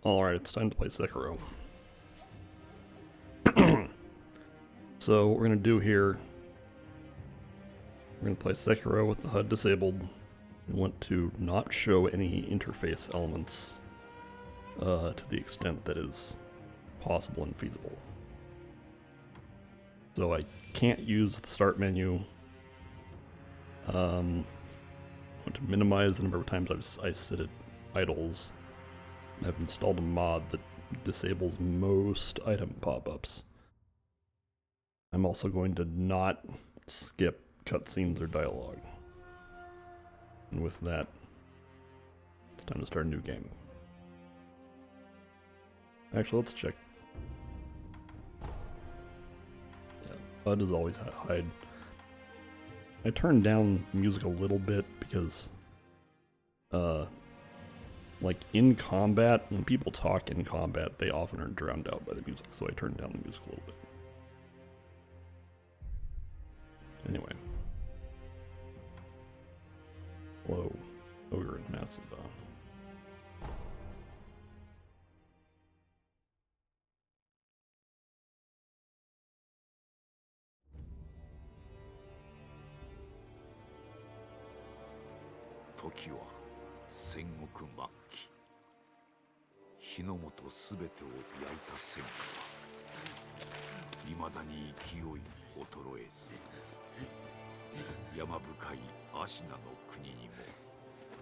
Alright, it's time to play Sekiro. So what we're going to do here, we're going to play Sekiro with the HUD disabled. We want to not show any interface elements to the extent that is possible and feasible. So I can't use the start menu. I want to minimize the number of times I sit at idles. I've installed a mod that disables most item pop-ups. I'm also going to not skip cutscenes or dialogue. And with that, it's time to start a new game. Actually, let's check. Yeah, HUD is always hide. I turned down music a little bit because, like in combat, when people talk in combat, they often are drowned out by the music, so I turned down the music a little bit. Anyway. Hello, Ogre and Matsuda. Toki wa Sengoku Makki. 日の本すべてを焼いた戦火はいまだに勢い衰えず、山深いアシナの国に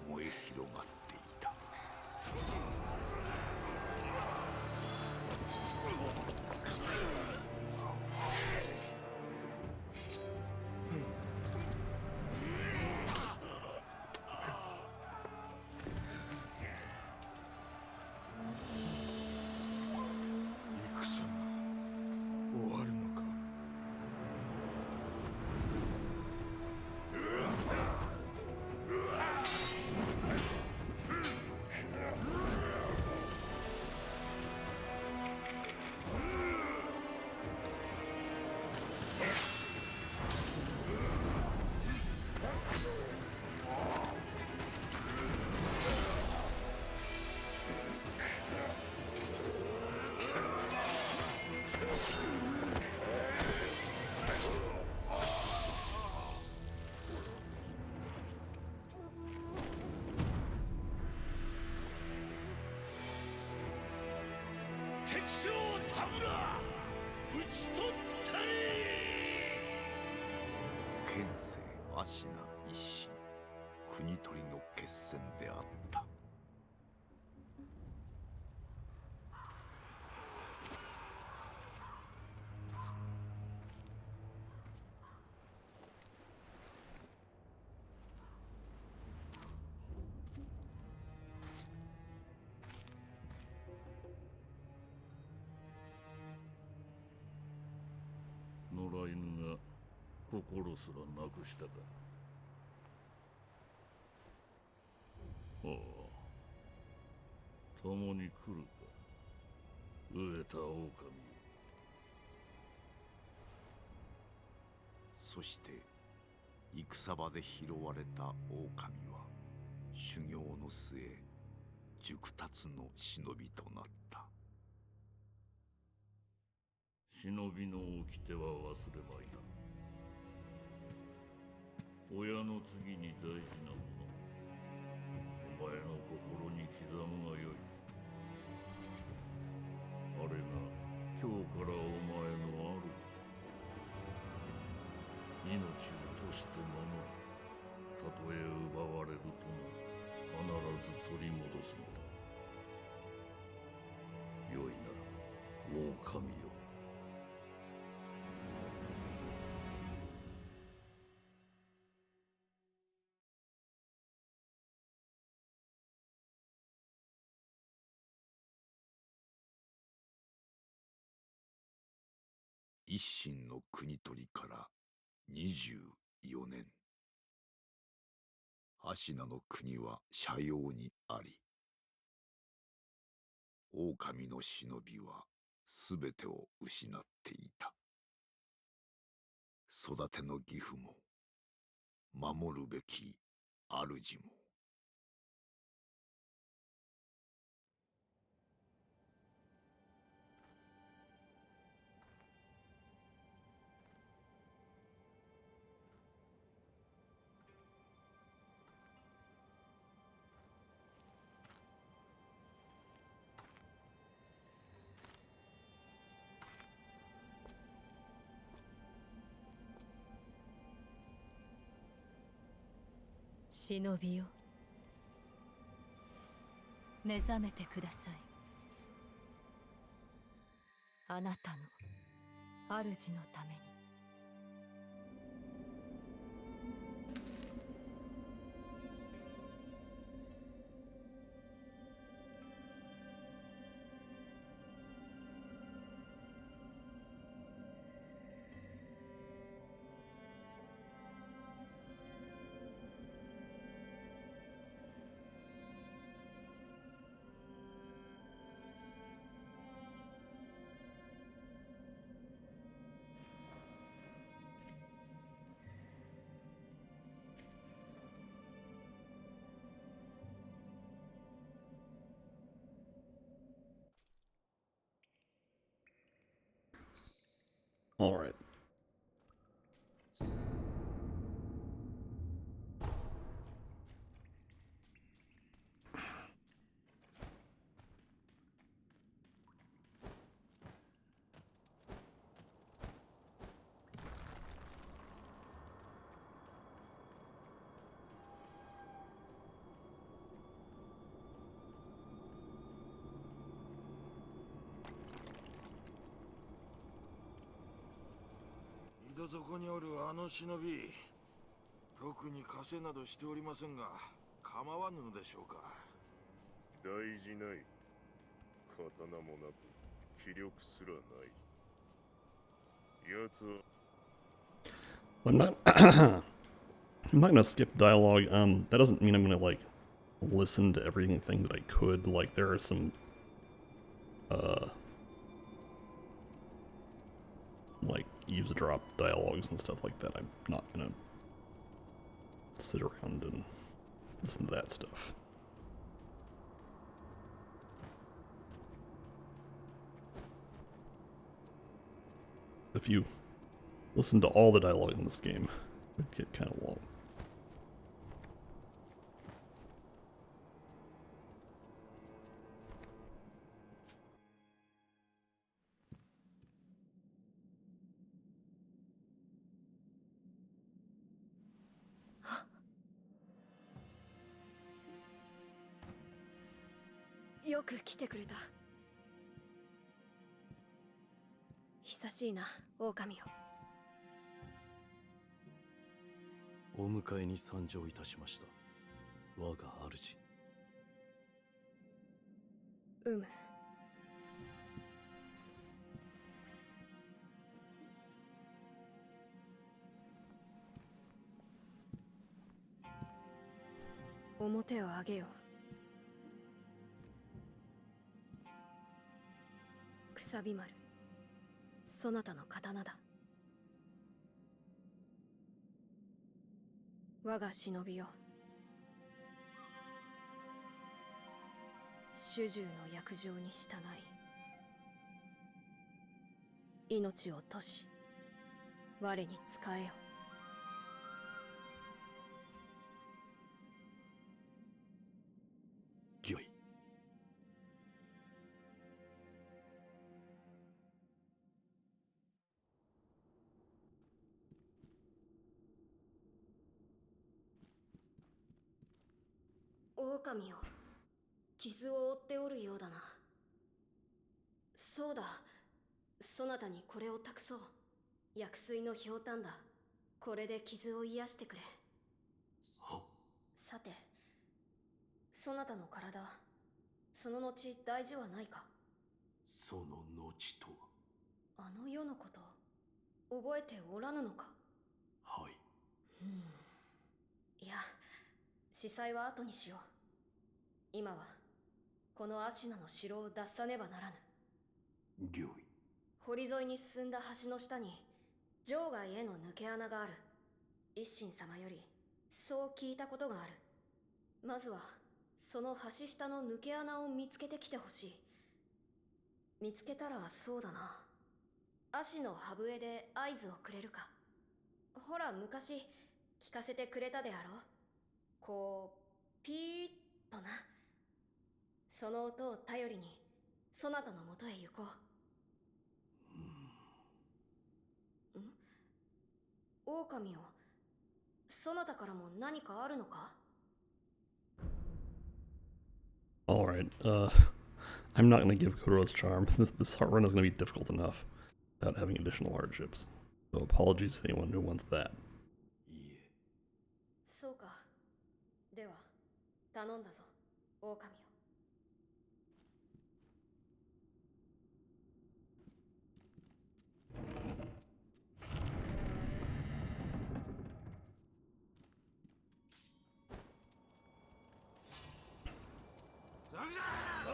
も燃え広がっていた。敵将田村討ち取ったり。剣聖アシナ一心、国取りの決戦であった。野良犬が心すらなくしたか。ああ、共に来るか、飢えた狼よ。そして戦場で拾われた狼は修行の末熟達の忍びとなった。忍びの掟は忘れまいな。親の次に大事なもの、お前の心に刻むがよい。あれが今日からお前のある命を賭して守る。たとえ奪われるとも必ず取り戻すのだ。よいな、狼よ。一心の国取りから24年。アシナの国は斜陽にあり、狼の忍びはすべてを失っていた。育ての義父も守るべき主も。忍びよ、目覚めてください。あなたの主のために。All right.井戸底におるあの忍び、特に枷などしておりませんが構わぬのでしょうか。大事ない。刀もなく気力すらない。奴は I'm not. I'm not gonna skip dialogue. That doesn't mean I'm gonna like listen to everything that I could. Like there are some, like eavesdrop dialogues and stuff like that. I'm not gonna sit around and listen to that stuff. If you listen to all the dialogue in this game, it would get kind of long. Yo よく来てくれた。久しいな、狼よ。お迎えに参上いたしました。我が主。表を上げよ。くさび丸、そなたの刀だ。我が忍びよ、主従の約定に従い、命を賭し我に仕えよ。御意。狼よ、傷を負っておるようだな。そうだ、そなたにこれを託そう。薬水のひょうたんだ。これで傷を癒してくれ。さて、そなたの体、その後大事はないか。その後とは、あの世のこと覚えておらぬのか。はい。いや、司祭は後にしよう。今はこのアシナの城を脱さねばならぬ。御意。堀沿いに進んだ橋の下に場外への抜け穴がある。一心様よりそう聞いたことがある。まずはその橋下の抜け穴を見つけてきてほしい。見つけたらそうだな、足の歯笛で合図をくれるか。ほら昔聞かせてくれたであろう。こうピーッとな。その音を頼りにそなたのもとへ行こう。狼よ、そなたからも何かあるのか。Alright, I'm not going to give Kuro's charm. This run is going to be difficult enough without having additional hardships. So apologies to anyone who wants that. いいえ。そうか。では頼んだぞ、狼よ。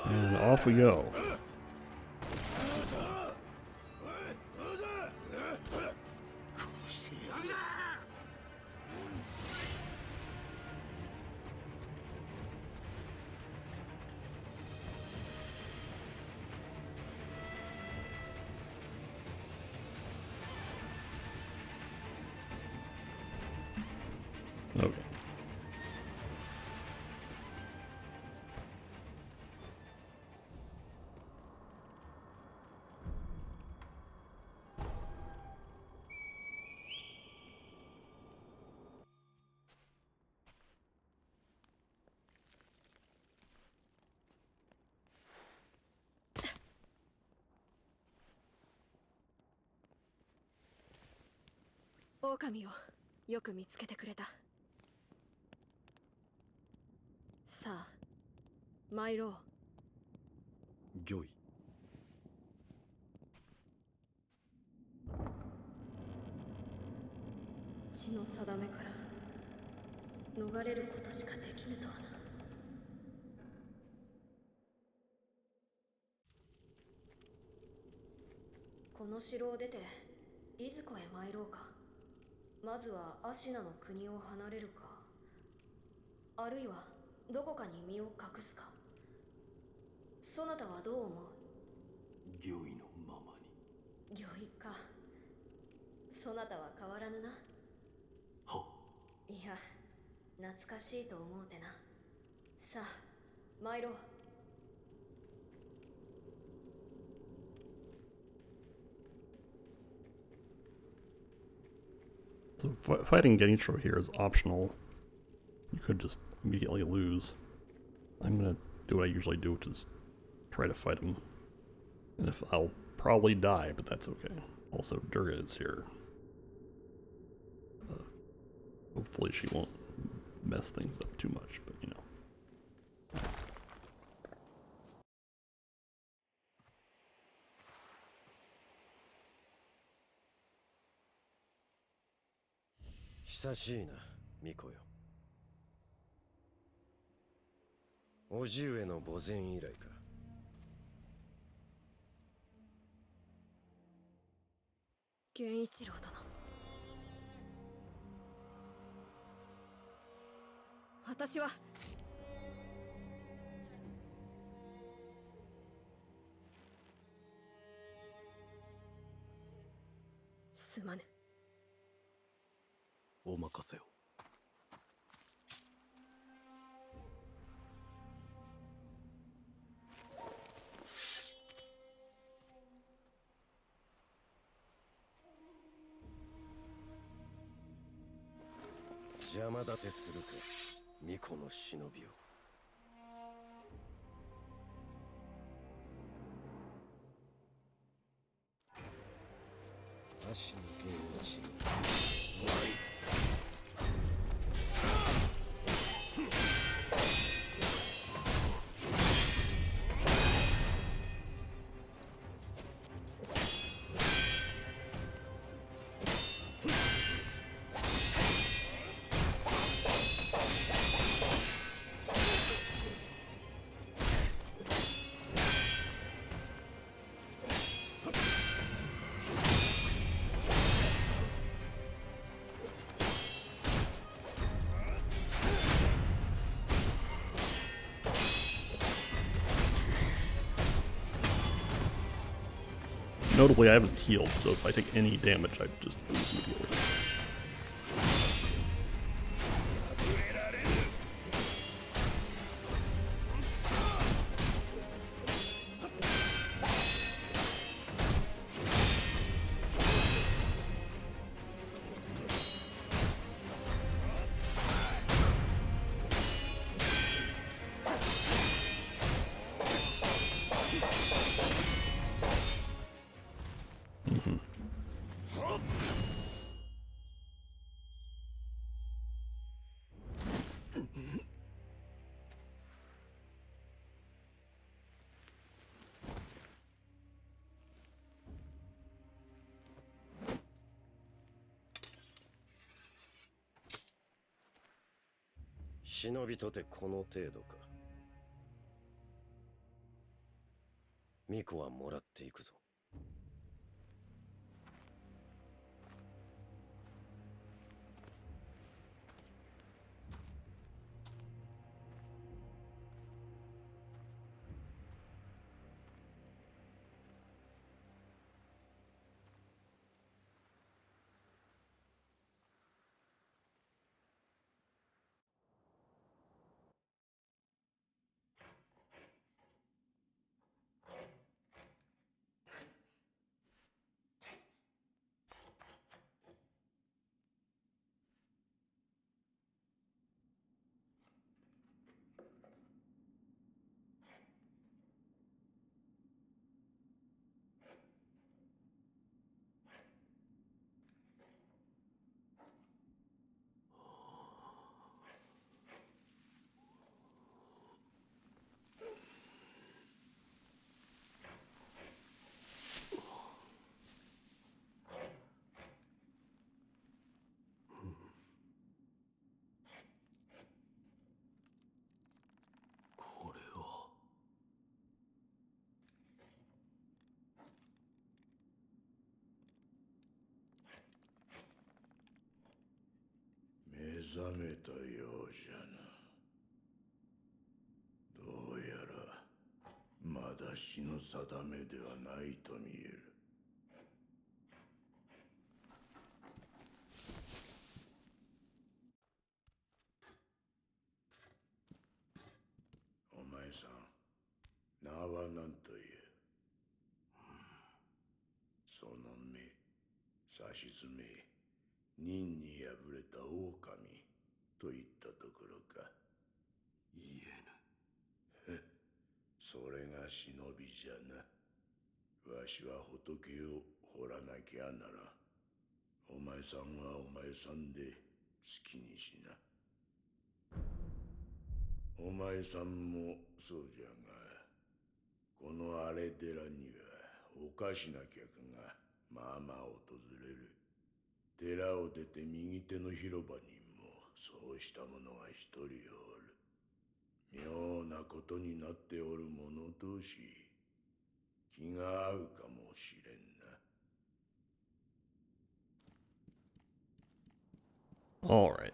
And off we go. Okay. "狼をよく見つけてくれた。さあ、参ろう。御意。血の定めから逃れることしかできぬとはな。この城を出ていずこへ参ろうか。まずはアシナの国を離れるか、あるいはどこかに身を隠すか。そなたはどう思う？御意のままに。御意か。そなたは変わらぬな。は。いや、懐かしいと思うてな。さあ、参ろう。So fighting Genichiro here is optional. You could just immediately lose. I'm gonna do what I usually do, which is try to fight him. And if I'll probably die, but that's okay. Also, Durga is here. Hopefully she won't mess things up too much, but you know.「久しいな、巫女よ。叔父上の墓前以来か。源一郎殿。私はすまぬ。お任せを。邪魔立てするか、巫女の忍びを。足の源一郎。Notably, I haven't healed, so if I take any damage, I just lose immediately. 忍びとてこの程度か。巫女はもらっていくぞ。これは。目覚めたようじゃな。どうやらまだ死の定めではないと見える。お前さん、名は何という？その目、指し爪、忍に敗れた狼といったところか。言えぬ。それが忍びじゃな。わしは仏を掘らなきゃならん。お前さんはお前さんで好きにしな。お前さんもそうじゃが、この荒れ寺にはおかしな客がまあまあ訪れる。寺を出て右手の広場にもそうした者が一人おる。妙なことになっておる者同士、気が合うかもしれんな。All right.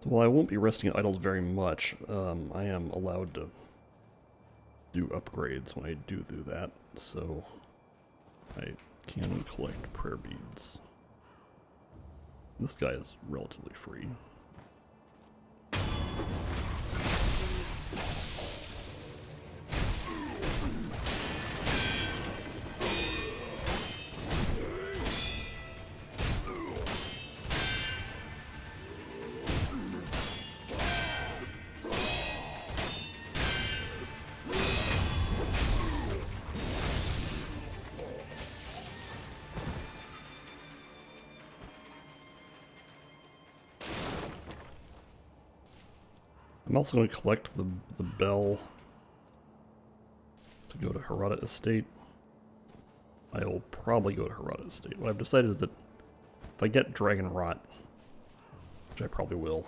Well, I won't be resting idols very much. I am allowed to do upgrades when I do that, so I can collect prayer beads. This guy is relatively free. I'm also going to collect the bell to go to Harada Estate. I will probably go to Harada Estate. What I've decided is that if I get Dragon Rot, which I probably will,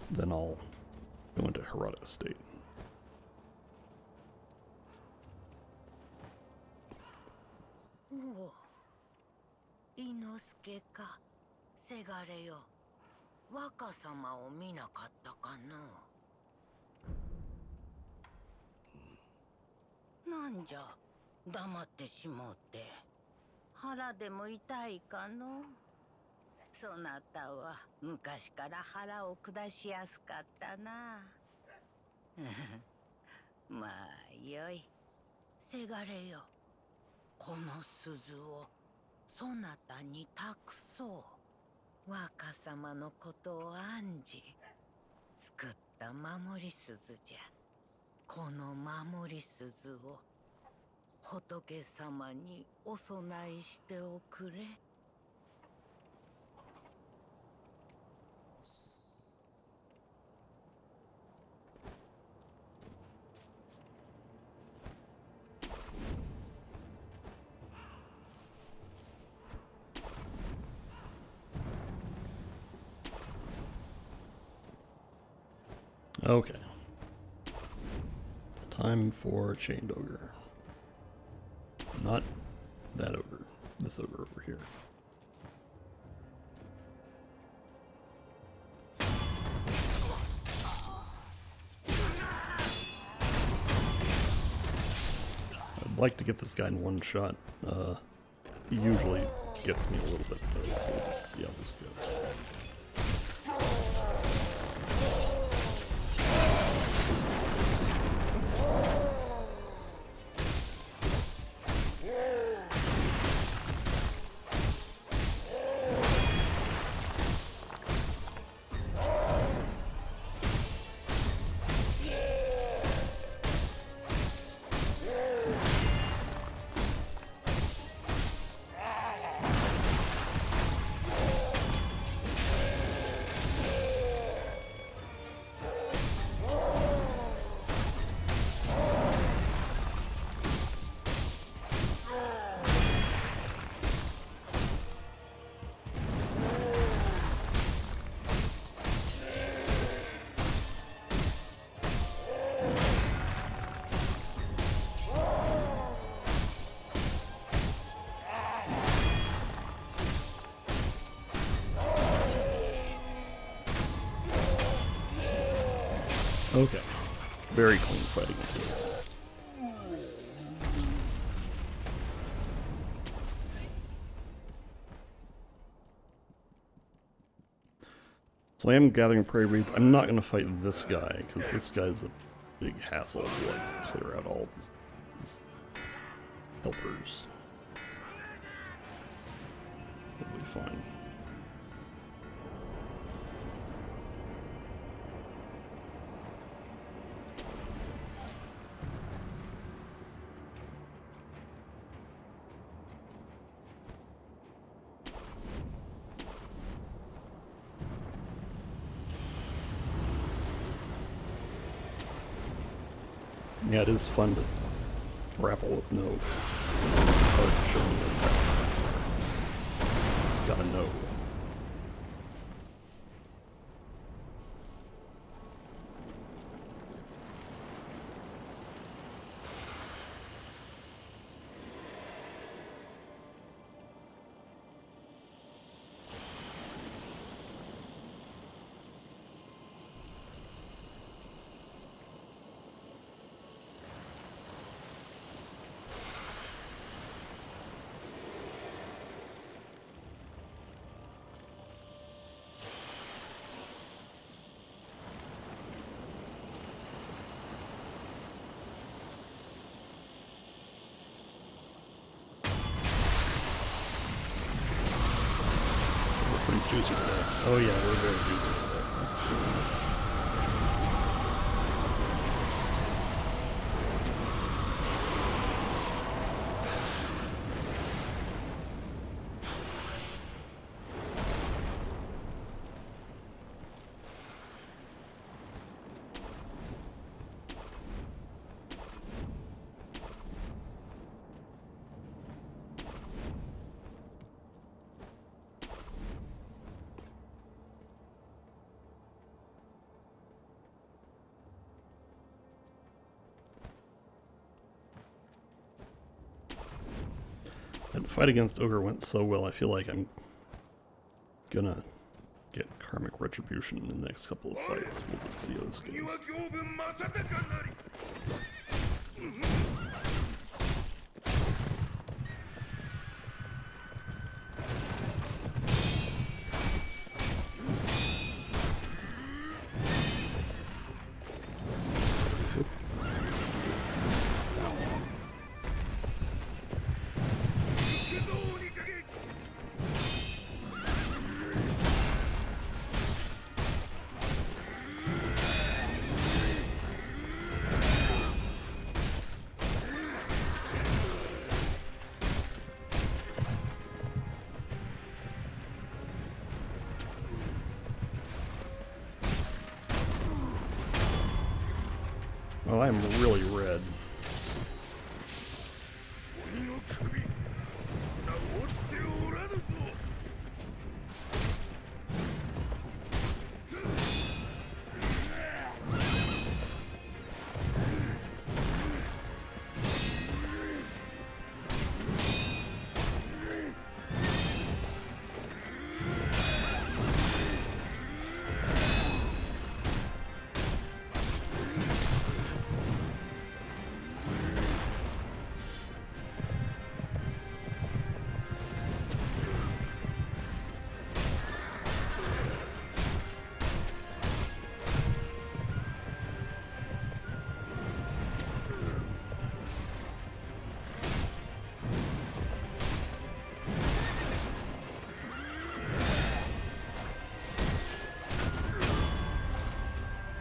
then I'll go into Harada Estate. 伊之助か、せがれよ。若様を見なかったかの。なんじゃ、黙ってしもうて。腹でも痛いかの。そなたは昔から腹を下しやすかったな。まあよい。せがれよ。この鈴をそなたに託そう。若様のことを案じ作った守り鈴じゃ。この守り鈴を仏様にお供えしておくれ。Okay. It's time for Chained Ogre. Not that ogre. This ogre over here. I'd like to get this guy in one shot. He usually gets me a little bit, though. We'll just see how this goes. Okay. Very clean fighting. So I am gathering prey reeds. I'm not going to fight this guy, because this guy's a big hassle to like clear out all these helpers. It'll be fine. Yeah, it is fun to grapple with no card showing you. Just gotta know. Juicy today. Oh yeah, we're very juicy today. That fight against Ogre went so well, I feel like I'm gonna get karmic retribution in the next couple of fights. We'll just see how this goes. Oh, I'm really red.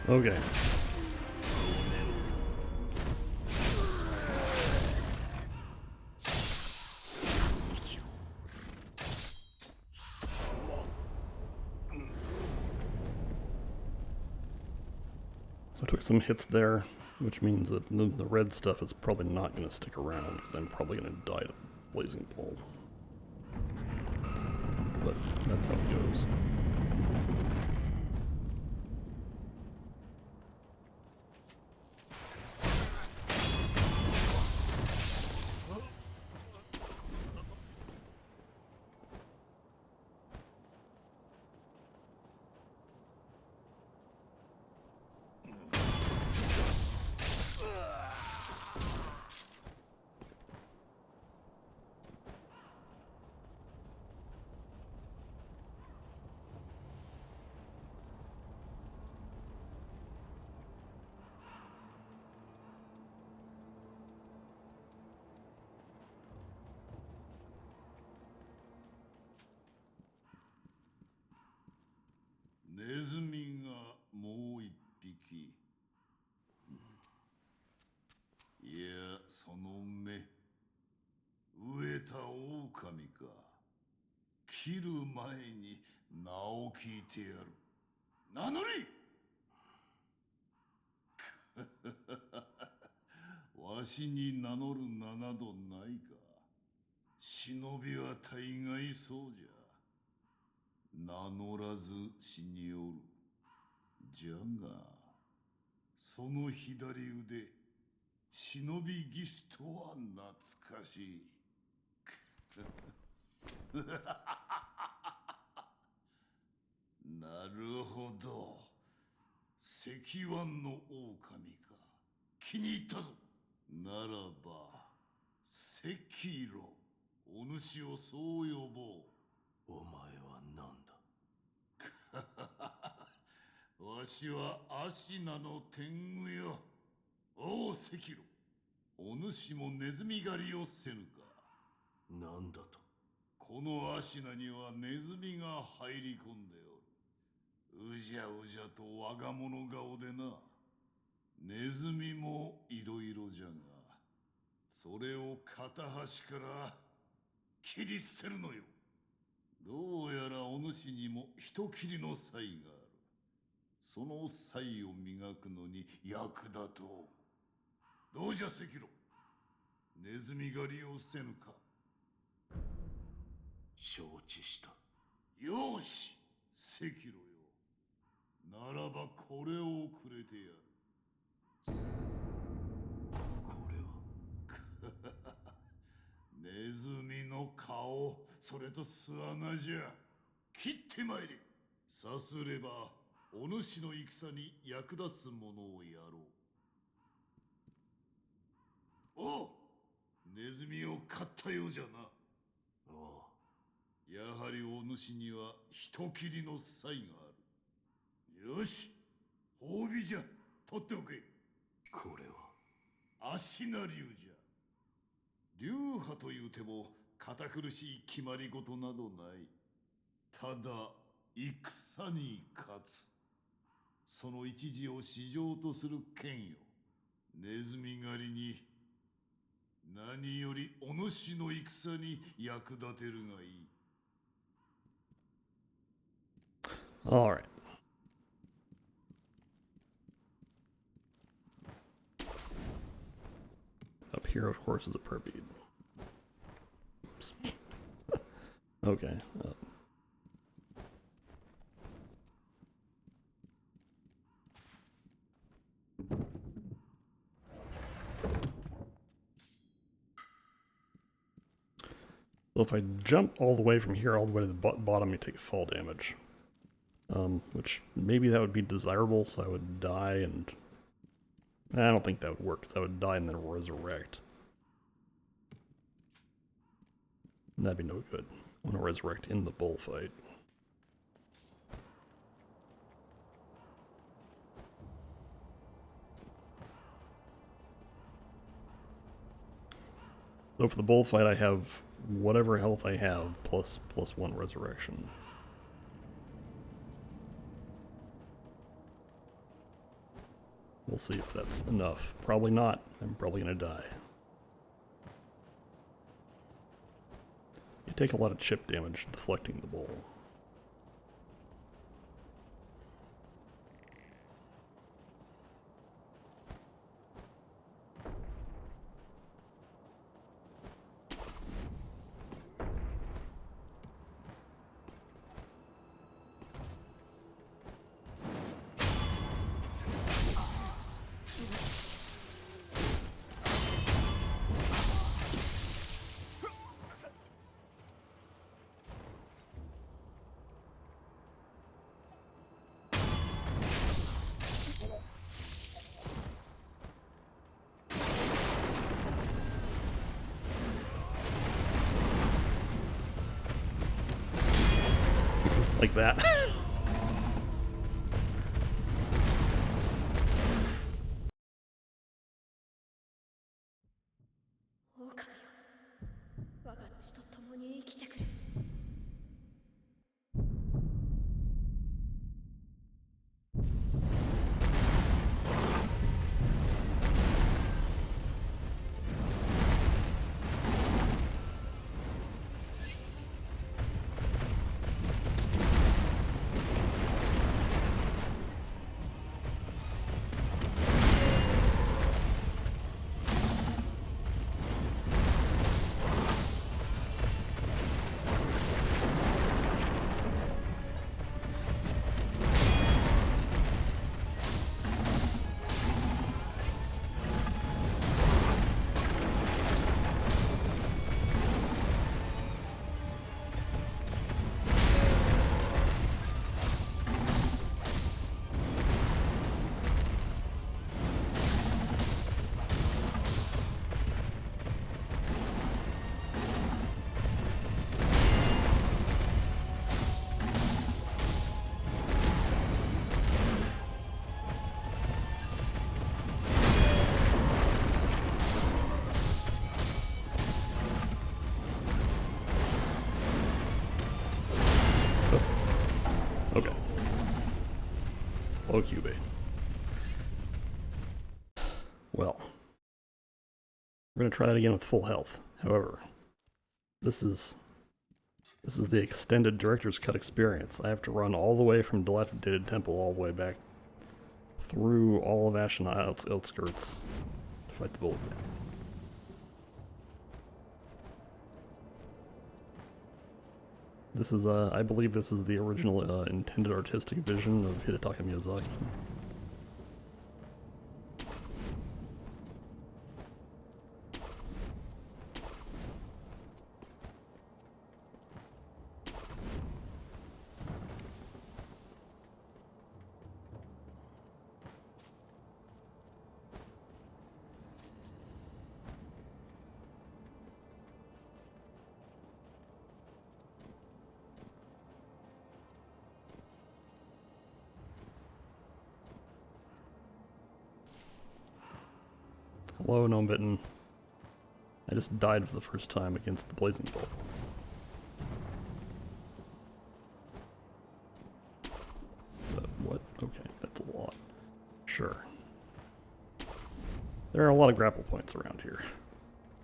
Okay. So I took some hits there, which means that the red stuff is probably not going to stick around, because I'm probably going to die to Blazing Bolt. But that's how it goes.ネズミがもう一匹。いや、その目。飢えた狼か。切る前に名を聞いてやる。名乗りわしに名乗る名などないか。忍びは大概そうじゃ。名乗らず死におる。じゃが、その左腕、忍び義手とは懐かしい。なるほど。石腕の狼か。気に入ったぞ。ならば、セキロ。お主をそう呼ぼう。お前は何だ。わしはアシナの天狗よ。おうセキロ。お主もネズミ狩りをせぬか。何だと。このアシナにはネズミが入り込んでおる。うじゃうじゃと我が物顔でな。ネズミもいろいろじゃが、それを片端から切り捨てるのよ。どうやらお主にも人斬りの才がある。その才を磨くのに役立とう。どうじゃセキロ。ネズミ狩りをせぬか。承知した。よし、セキロよ。ならばこれをくれてやる。これはネズミの顔、それと巣穴じゃ。切ってまいれ。さすればお主の戦に役立つものをやろう。おう、ネズミを飼ったようじゃな。おう、やはりお主には人斬りの才がある。よし、褒美じゃ。取っておけ。これは足名流じゃ。流派というても堅苦しい決まり事などない。ただ戦に勝つ、その一時を至上とする剣よ。ネズミ狩りに何よりお主の戦に役立てるがいい。All right. up here, of course, is a per bead. Oops. Okay. So if I jump all the way from here all the way to the bottom, you take fall damage. Which maybe that would be desirable, so I would die and... I don't think that would work, because I would die and then resurrect. And that'd be no good. I want to resurrect in the bullfight. So for the bullfight, I have whatever health I have plus 1 resurrection. We'll see if that's enough. Probably not. I'm probably gonna die. You take a lot of chip damage deflecting the bowl. Like that. Okay. Oh, Gyoubu. Well, we're gonna try that again with full health. However, this is the extended director's cut experience. I have to run all the way from Dilapidated Temple all the way back through all of Ashen outskirts to fight the bull again. This is, I believe this is the original intended artistic vision of Hidetaka Miyazaki. Hello, Gnome Bitten. I just died for the first time against the Blazing Bolt. What? Okay, that's a lot. Sure. There are a lot of grapple points around here.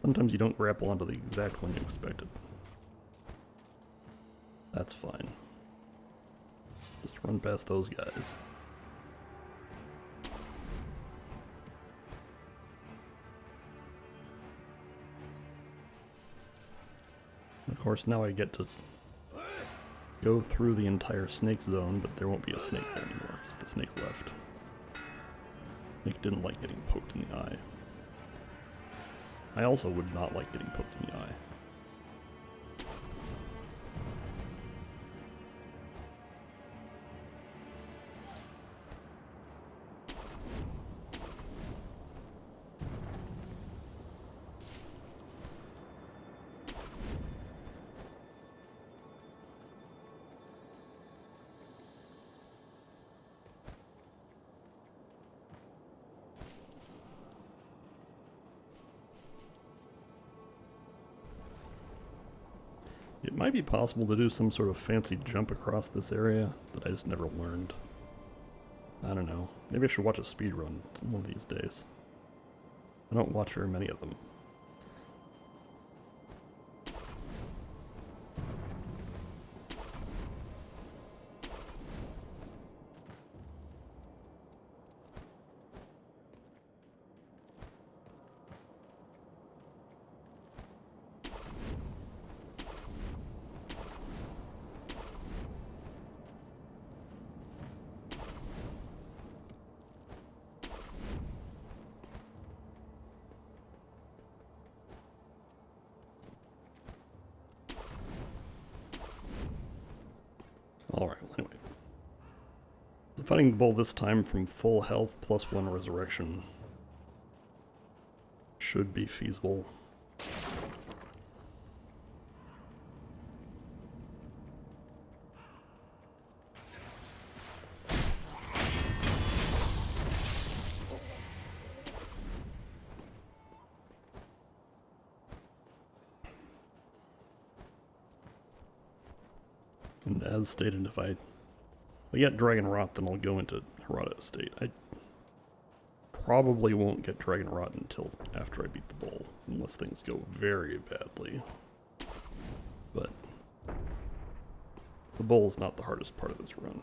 Sometimes you don't grapple onto the exact one you expected. That's fine. Just run past those guys. Of course, now I get to go through the entire snake zone, but there won't be a snake there anymore, because the snake left. Snake didn't like getting poked in the eye. I also would not like getting poked in the eye. It might be possible to do some sort of fancy jump across this area that I just never learned. I don't know. Maybe I should watch a speedrun one of these days. I don't watch very many of them. Alright, anyway. Fighting the bull this time from full health plus 1 resurrection should be feasible. And as stated, if I get Dragon Rot, then I'll go into Harada Estate. I probably won't get Dragon Rot until after I beat the bull, unless things go very badly. But the bull is not the hardest part of this run.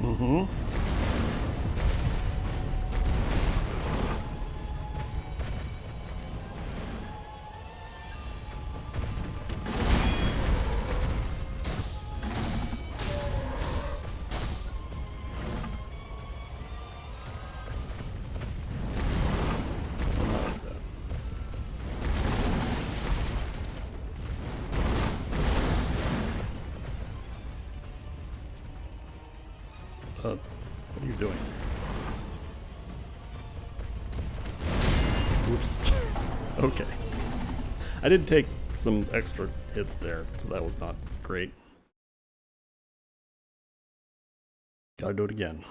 Mm-hmm. What are you doing? Oops. Okay. I did take some extra hits there, so that was not great. Gotta do it again.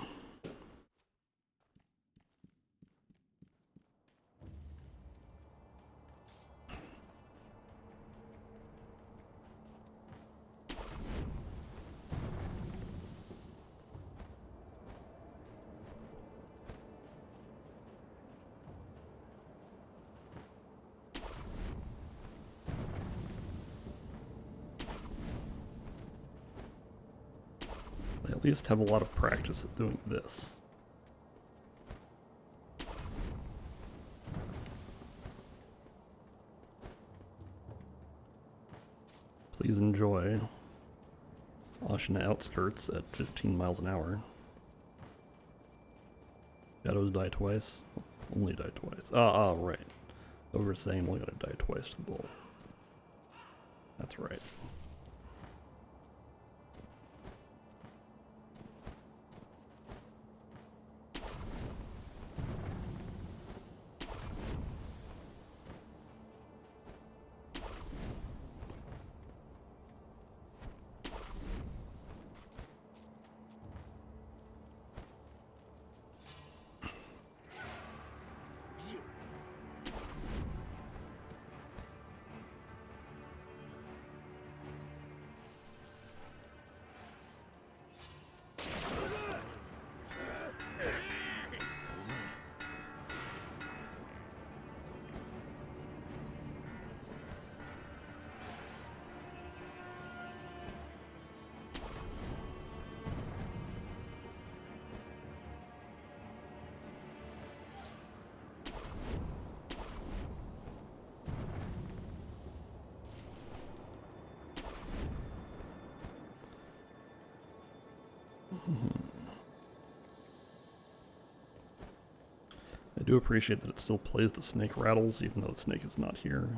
I at least have a lot of practice at doing this. Please enjoy. Ashina outskirts at 15 miles an hour. Shadows die twice. Only die twice. Right. Over saying only gotta die twice to the bull. That's right. I do appreciate that it still plays the snake rattles, even though the snake is not here.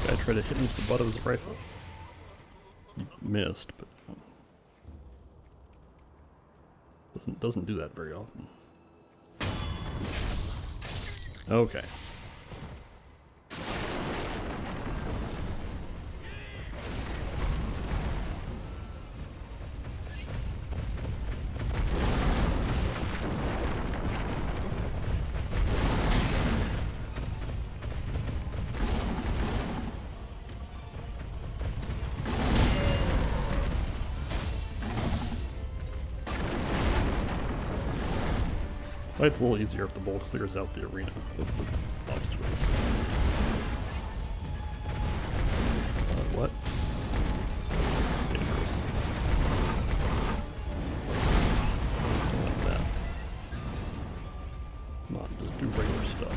Guy tried to hit me with the butt of his rifle. He missed, but doesn't do that very often. Okay. Fight's a little easier if the bull clears out the arena of the obstacles. What? Dangerous. Don't like that. Come on, just do regular stuff.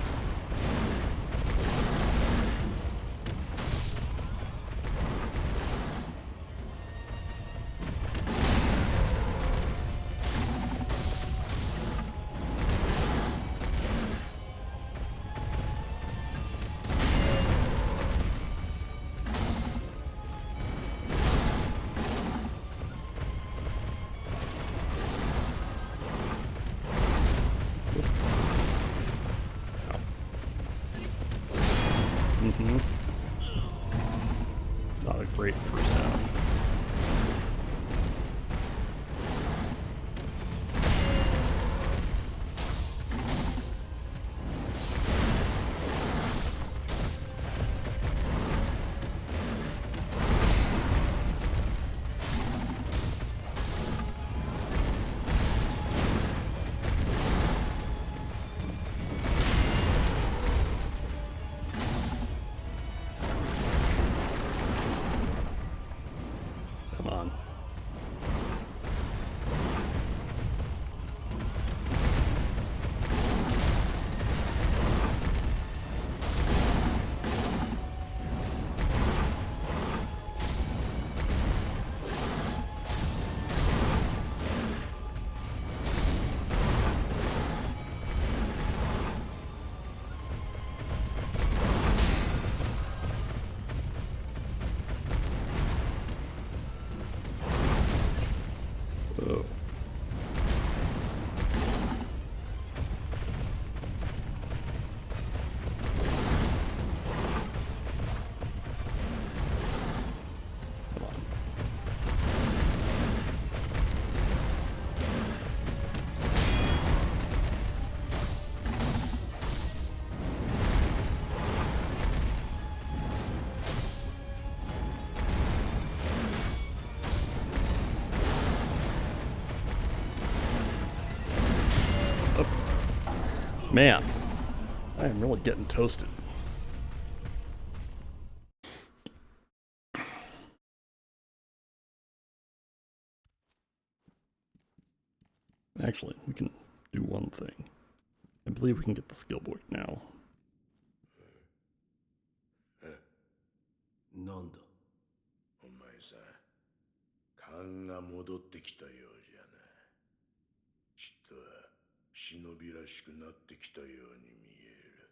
Not a great first half. Man, I am really getting toasted. Actually, we can do one thing. I believe we can get the skill book now. なんだ。お前さん、勘が戻ってきたようじゃな。ちっとは忍びらしくなってきたように見える。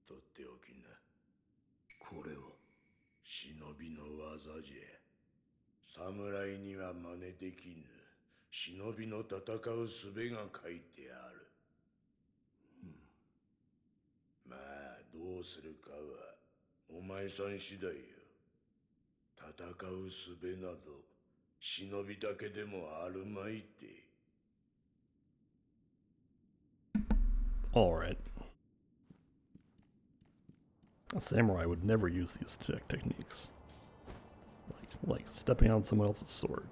とっておきな。これは忍びの技じゃ。侍には真似できぬ。忍びの戦う術が書いてある。まあ、どうするかはお前さん次第よ。戦う術など忍びだけでもあるまいて。Alright. A samurai would never use these techniques. Like stepping on someone else's sword.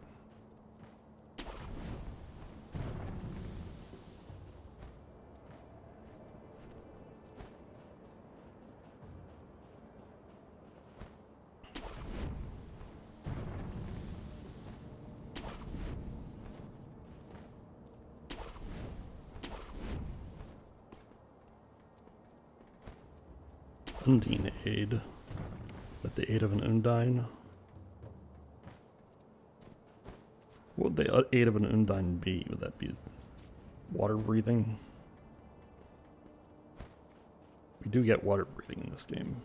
Undine aid. That the aid of an Undine? What would the aid of an Undine be? Would that be water breathing? We do get water breathing in this game.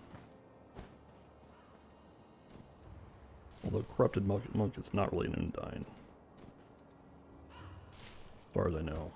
Although Corrupted Monk is not really an Undine. As far as I know.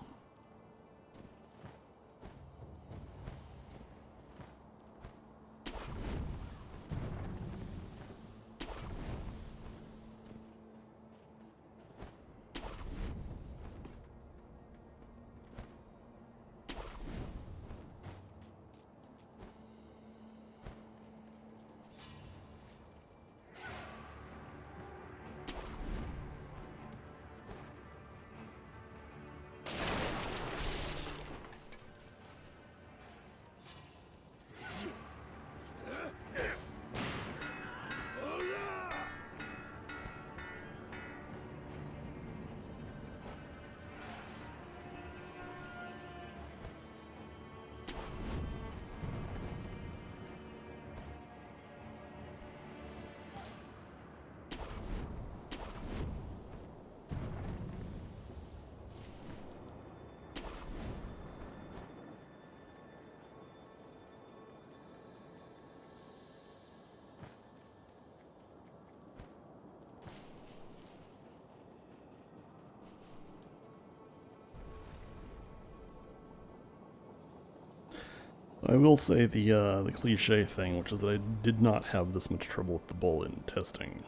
I will say the cliche thing, which is that I did not have this much trouble with the bull in testing.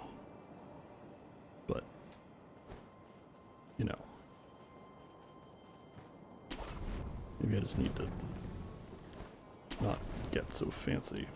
But, you know. Maybe I just need to not get so fancy.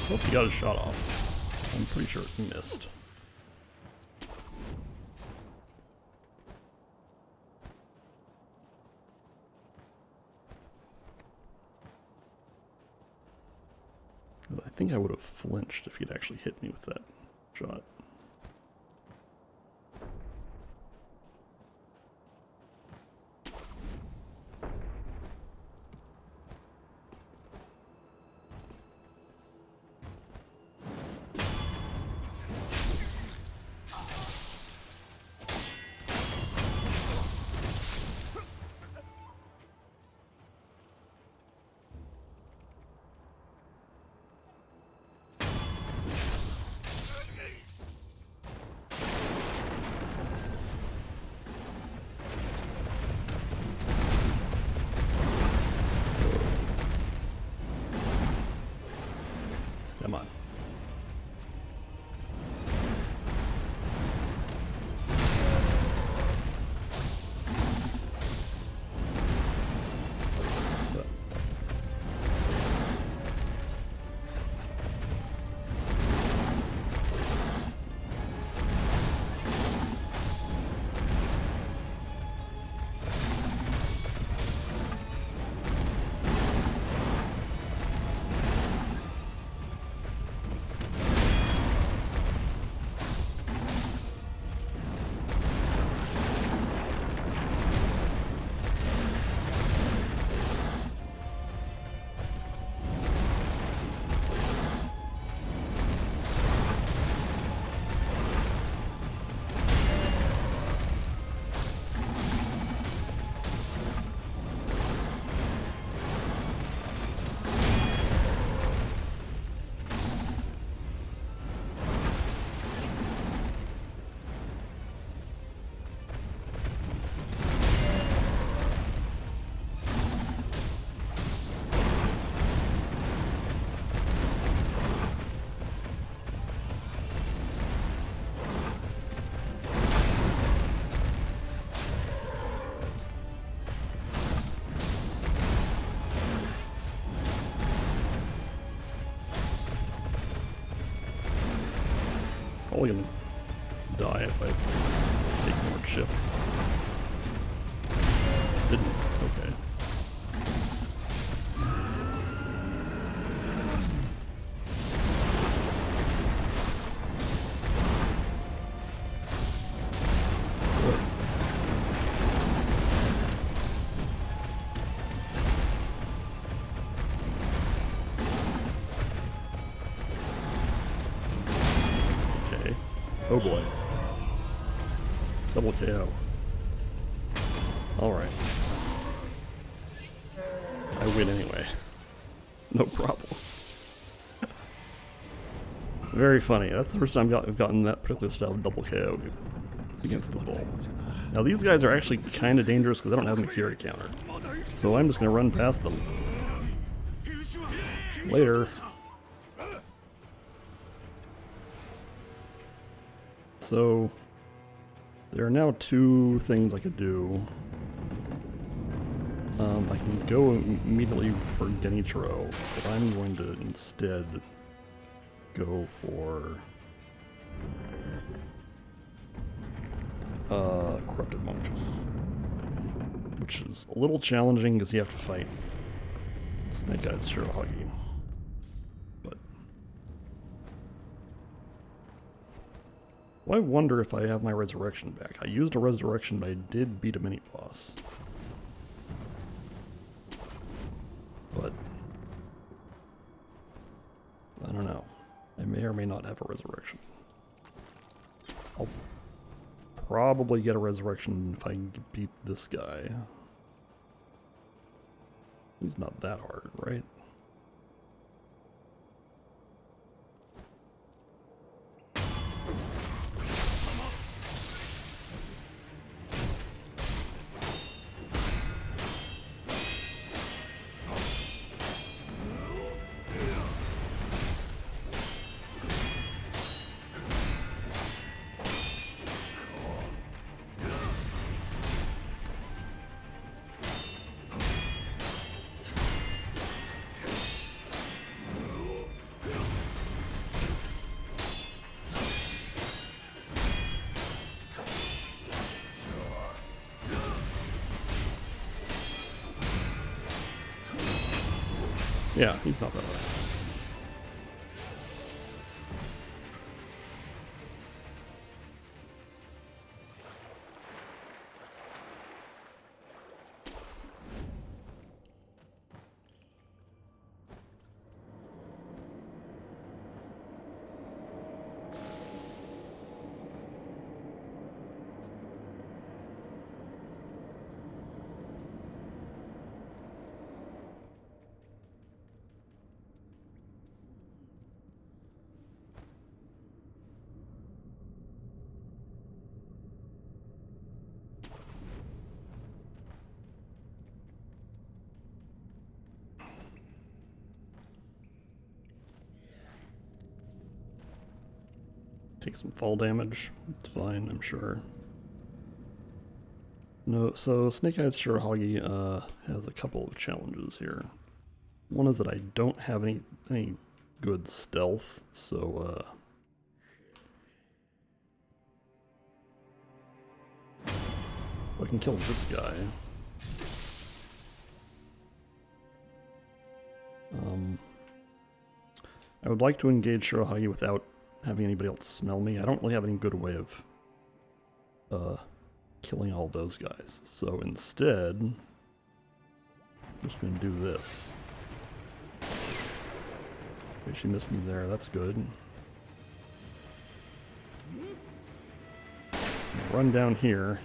Hope he got his shot off. I'm pretty sure he missed. I think I would have flinched if he'd actually hit me with that shot. Probably gonna die if I take more chip. Didn't. Okay. Oh boy. Double KO. Alright. I win anyway. No problem. Very funny. That's the first time I've gotten that particular style of double KO against the bull. Now these guys are actually kind of dangerous because I don't have any fury counter. So I'm just going to run past them. Later. So, there are now two things I could do. I can go immediately for Genichiro, but I'm going to instead go for Corrupted Monk. Which is a little challenging because you have to fight Snake Eyes Shirohagi. But well, I wonder if I have my resurrection back. I used a resurrection, but I did beat a mini-boss. But I don't know. I may or may not have a resurrection. I'll probably get a resurrection if I beat this guy. He's not that hard, right? Yeah, he's not that hard. Take some fall damage. It's fine, I'm sure. No, so Snake Eyes Shirohagi has a couple of challenges here. One is that I don't have any good stealth, so I can kill this guy. I would like to engage Shirohagi without having anybody else smell me. I don't really have any good way of killing all those guys. So instead, I'm just going to do this. Okay, she missed me there. That's good. Run down here.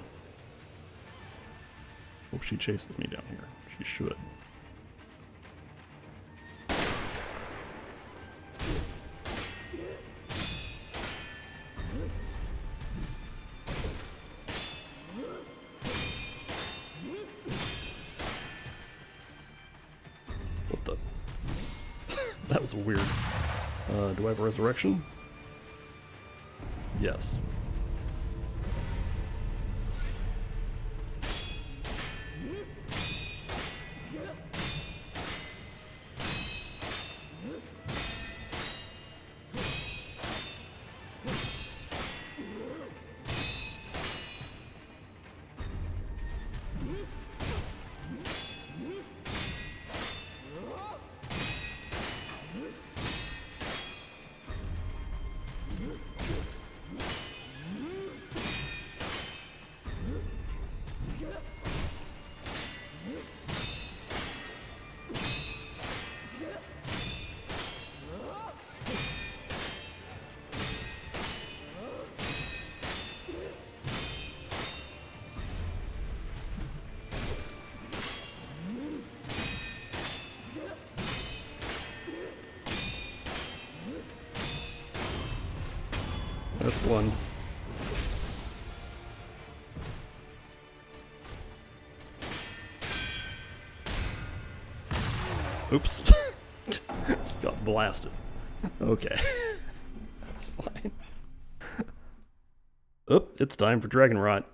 Hope she chases me down here. She should. What the? That was weird. Do I have a resurrection? Yes. That's one. Oops. Just got blasted. Okay. That's fine. Oop, it's time for Dragon Rot.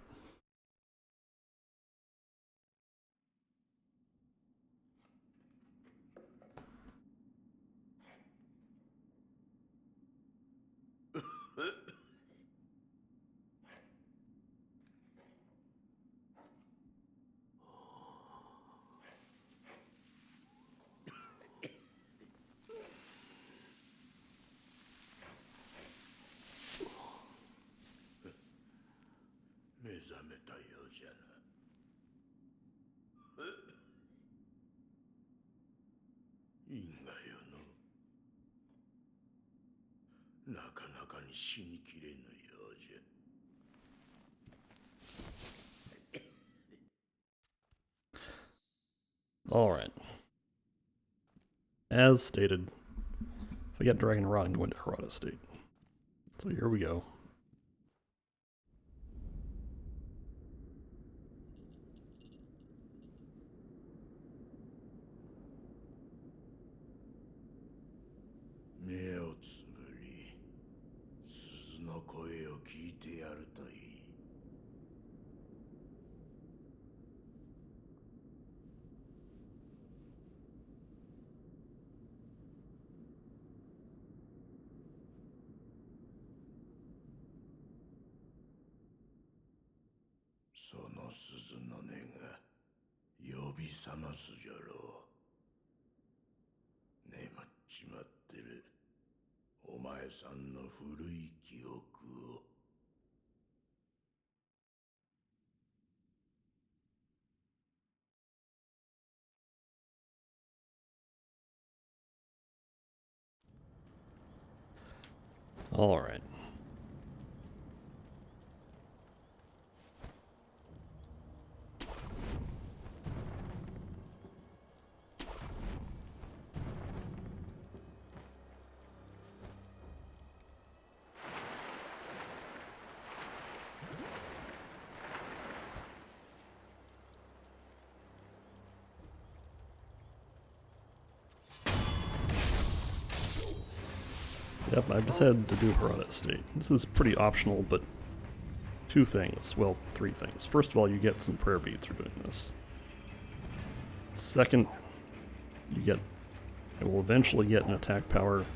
Alright. As stated, if I get Dragon Rot, I'm going to Harada State. So here we go. Alright. Yep, I've decided to do Harada State. This is pretty optional, but two things. Well, three things. First of all, you get some prayer beads for doing this. Second, I will eventually get an attack power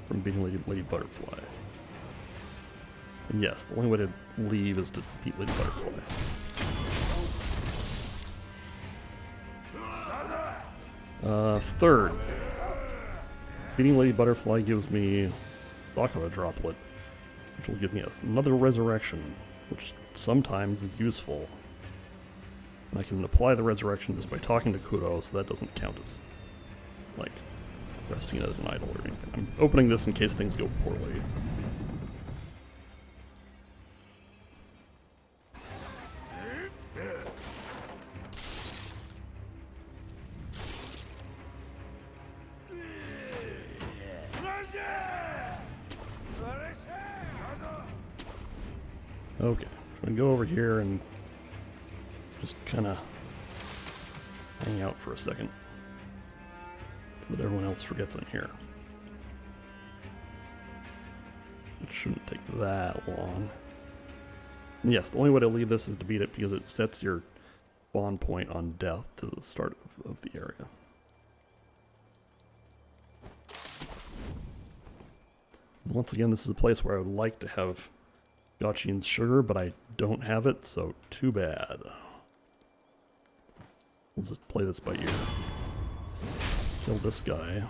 from beating Lady Butterfly. And yes, the only way to leave is to beat Lady Butterfly. Third, beating Lady Butterfly gives me Sakura Droplet, which will give me another resurrection, which sometimes is useful. And I can apply the resurrection just by talking to Kuro, so that doesn't count as, like, resting it as an idol or anything. I'm opening this in case things go poorly. Okay, I'm gonna go over here and just kind of hang out for a second so that everyone else forgets I'm here. It shouldn't take that long. And yes, the only way to leave this is to beat it because it sets your spawn point on death to the start of the area. And once again, this is a place where I would like to have Gachin's sugar, but I don't have it, so too bad. We'll just play this by ear. Kill this guy.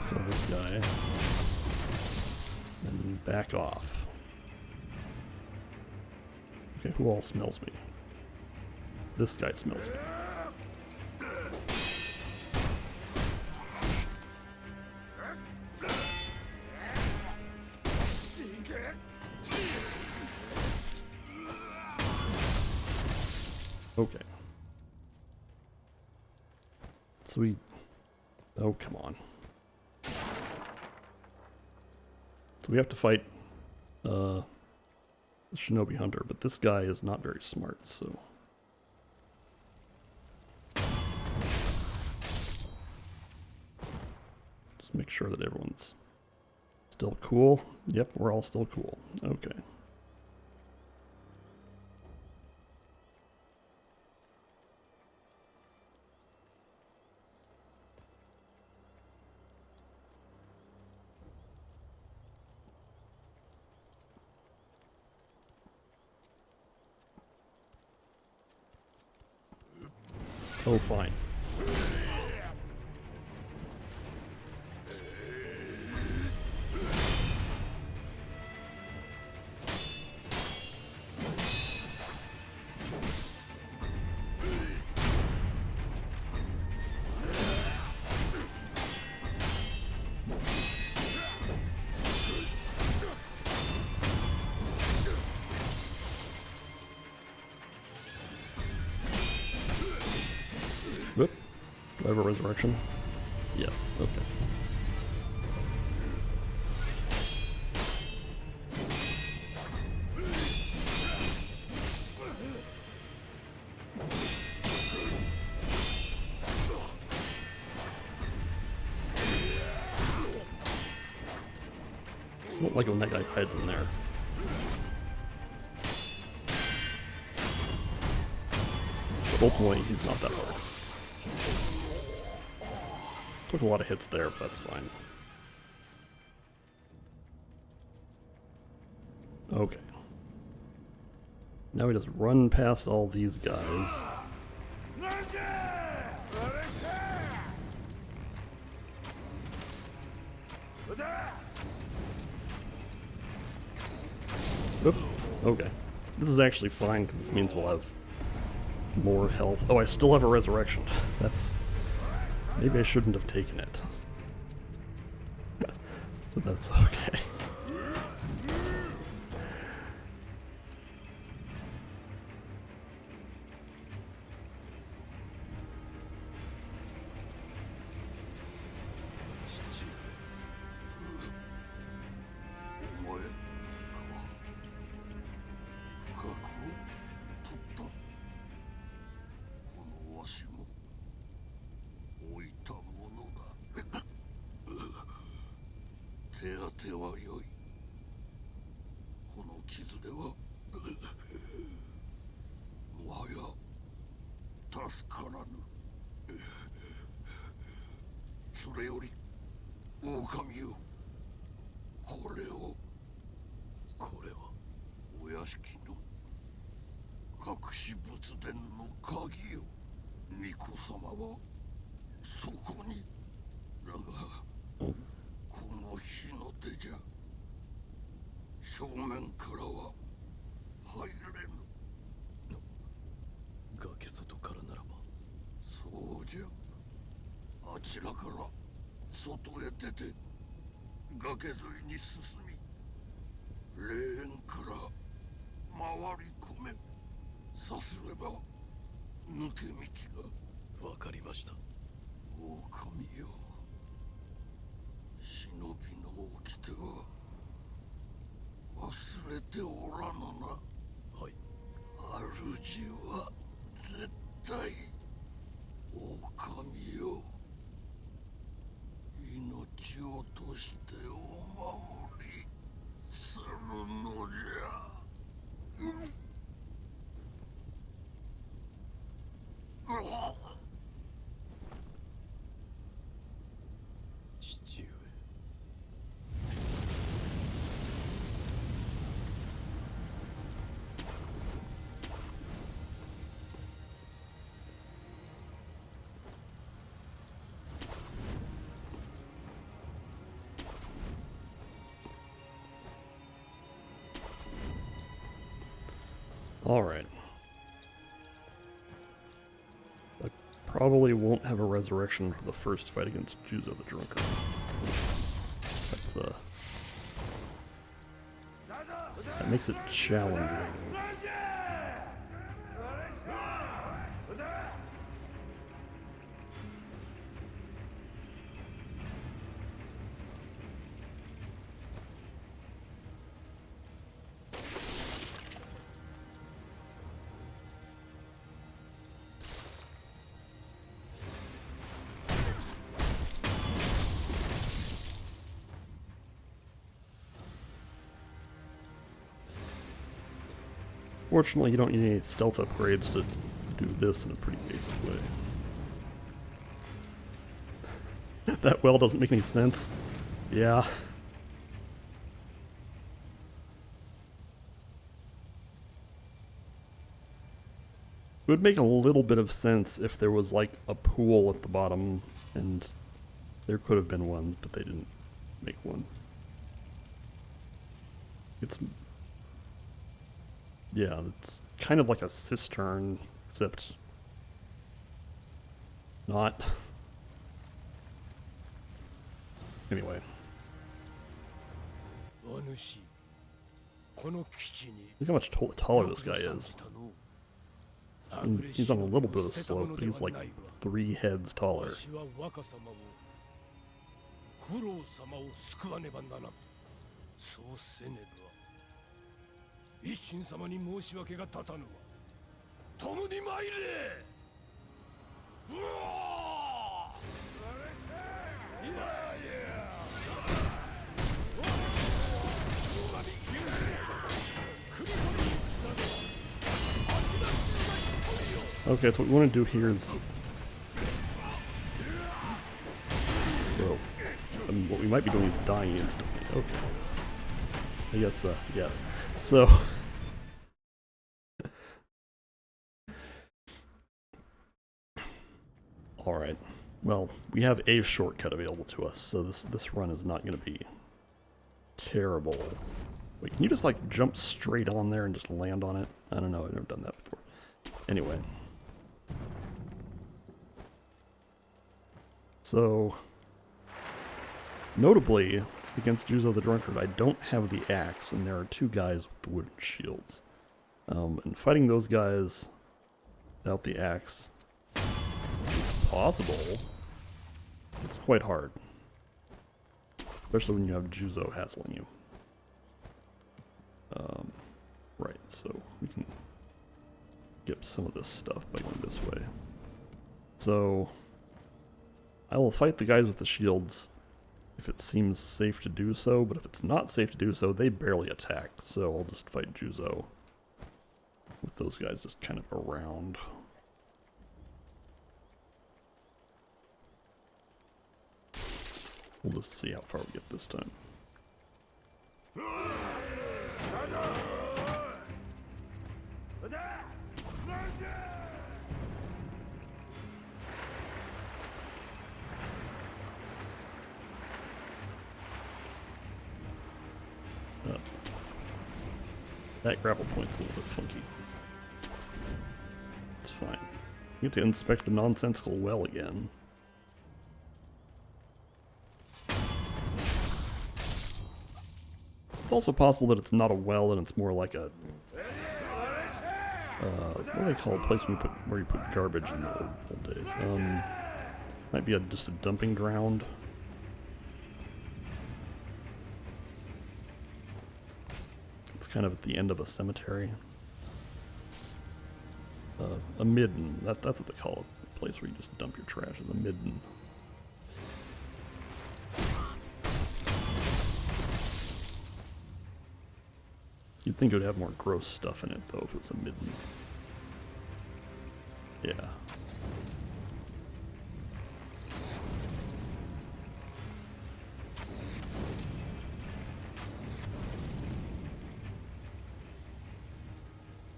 Kill this guy. And back off. Okay, who all smells me? This guy smells me. Okay. So oh, come on. So we have to fight the Shinobi Hunter, but this guy is not very smart, so... Just make sure that everyone's still cool. Yep, we're all still cool. Okay. Oh, fine. Whoop. Do I have a resurrection? Yes, okay. I don't like it when that guy hides in there. But ultimately, he's not that hard. Took a lot of hits there, but that's fine. Okay. Now we just run past all these guys. Oop. Okay. This is actually fine because this means we'll have more health. Oh, I still have a resurrection. That's... Maybe I shouldn't have taken it. But that's okay. Alright. I probably won't have a resurrection for the first fight against Gyoubu the Drunkard. That's, that makes it challenging. Fortunately, you don't need any stealth upgrades to do this in a pretty basic way. That well doesn't make any sense. Yeah. It would make a little bit of sense if there was like a pool at the bottom, and there could have been one, but they didn't make one. Yeah, it's kind of like a cistern, except not. Anyway. Look how much taller this guy is. And he's on a little bit of a slope, but he's like 3 heads taller. Okay, so what we want to do here is... Whoa. I mean, what we might be doing is dying instantly. Okay. I guess, yes. So... Alright. Well, we have a shortcut available to us, so this run is not going to be terrible. Wait, can you just, like, jump straight on there and just land on it? I don't know, I've never done that before. Anyway. So, notably, against Gyoubu the Drunkard, I don't have the axe, and there are 2 guys with the wooden shields. And fighting those guys without the axe is possible. It's quite hard. Especially when you have Gyoubu hassling you. Right, so we can get some of this stuff by going this way. So... I will fight the guys with the shields if it seems safe to do so, but if it's not safe to do so, they barely attack, so I'll just fight Gyoubu with those guys just kind of around. We'll just see how far we get this time. That grapple point's a little bit funky. It's fine. You get to inspect the nonsensical well again. It's also possible that it's not a well and it's more like a... what do they call a place where you put garbage in the old days? Might be just a dumping ground. Kind of at the end of a cemetery. A midden, that's what they call it. A place where you just dump your trash is a midden. You'd think it would have more gross stuff in it though if it was a midden. Yeah.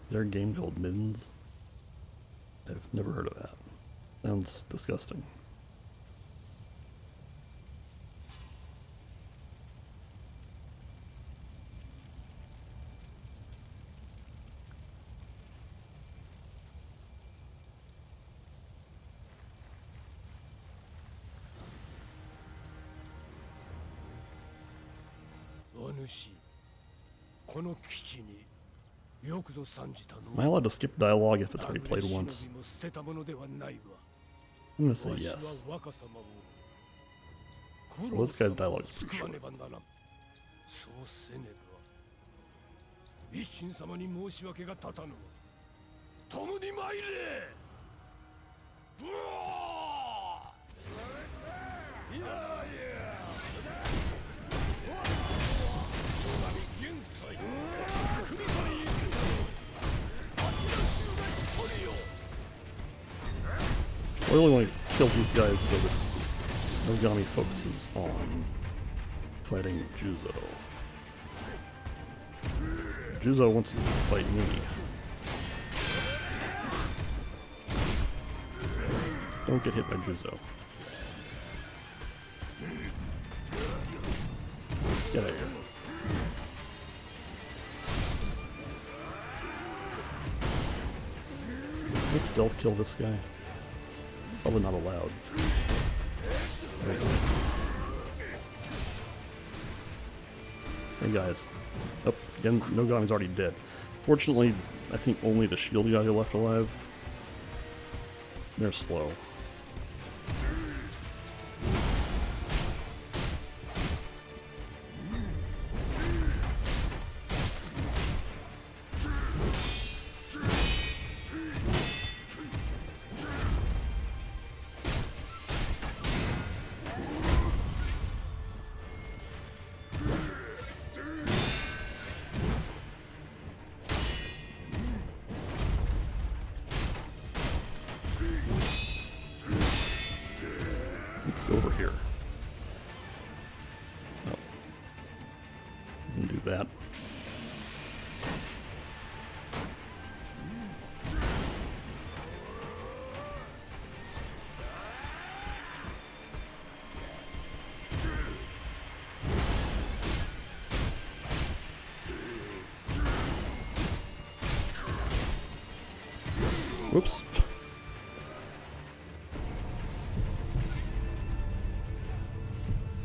Is there a game called Middens? I've never heard of that. Sounds disgusting. Am I allowed to skip dialogue if it's already played once? I'm gonna say yes. Well, this guy's dialogue is pretty short. I really want to kill these guys so that Nogami focuses on fighting Juzo. Juzo wants to fight me. Don't get hit by Juzo. Get out of here. Let's stealth kill this guy. Probably not allowed. There we go. Hey guys. Oh, again, Nogami's already dead. Fortunately, I think only the shield guy left alive. They're slow. Let's go over here. Oh. We can do that. Whoops.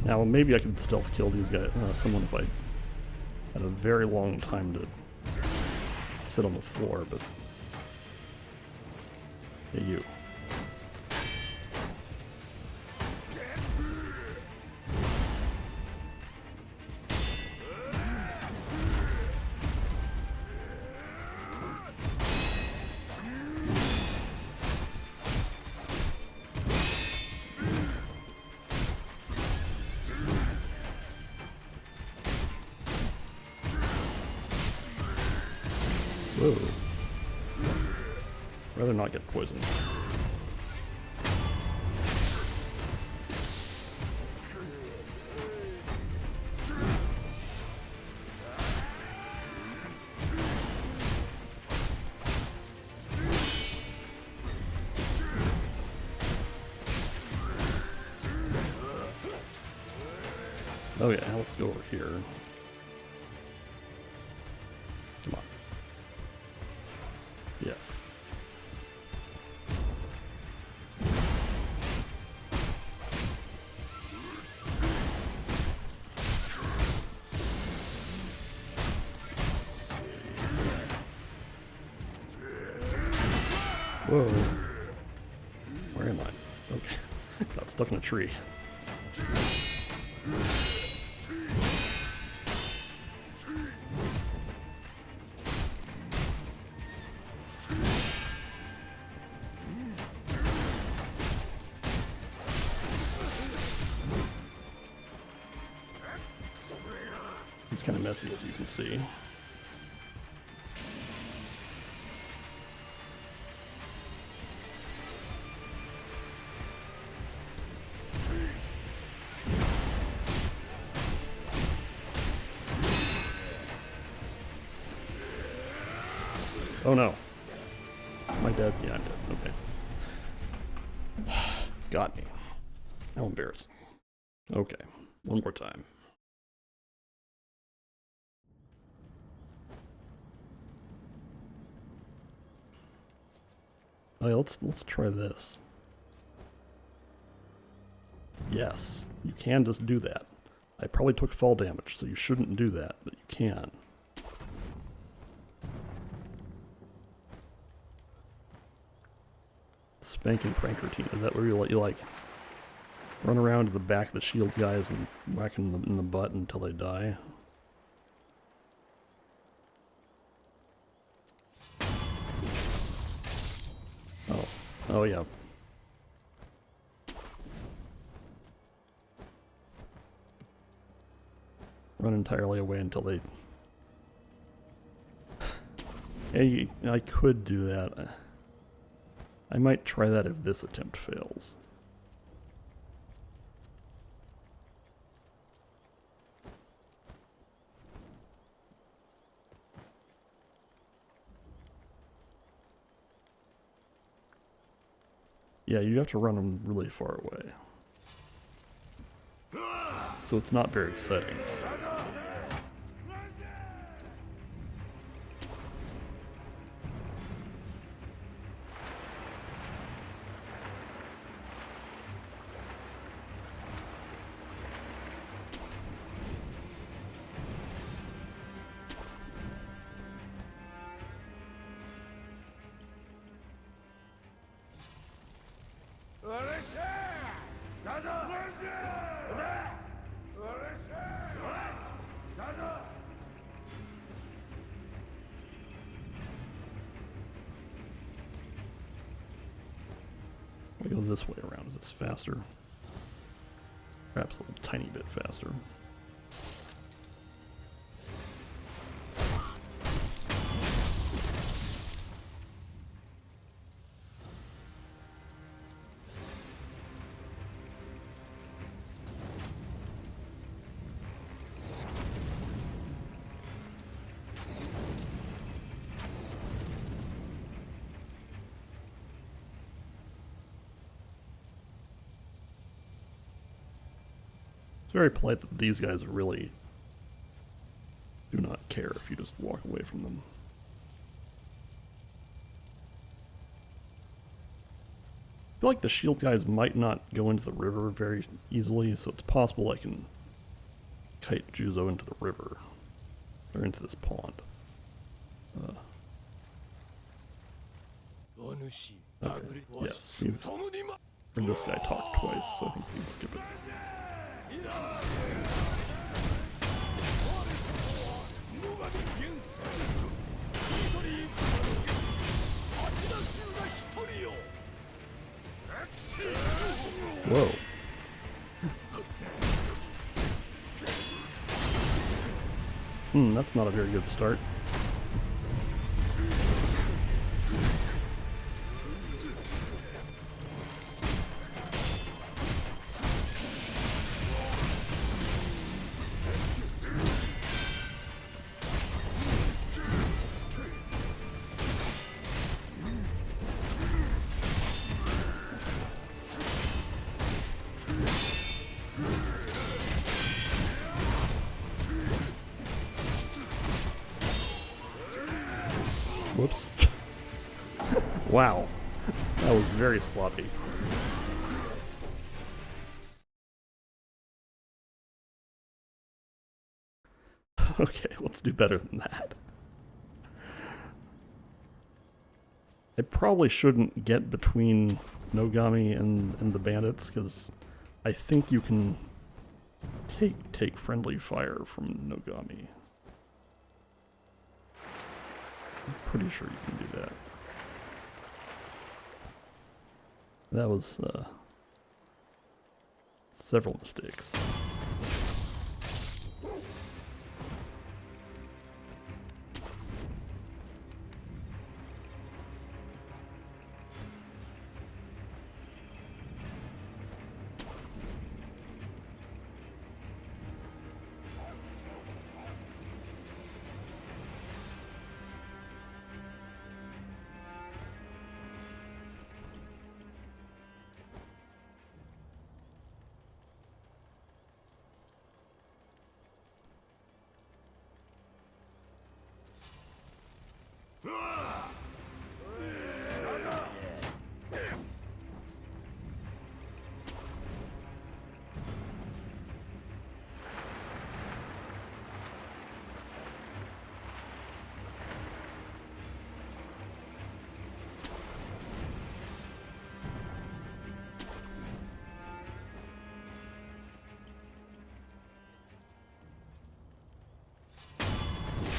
Now maybe I could stealth kill these guys, someone if I had a very long time to sit on the floor, but hey, you. Whoa. Rather not get poisoned. Oh yeah, let's go over here. Come on. Yes. Whoa. Where am I? Okay. Got stuck in a tree. It's kind of messy, as you can see. Oh no. Am I dead? Yeah, I'm dead. Okay. Got me. How embarrassing. Okay. One more time. Oh yeah, let's try this. Yes, you can just do that. I probably took fall damage, so you shouldn't do that, but you can. Spank and prank routine. Is that where you like run around to the back of the shield guys and whack them in the butt until they die? Oh yeah. Run entirely away until they... Yeah, I could do that. I might try that if this attempt fails. Yeah, you have to run them really far away. So it's not very exciting. We go this way around. Is this faster? Perhaps a little tiny bit faster. It's very polite that these guys really do not care if you just walk away from them. I feel like the shield guys might not go into the river very easily, so it's possible I can kite Gyoubu into the river, or into this pond. Okay, yes, we've heard this guy talk twice, so I think we can skip it. Whoa. That's not a very good start. Whoops. Wow. That was very sloppy. Okay, let's do better than that. I probably shouldn't get between Nogami and the bandits, because I think you can take friendly fire from Nogami. I'm pretty sure you can do that. That was several mistakes.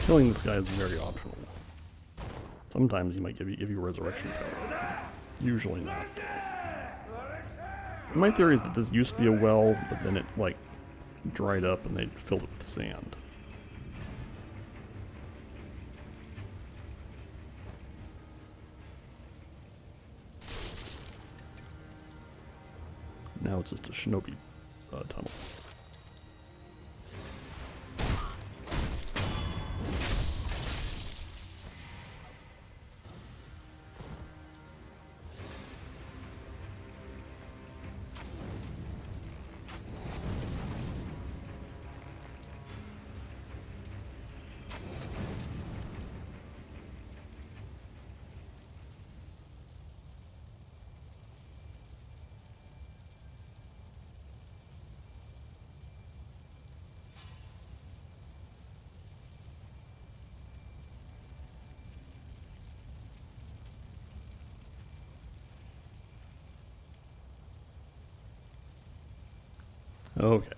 Killing this guy is very optional. Sometimes he might give you resurrection power. Usually not. My theory is that this used to be a well, but then it like dried up and they filled it with sand. Now it's just a shinobi tunnel. Okay.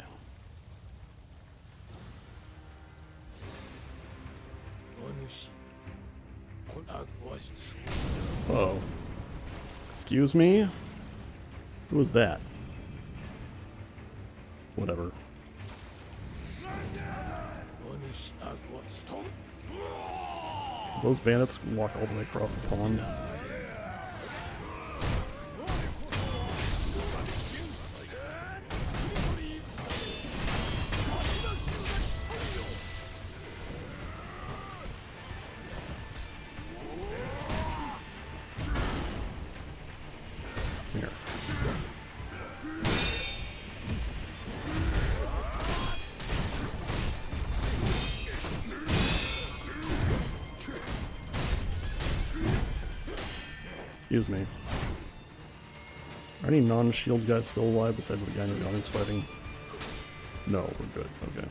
Oh. Excuse me? Who was that? Whatever. Those bandits can walk all the way across the pond. Here. Excuse me. Are any non-shield guys still alive besides the guy Nogami's fighting? No, we're good. Okay.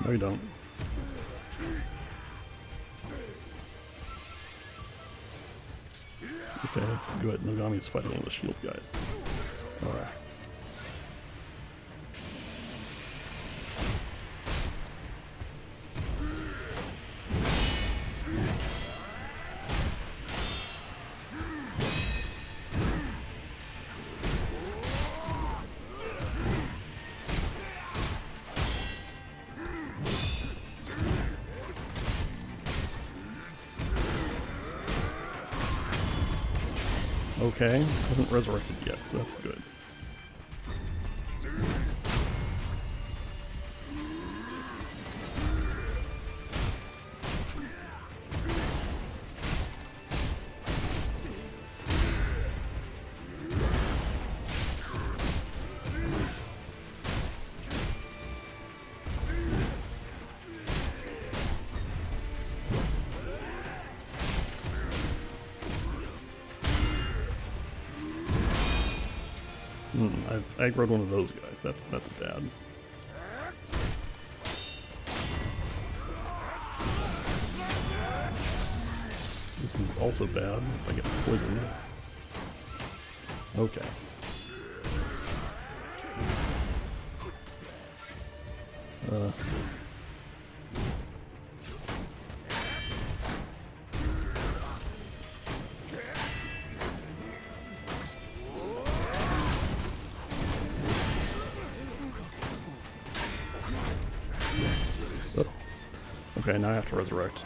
No, you don't. Okay, good. Nogami's fighting one of the shield guys. Alright. Okay, hasn't resurrected yet, so that's good. I've aggroed one of those guys. That's bad. This is also bad if I get poisoned. Okay. Okay, now I have to resurrect.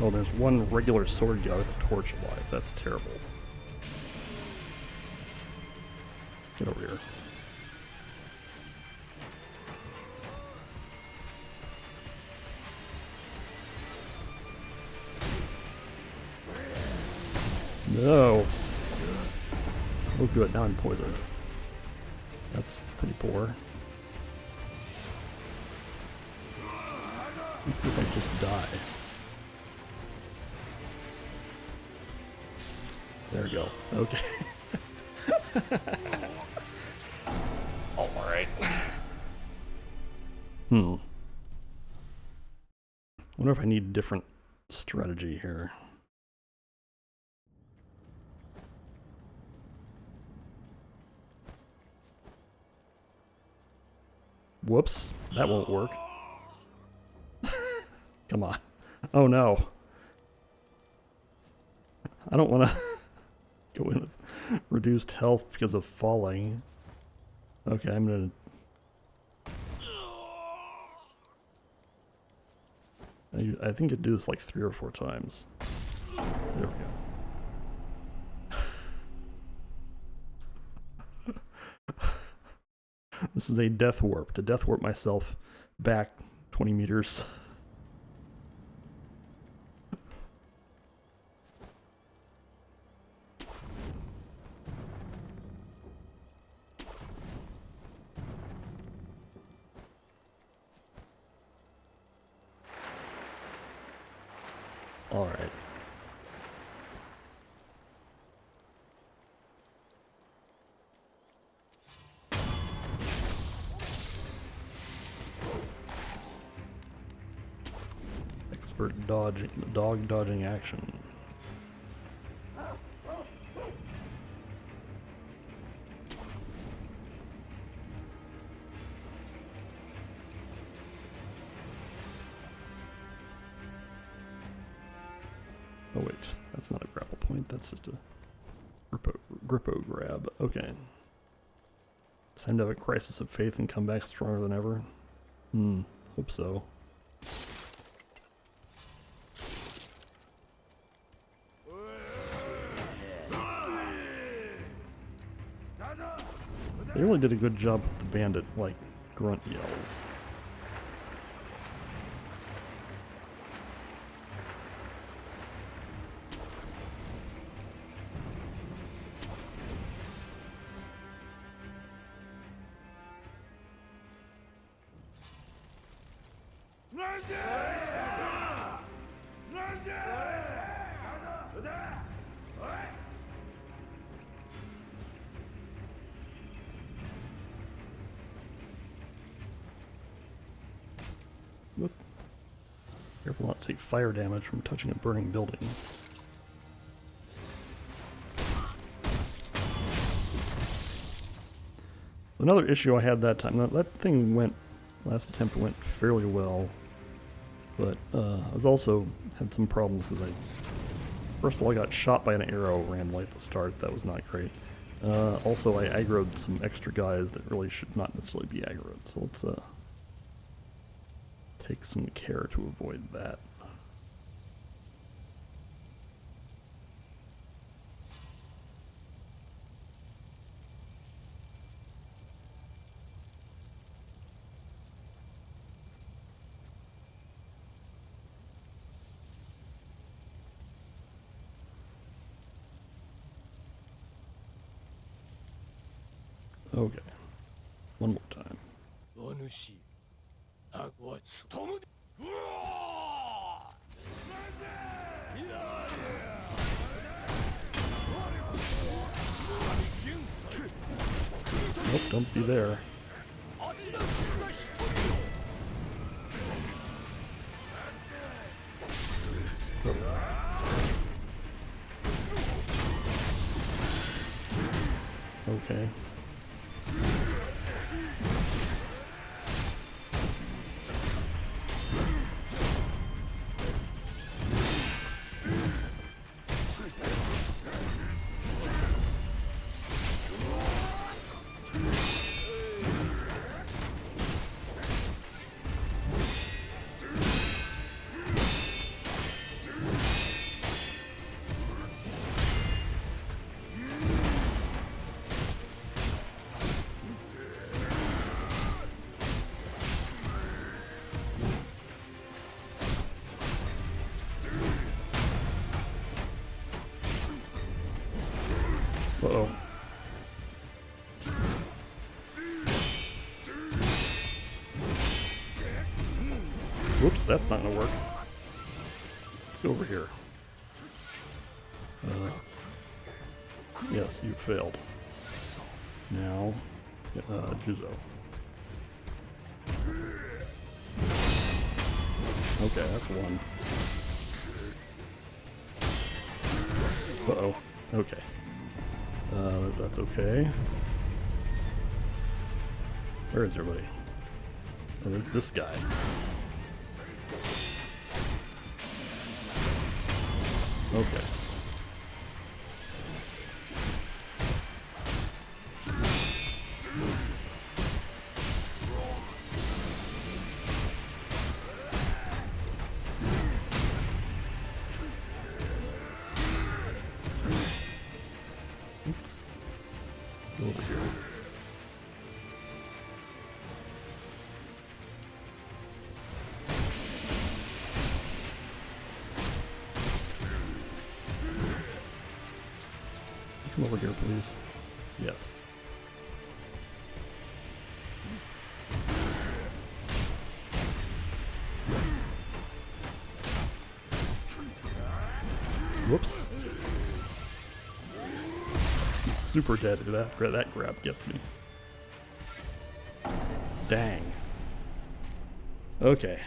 Oh, there's one regular sword guy with a torch alive. That's terrible. Get over here. No! Oh good, now I'm poisoned. That's pretty poor. Let's see if I just die. There we go. Okay. Alright. Wonder if I need a different strategy here. Whoops, that won't work. Come on. Oh no. I don't want to go in with reduced health because of falling. Okay, I'm gonna... I think I'd do this like 3 or 4 times. There we go. This is a death warp, to death warp myself back 20 meters. All right. Expert dodging, dog dodging action. Oh wait, that's not a grapple point, that's just a grippo grab. Okay. It's time to have a crisis of faith and come back stronger than ever. Hope so. They really did a good job with the bandit, like, grunt yells. Whoop. Careful not to take fire damage from touching a burning building. Another issue I had that time, that thing went, last attempt went fairly well, but I was also had some problems because first of all I got shot by an arrow randomly at the start. That was not great. Also I aggroed some extra guys that really should not necessarily be aggroed, so let's take some care to avoid that. Okay, one more time. Nope, don't be there. Okay. Uh-oh. Whoops, that's not gonna work. Let's go over here. Yes, you failed. Now, Gyoubu. Okay, that's one. Uh-oh. Okay. That's okay. Where is everybody? Oh, there's this guy. Okay. Let's go over here. Come over here, please. Yes. Whoops. I'm super dead if that grab gets me. Dang. Okay.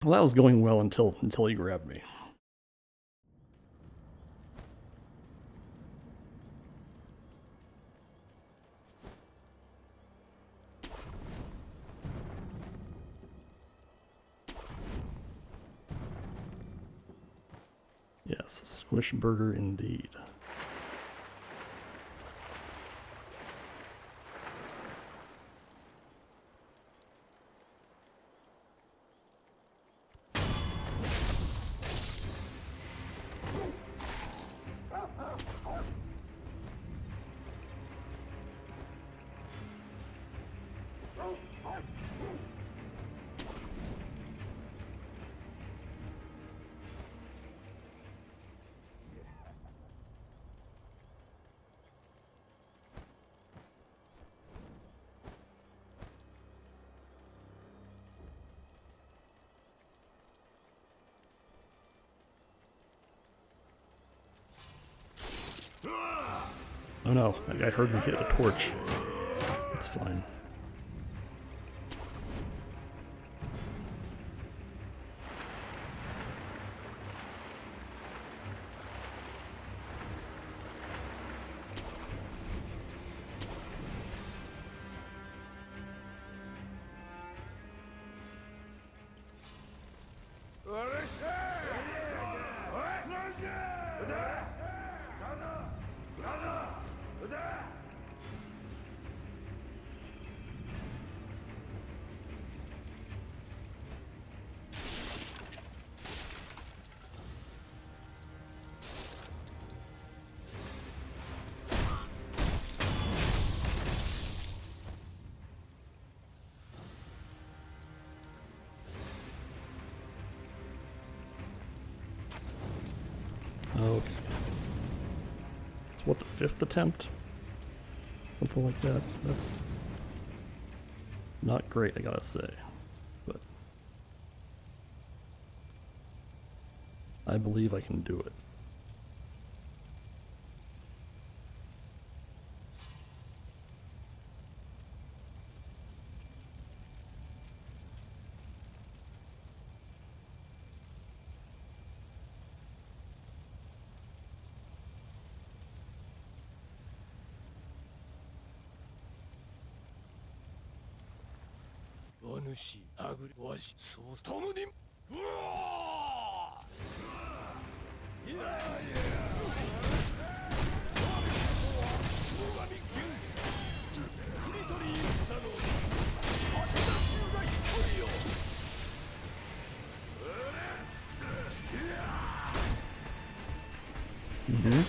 Well, that was going well until he grabbed me. Yes, squish burger indeed. Oh no, that guy heard me hit a torch. That's fine. Okay. So what, the 5th attempt? Something like that. That's not great, I gotta say. But I believe I can do it. Mm-hmm.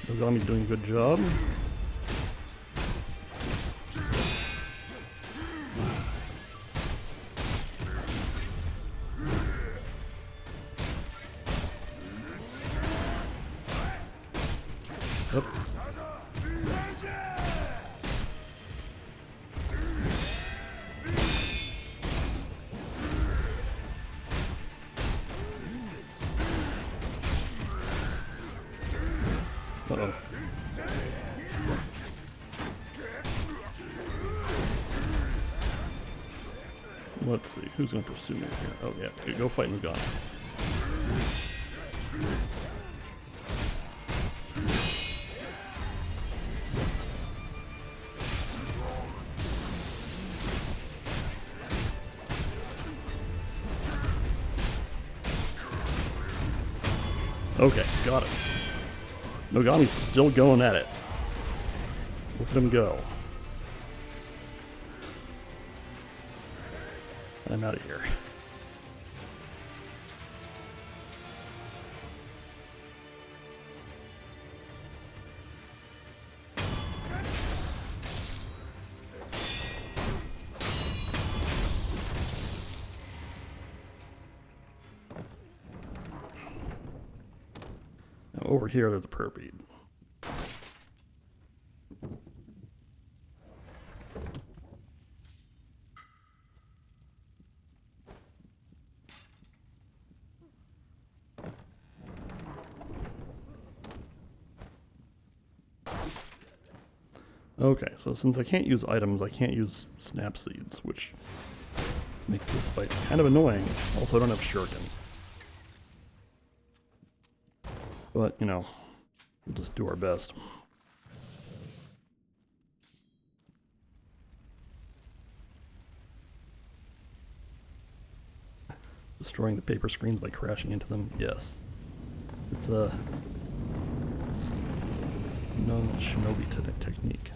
Nogami's doing a good job. Yep. Uh-oh. Let's see, who's gonna pursue me here? Oh yeah, okay, go fight Nogami. Okay, got it. Nogami's still going at it. Look at him go. I'm out of here. Now over here, there's a perpede. Okay, so since I can't use items, I can't use snap seeds, which makes this fight kind of annoying. Also, I don't have shuriken. But, you know, we'll just do our best. Destroying the paper screens by crashing into them? Yes. It's a known shinobi technique.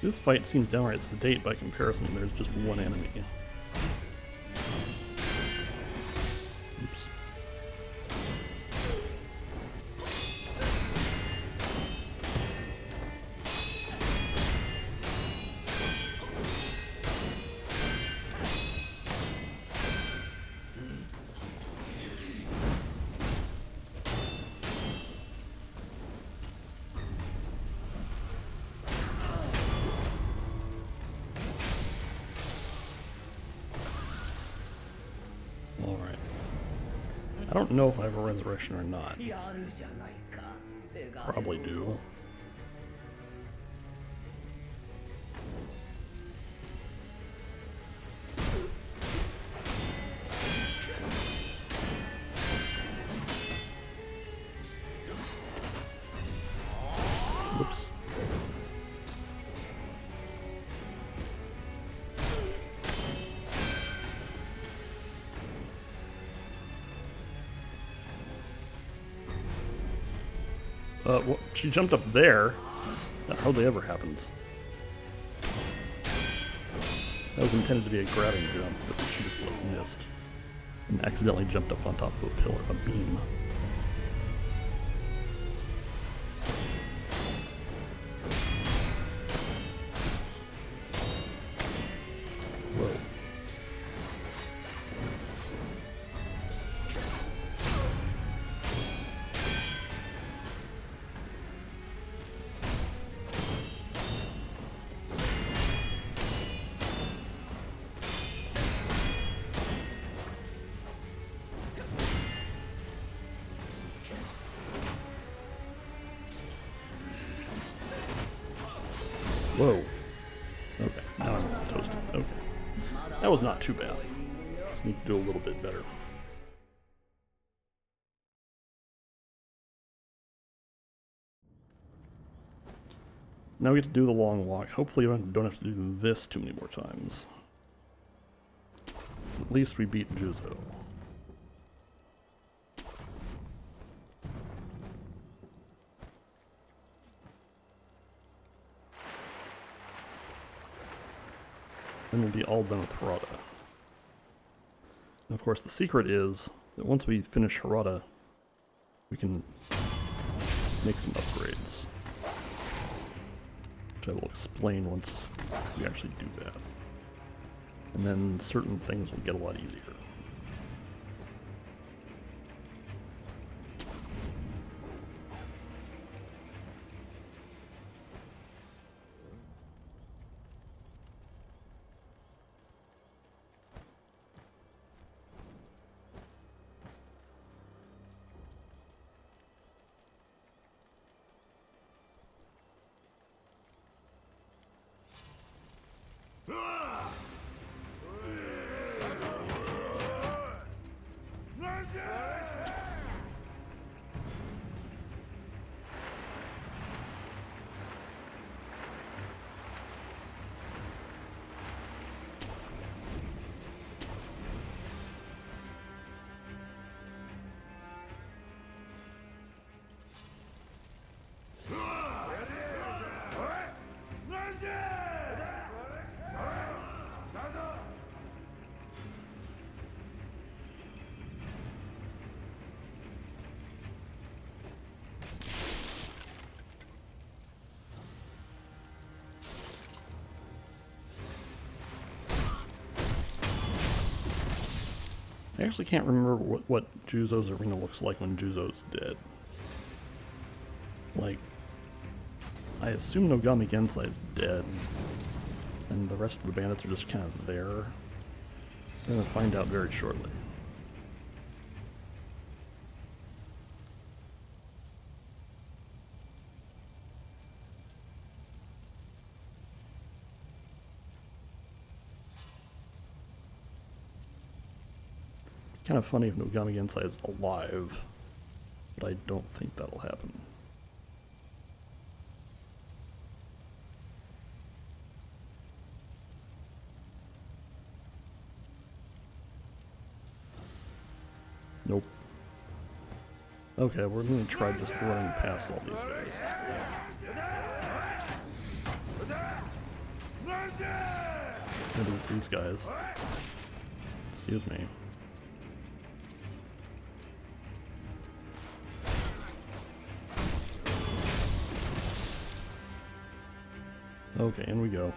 This fight seems downright sedate by comparison. There's just one enemy. Oops. I don't know if I have a resurrection or not. Probably do. Whoops. She jumped up there. That hardly ever happens. That was intended to be a grabbing jump, but she just missed. And accidentally jumped up on top of a pillar, a beam. Whoa. Whoa. Okay, now I'm toasted. Okay. That was not too bad. Just need to do a little bit better. Now we get to do the long walk. Hopefully we don't have to do this too many more times. At least we beat Gyoubu. Then we'll be all done with Harada. And of course the secret is that once we finish Harada, we can make some upgrades. Which I will explain once we actually do that. And then certain things will get a lot easier. I actually can't remember what Juzo's arena looks like when Juzo's dead. Like, I assume Nogami Gensai is dead, and the rest of the bandits are just kind of there. We're going to find out very shortly. Kind of funny if Nogami Gensai is alive, but I don't think that'll happen. Nope. Okay, we're going to try just running past all these guys. Maybe with these guys. Excuse me. Okay, in we go.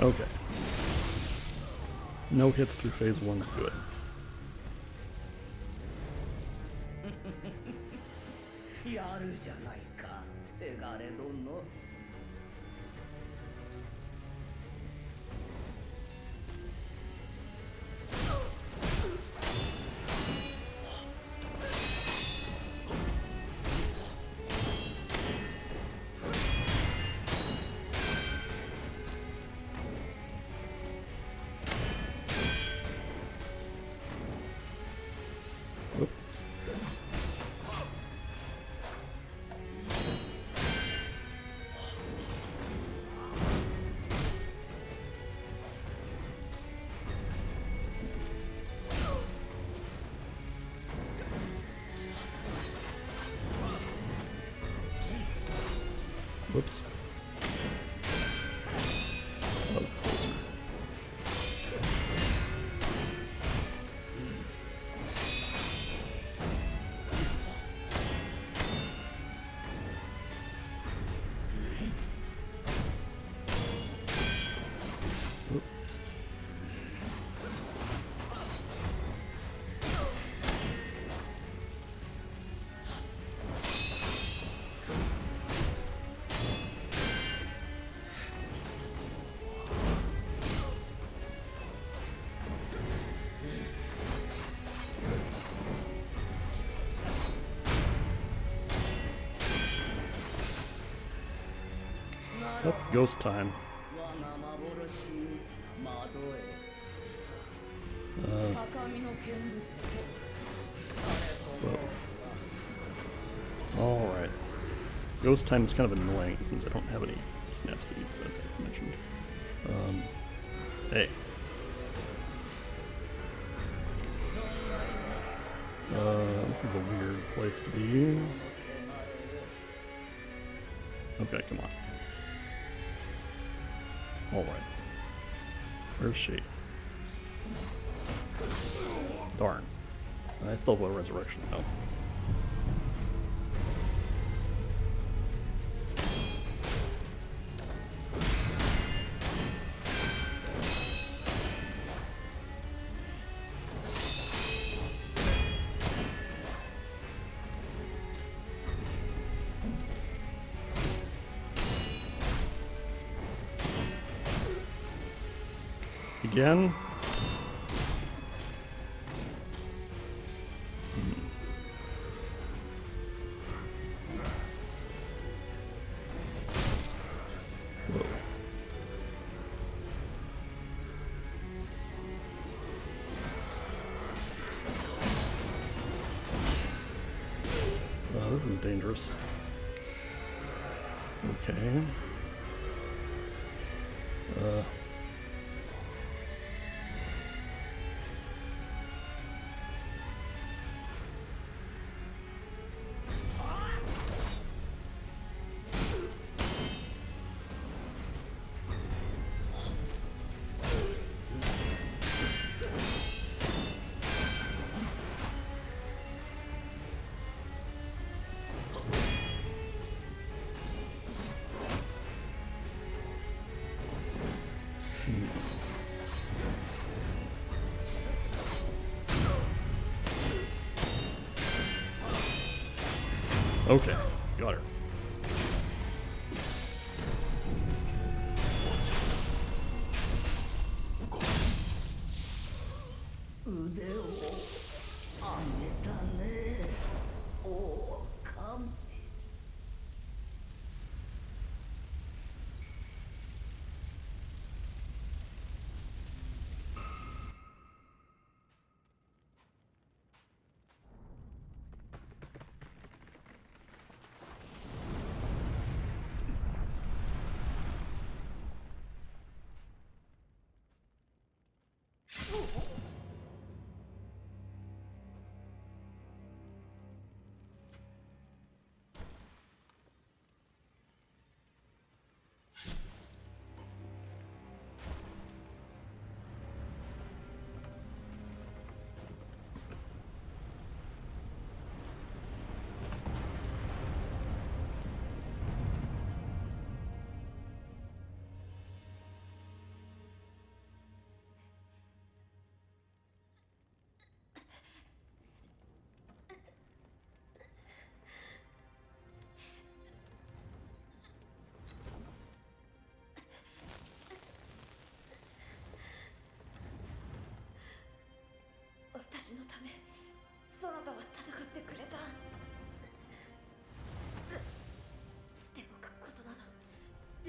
Okay. No hits through phase 1's good. Whoops. That was closer. Oop. Oh, ghost time. Alright. Ghost time is kind of annoying since I don't have any snap seeds, as I mentioned. Hey. This is a weird place to be. Okay, come on. Alright. Where's she? Darn. I still have a resurrection though. Again? Whoa. This is dangerous. Okay. Okay, got her.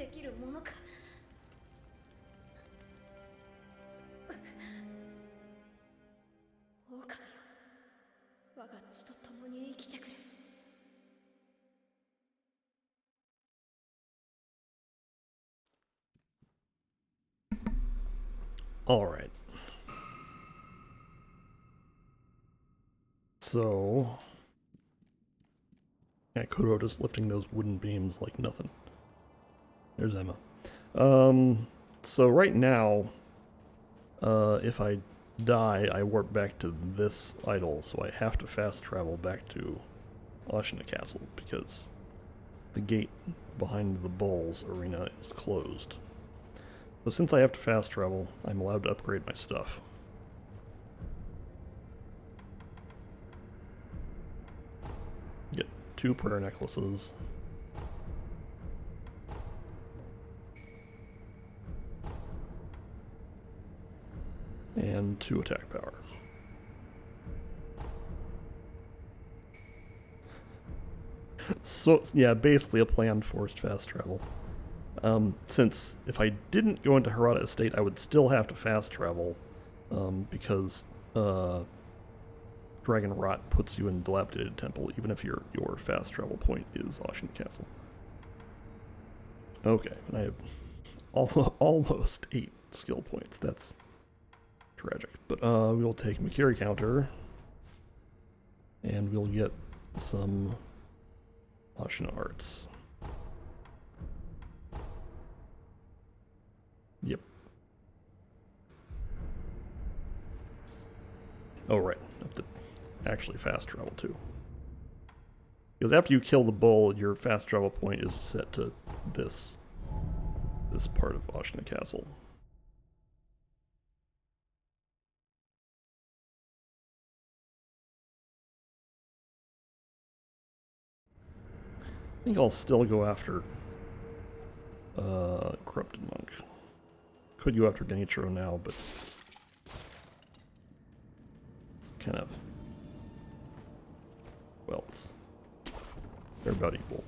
できるものか。狼よ、我が血と共に生きてくれ。Alright. So... yeah, Kuro just lifting those wooden beams like nothing. There's Emma. So right now, if I die, I warp back to this idol, so I have to fast travel back to Ashina Castle, because the gate behind the Bulls arena is closed. So since I have to fast travel, I'm allowed to upgrade my stuff. Get 2 prayer necklaces. And 2 attack power. So, yeah, basically a planned forced fast travel. Since if I didn't go into Harada Estate, I would still have to fast travel, because Dragon Rot puts you in Dilapidated Temple, even if your fast travel point is Ashina Castle. Okay, and I have almost 8 skill points. That's tragic. But we'll take Makiri counter, and we'll get some Ashina arts. Yep. Oh, right. I have to actually fast travel, too. Because after you kill the bull, your fast travel point is set to this part of Ashina Castle. I think I'll still go after Corrupted Monk. Could go after Genichiro now, but it's kind of, well, they're about equal.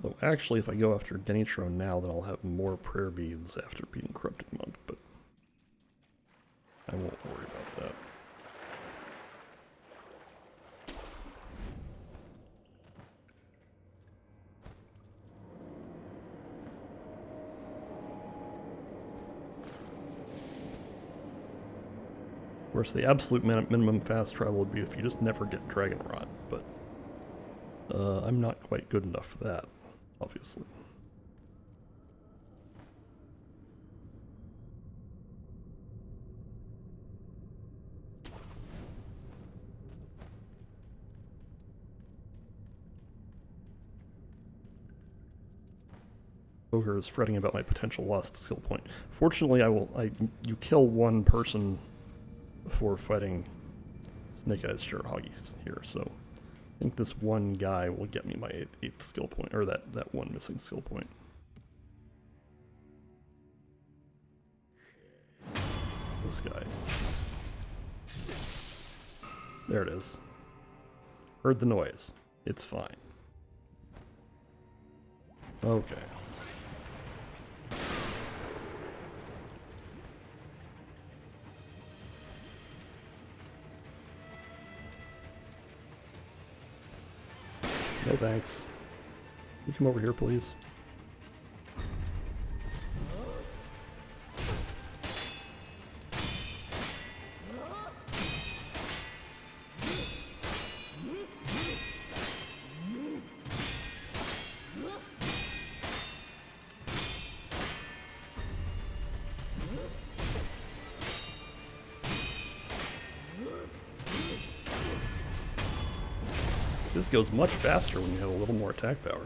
Though actually, if I go after Genichiro now, then I'll have more prayer beads after beating Corrupted Monk, but I won't worry about that. Of course, the absolute minimum fast travel would be if you just never get Dragon Rot, but I'm not quite good enough for that, obviously. Ogre is fretting about my potential lost skill point. Fortunately, you kill one person before fighting Snake Eyes Shirahagi here, so I think this one guy will get me my 8th skill point, or that one missing skill point. This guy. There it is. Heard the noise. It's fine. Okay. No thanks. Can you come over here, please? This goes much faster when you have a little more attack power.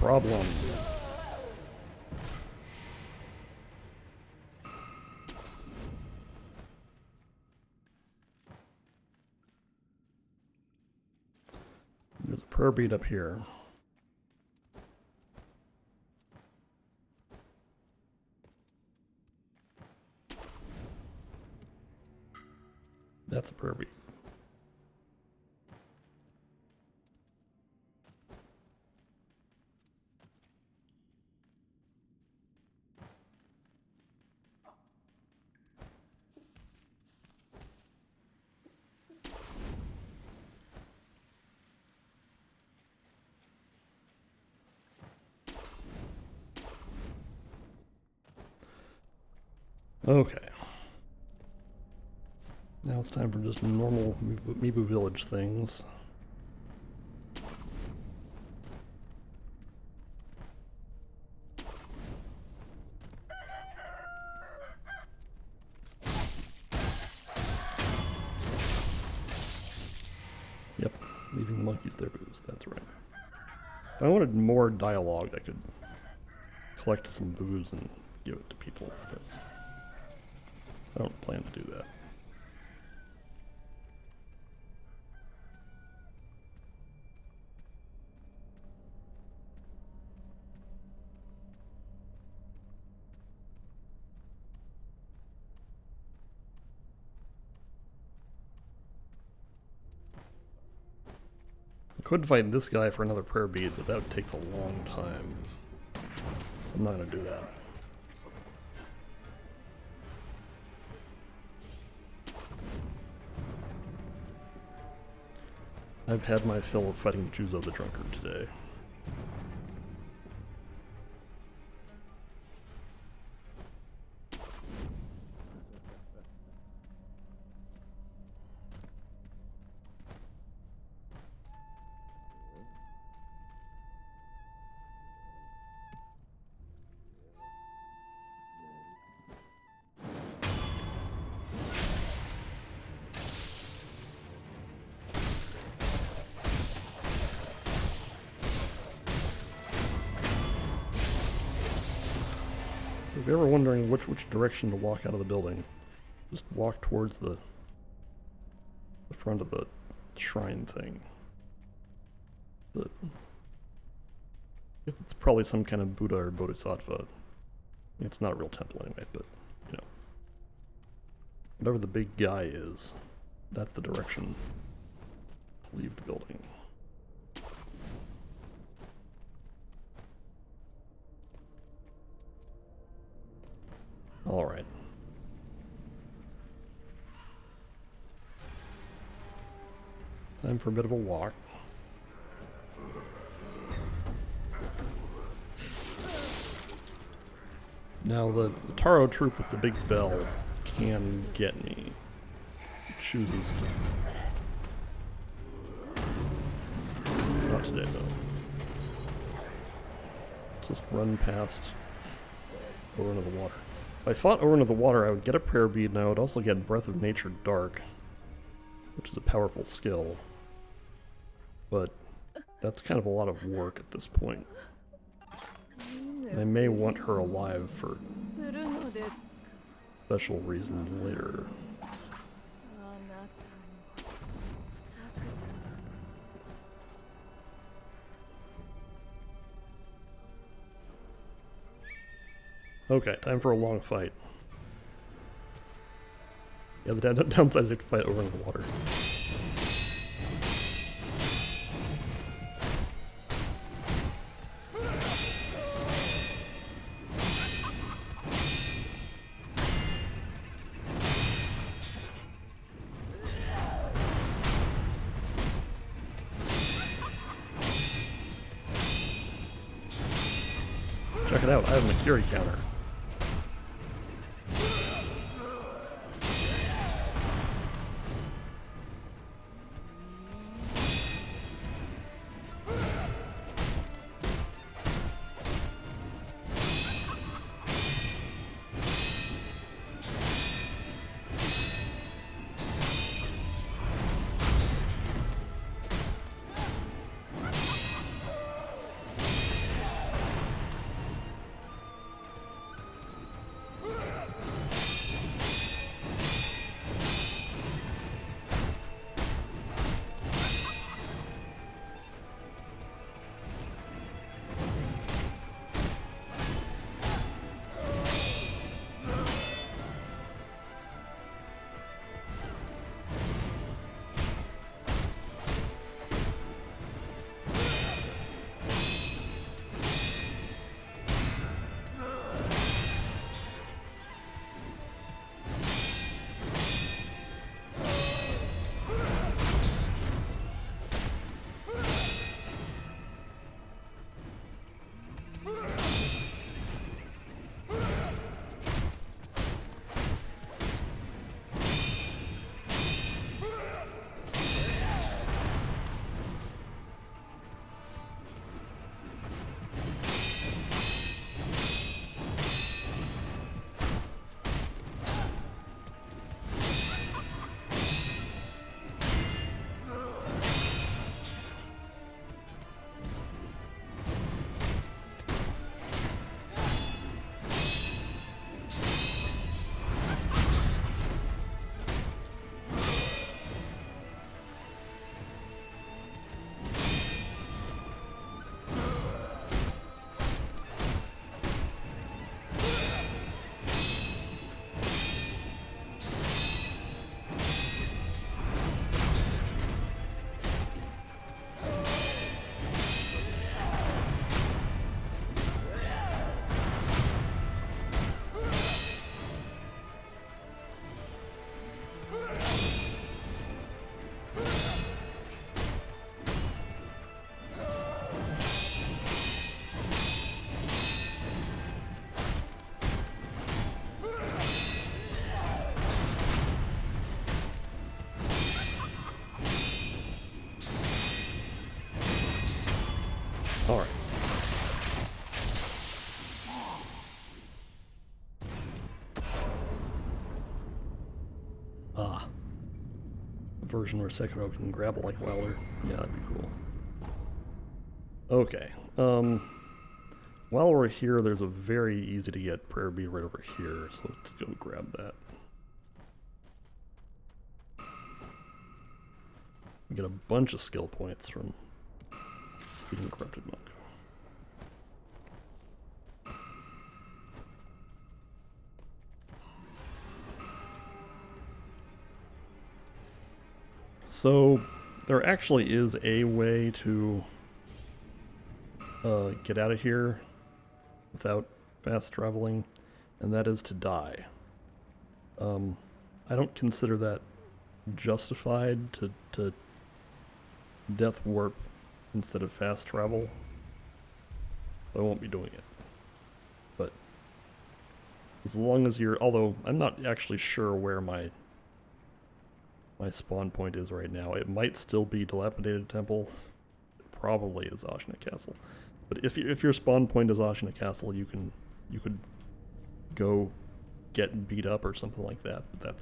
problem. There's a prayer bead up here. That's a prayer bead. Okay. Now it's time for just normal Mibu Village things. Yep, leaving the monkeys their booze, that's right. If I wanted more dialogue, I could collect some booze and give it to people, but I don't plan to do that. I could fight this guy for another prayer bead, but that would take a long time. I'm not going to do that. I've had my fill of fighting Gyoubu the Drunkard today. If you're ever wondering which direction to walk out of the building, just walk towards the front of the shrine thing. It's probably some kind of Buddha or Bodhisattva. It's not a real temple anyway, but, you know. Whatever the big guy is, that's the direction to leave the building. All right. Time for a bit of a walk. Now the Taro troop with the big bell can get me. It chooses to. Not today though. Just run past over into the water. If I fought over into the water, I would get a prayer bead, and I would also get Breath of Nature Dark, which is a powerful skill. But that's kind of a lot of work at this point. I may want her alive for special reasons later. Okay, time for a long fight. Yeah, the downside is you have to fight over in the water. Check it out, I have a Makiri counter. Ah. A version where Sekiro can grapple like Wilder. Yeah, that'd be cool. Okay. While we're here, there's a very easy to get prayer bead right over here, so let's go grab that. We get a bunch of skill points from beating Corrupted Monk. So there actually is a way to get out of here without fast traveling, and that is to die. I don't consider that justified to death warp instead of fast travel. I won't be doing it. But as long as you're, although I'm not actually sure where my spawn point is right now. It might still be Dilapidated Temple. It probably is Ashina Castle. But if your spawn point is Ashina Castle, you could go get beat up or something like that. But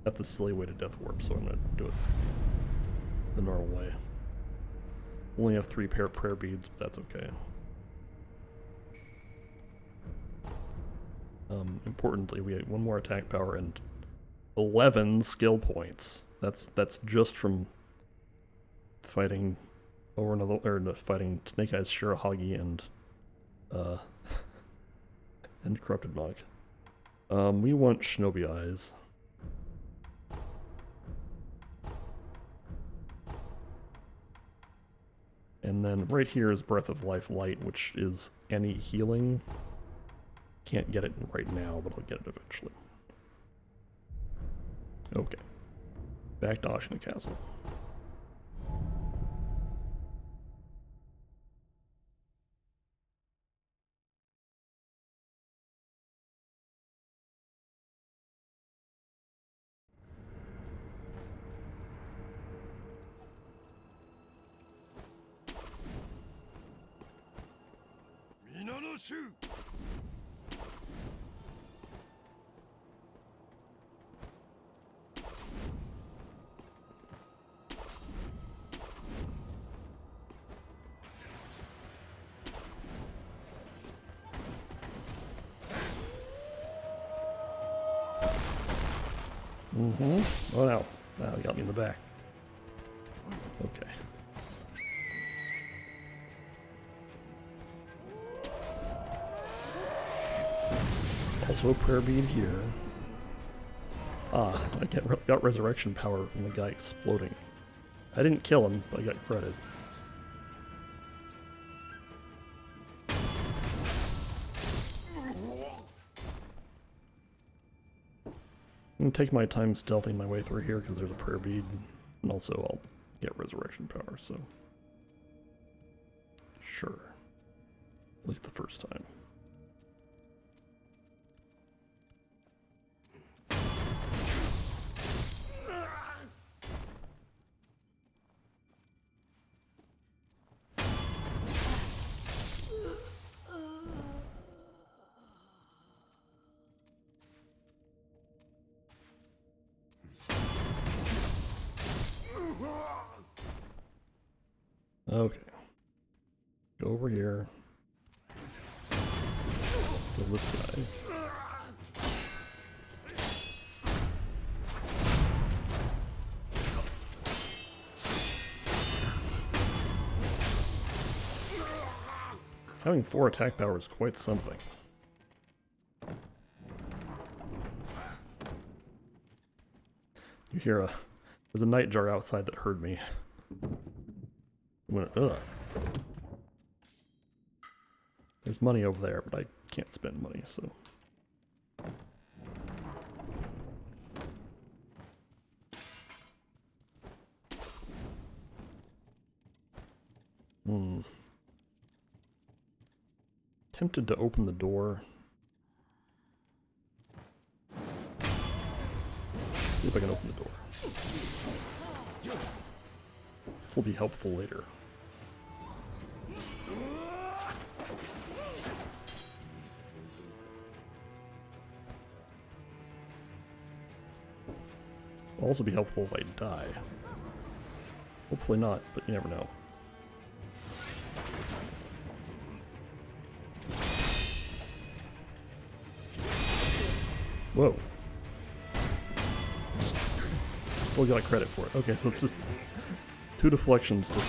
that's a silly way to death warp, so I'm gonna do it the normal way. Only have 3 pair prayer beads, but that's okay. Importantly, we get 1 more attack power and 11 skill points. That's just from fighting fighting Snake Eyes Shirahagi and and Corrupted Monk. We want Shinobi Eyes. And then right here is Breath of Life Light, which is any healing. Can't get it right now, but I'll get it eventually. Okay. Back to Ashina Castle. Oh no. Now he got me in the back. Okay. Also a prayer bead here. Ah, I got resurrection power from the guy exploding. I didn't kill him, but I got credit. I'm gonna take my time stealthing my way through here because there's a prayer bead, and also I'll get resurrection power, so sure. At least the first time. Okay. Go over here. Kill this guy. Having 4 attack power is quite something. You hear there's a nightjar outside that heard me. Went, ugh. There's money over there, but I can't spend money, so. Tempted to open the door. See if I can open the door. This will be helpful later. It'll also be helpful if I die. Hopefully not, but you never know. Whoa. Still got credit for it. Okay, so it's just 2 deflections to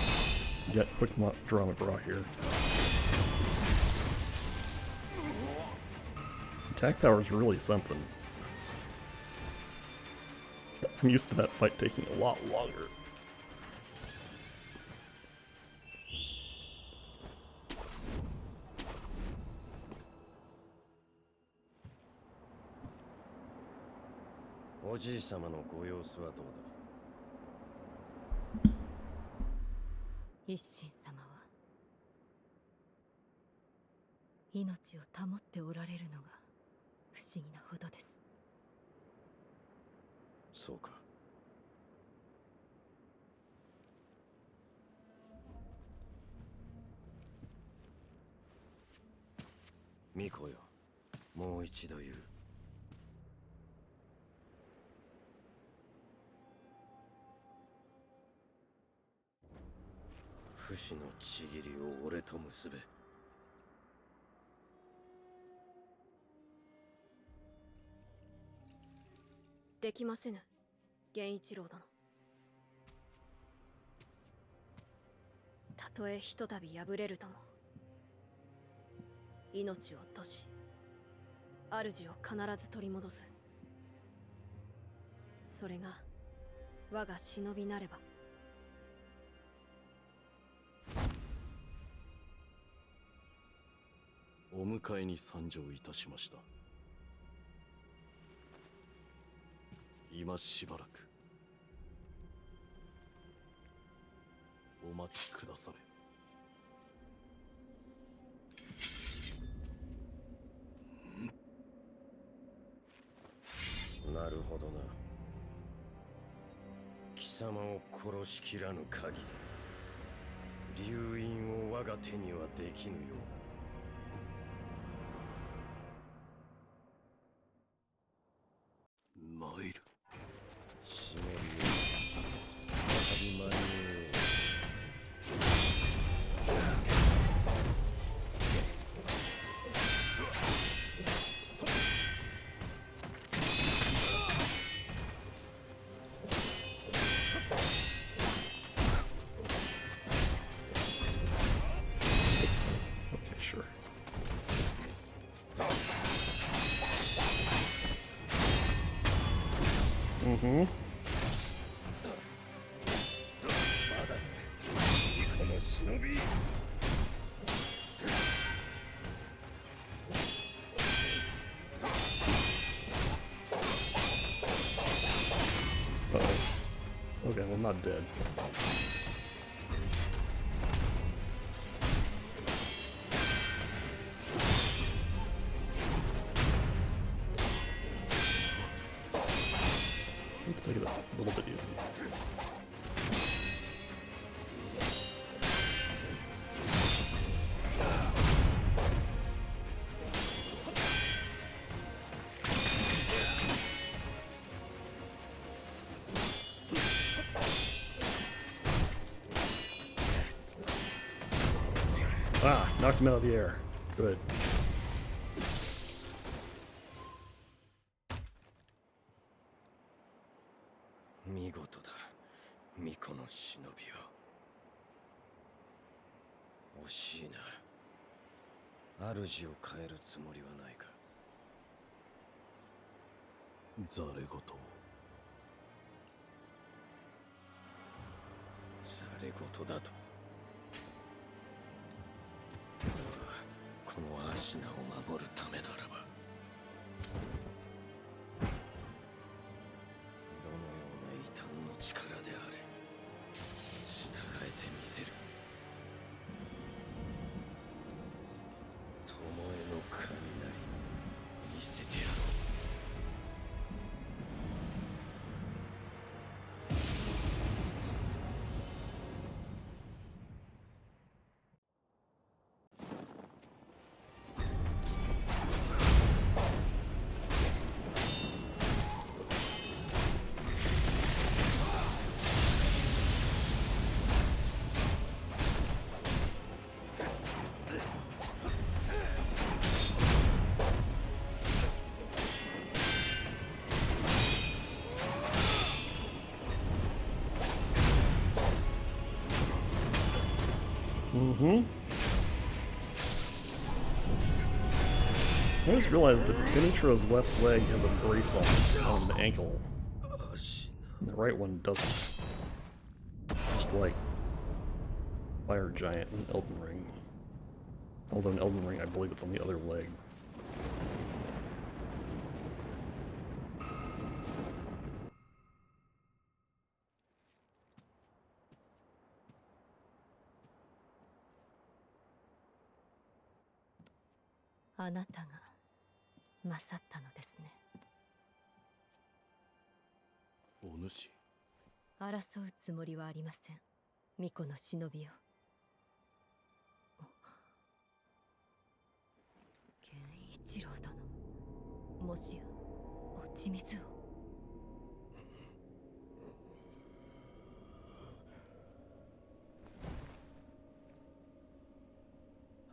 get quick draw McGraw here. Attack power is really something. I'm used to that fight taking a lot longer.おじい様のご様子はどうだ。一心様は命を保っておられるのが不思議なほどです。そうか。巫女よ、もう一度言う。不死のちぎりを俺と結べ。できませぬ、源一郎殿。たとえひとたび敗れるとも、命を落とし、主を必ず取り戻す。それが我が忍びなれば。お迎えに参上いたしました。今しばらくお待ちくだされ。なるほどな。貴様を殺しきらぬ限り、流因を我が手にはできぬよ。参る。締めるよ。当たり前よ。Okay, sure. Mm-hmm. まだこの忍び。Uh-oh. Okay, well, I'm not dead. Let's take it a little bit easy. Ah, knocked him out of the air. Good. 見事だ、巫女の忍びよ。惜しいな。主を変えるつもりはないか。ざれ言。ざれ言だと。このアシナを守るためならば、どのような異端の力であれ、従えてみせる。巴の雷、見せてやろう。Mm-hmm. I just realized that Genichiro's left leg has a brace on the ankle. And the right one doesn't. Just like Fire Giant in Elden Ring. Although in Elden Ring I believe it's on the other leg.争うつもりはありません。巫女の忍びよ。源一郎殿、もしや落ち水を。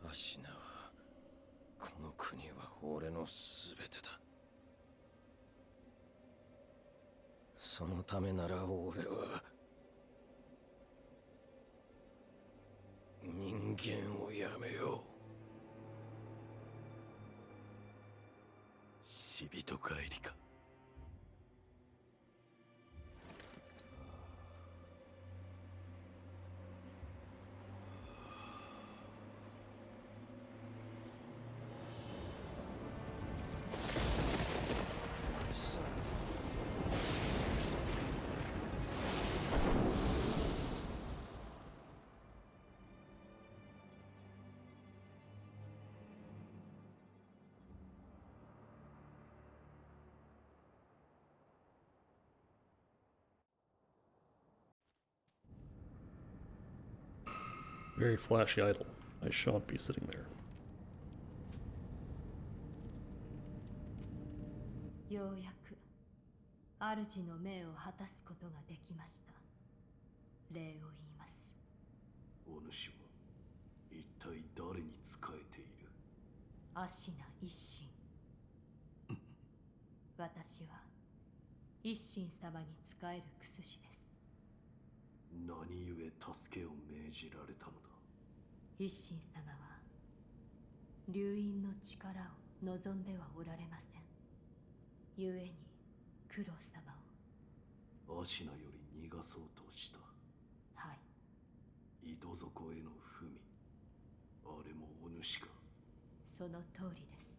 アシナはこの国は俺のすべてだ。そのためなら俺は人間をやめよう。死人帰りか。Very flashy idol. I shan't be sitting there. ようやく主の命を果たすことができました。礼を言います。お主は一体誰に仕えている？アシナ一心。私は一心様に仕える薬師です。何故助けを命じられたのだ？一心様は流因の力を望んではおられません。故に九郎様をアシナより逃がそうとした。はい。井戸底への文、あれもお主か？その通りです。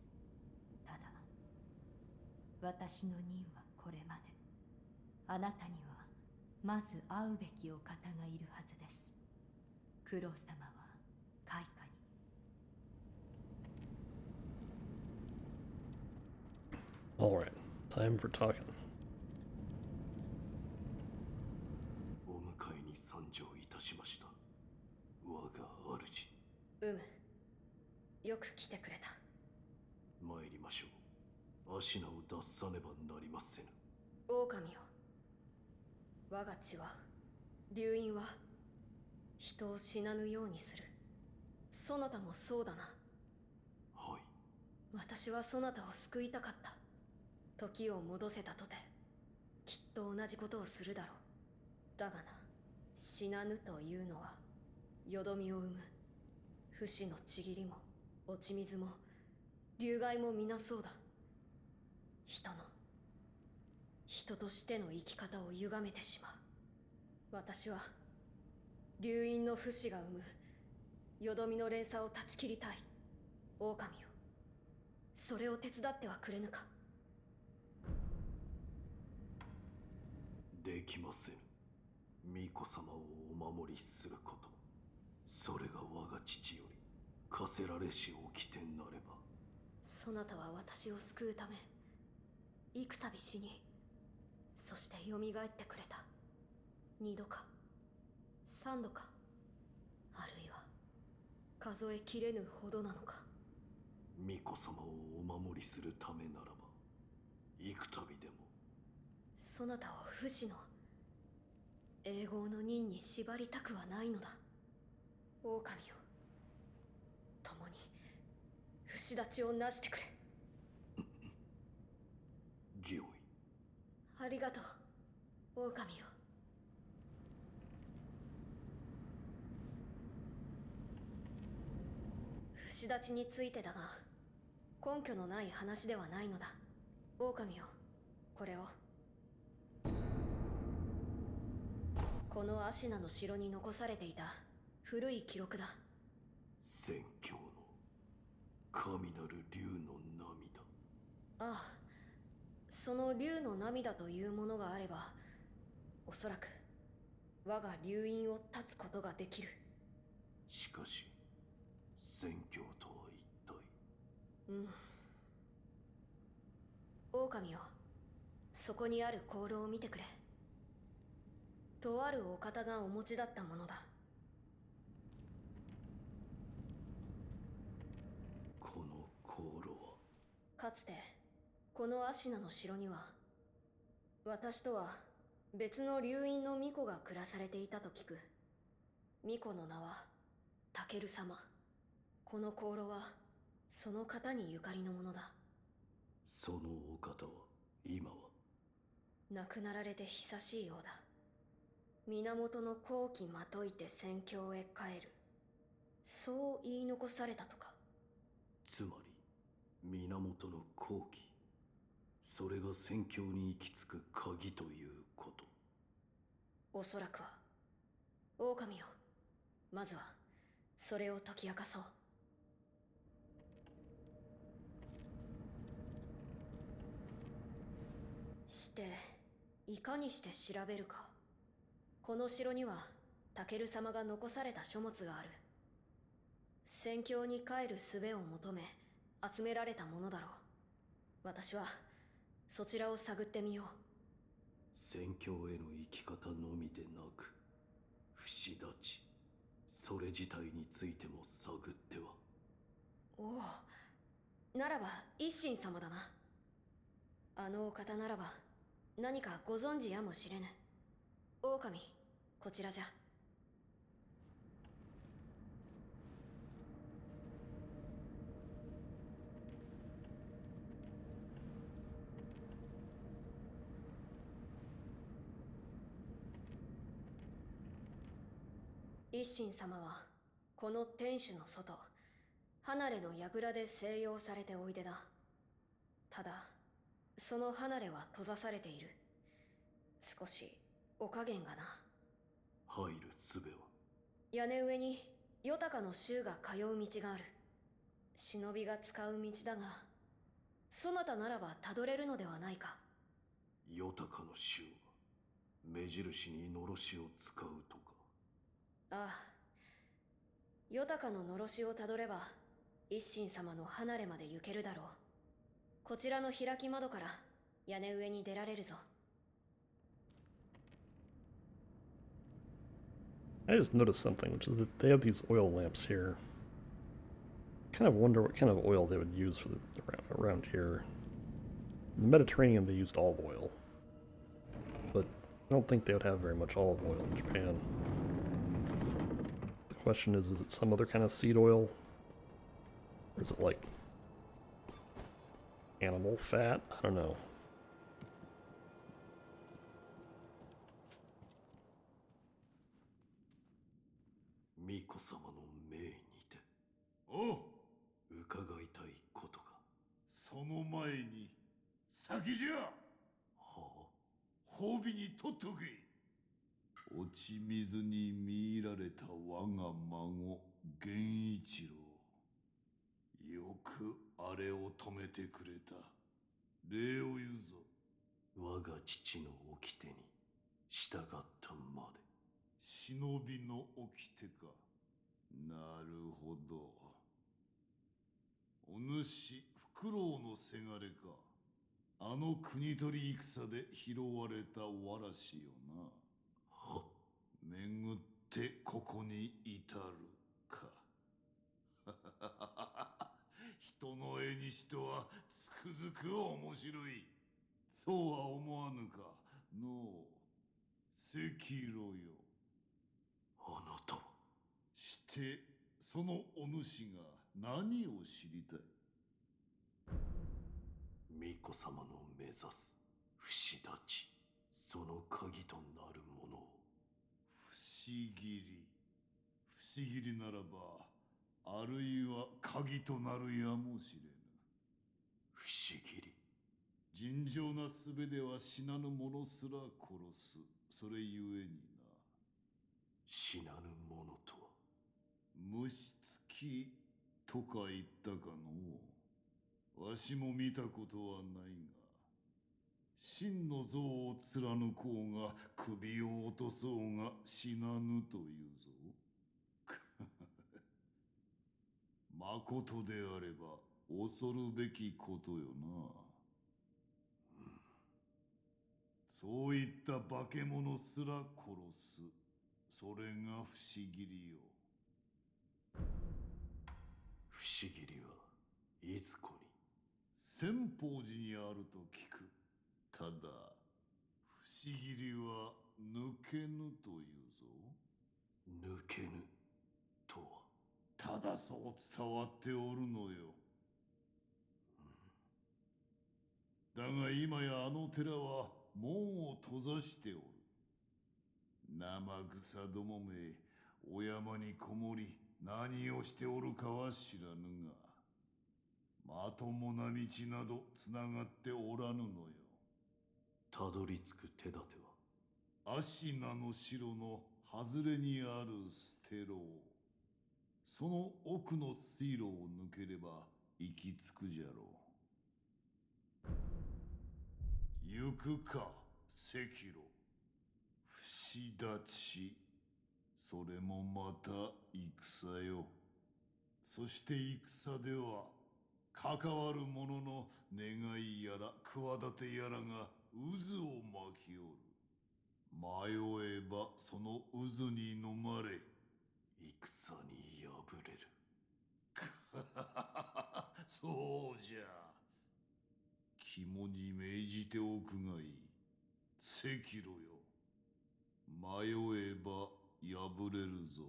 ただ私の任はこれまで。あなたにはまず会うべきお方がいるはずです。九郎様は開花に。Alright, time for talking. お迎えに参上いたしました。我が主。よく来てくれた。参りましょう。アシナを脱さねばなりませぬ。狼よ。我が血は、流因は、人を死なぬようにする。そなたもそうだな。はい。私はそなたを救いたかった。時を戻せたとて、きっと同じことをするだろう。だがな、死なぬというのは、よどみを生む。不死のちぎりも、落ち水も、流害も皆そうだ。人としての生き方を歪めてしまう。私は流因の不死が生むよどみの連鎖を断ち切りたい。狼よ、それを手伝ってはくれぬか？できませぬ。巫女様をお守りすること、それが我が父より課せられし掟なれば。そなたは私を救うため幾度死に、そして蘇ってくれた。2度か3度か、あるいは数えきれぬほどなのか。巫女様をお守りするためならば幾度でも。そなたを不死の永劫の任に縛りたくはないのだ。狼よ、共に不死立ちをなしてくれ。御意。ありがとう、狼よ。串立ちについてだが、根拠のない話ではないのだ。狼よ、これを。このアシナの城に残されていた古い記録だ。宣教の神なる竜の涙。ああ、その竜の涙というものがあれば、おそらく我が竜院を断つことができる。しかし宣教とは一体。狼よ、そこにある香炉を見てくれ。とあるお方がお持ちだったものだ。この香炉はかつてこのアシナの城には、私とは別の竜院の巫女が暮らされていたと聞く。巫女の名はタケル様。この香炉はその方にゆかりのものだ。そのお方は今は亡くなられて久しいようだ。源の好機まといて宣教へ帰る、そう言い残されたとか。つまり源の好機、それが宣教に行き着く鍵ということ。おそらくは。狼よ、まずはそれを解き明かそう。していかにして調べるか。この城にはタケル様が残された書物がある。宣教に帰る術を求め集められたものだろう。私はそちらを探ってみよう。宣教への生き方のみでなく、不死立ち、それ自体についても探っては。おお、ならば一心様だな。あのお方ならば何かご存知やもしれぬ。狼、こちらじゃ。一心様はこの天守の外、離れの櫓で静養されておいでだ。ただその離れは閉ざされている。少しお加減がな。入る術は屋根上にヨタカの衆が通う道がある。忍びが使う道だが、そなたならばたどれるのではないか。ヨタカの衆は目印にのろしを使うとか。ああ、ヨタカののろしをたどれば一心様の離れまで行けるだろう。こちらの開き窓から屋根上に出られるぞ。I just noticed something, which is that they have these oil lamps here. Kind of wonder what kind of oil they would use for around here. In the Mediterranean, they used olive oil, but I don't think they would have very much olive oil in Japan. The question is it some other kind of seed oil? Or is it like animal fat? I don't know. 巫女様の命にておう、伺いたいことが。その前に先じゃ。はあ、褒美にとっとけ。落ち水に見入られた我が孫源一郎、よくあれを止めてくれた。礼を言うぞ。我が父の掟に従ったまで。忍びの掟か。なるほど。お主フクロウのせがれか。あの国取り戦で拾われたわらしよな。は、巡ってここに至るか。人の絵にしとはつくづく面白い。そうは思わぬかのう、赤炉よ。あなたは。してそのお主が何を知りたい。巫女様の目指す不死立ち、その鍵となるものを。不思議り。不思議りならばあるいは鍵となるやもしれぬ。不思議り。尋常な術では死なぬ者すら殺す。それゆえにな。死なぬ者とは。虫つきとか言ったかのう。わしも見たことはないが、真の像を貫こうが首を落とそうが死なぬというぞ。まことであれば恐るべきことよな。そういった化け物すら殺す。それが不思議りよ。不思議りはいずこに？千宝寺にあると聞く。ただ不思議りは抜けぬというぞ。抜けぬとは。ただそう伝わっておるのよ。だが今やあの寺は門を閉ざしておる。生草どもめ、お山にこもり何をしておるかは知らぬが、まともな道などつながっておらぬのよ。たどり着く手立ては？アシナの城の外れにあるステロー。その奥の水路を抜ければ行き着くじゃろう。行くか、赤炉。不死立ち。それもまた戦よ。そして戦では、関わる者の願いやら企てやらが渦を巻きおる。迷えばその渦に飲まれ、戦に敗れる。そうじゃ。肝に銘じておくがいい。赤炉よ。迷えば敗れるぞ。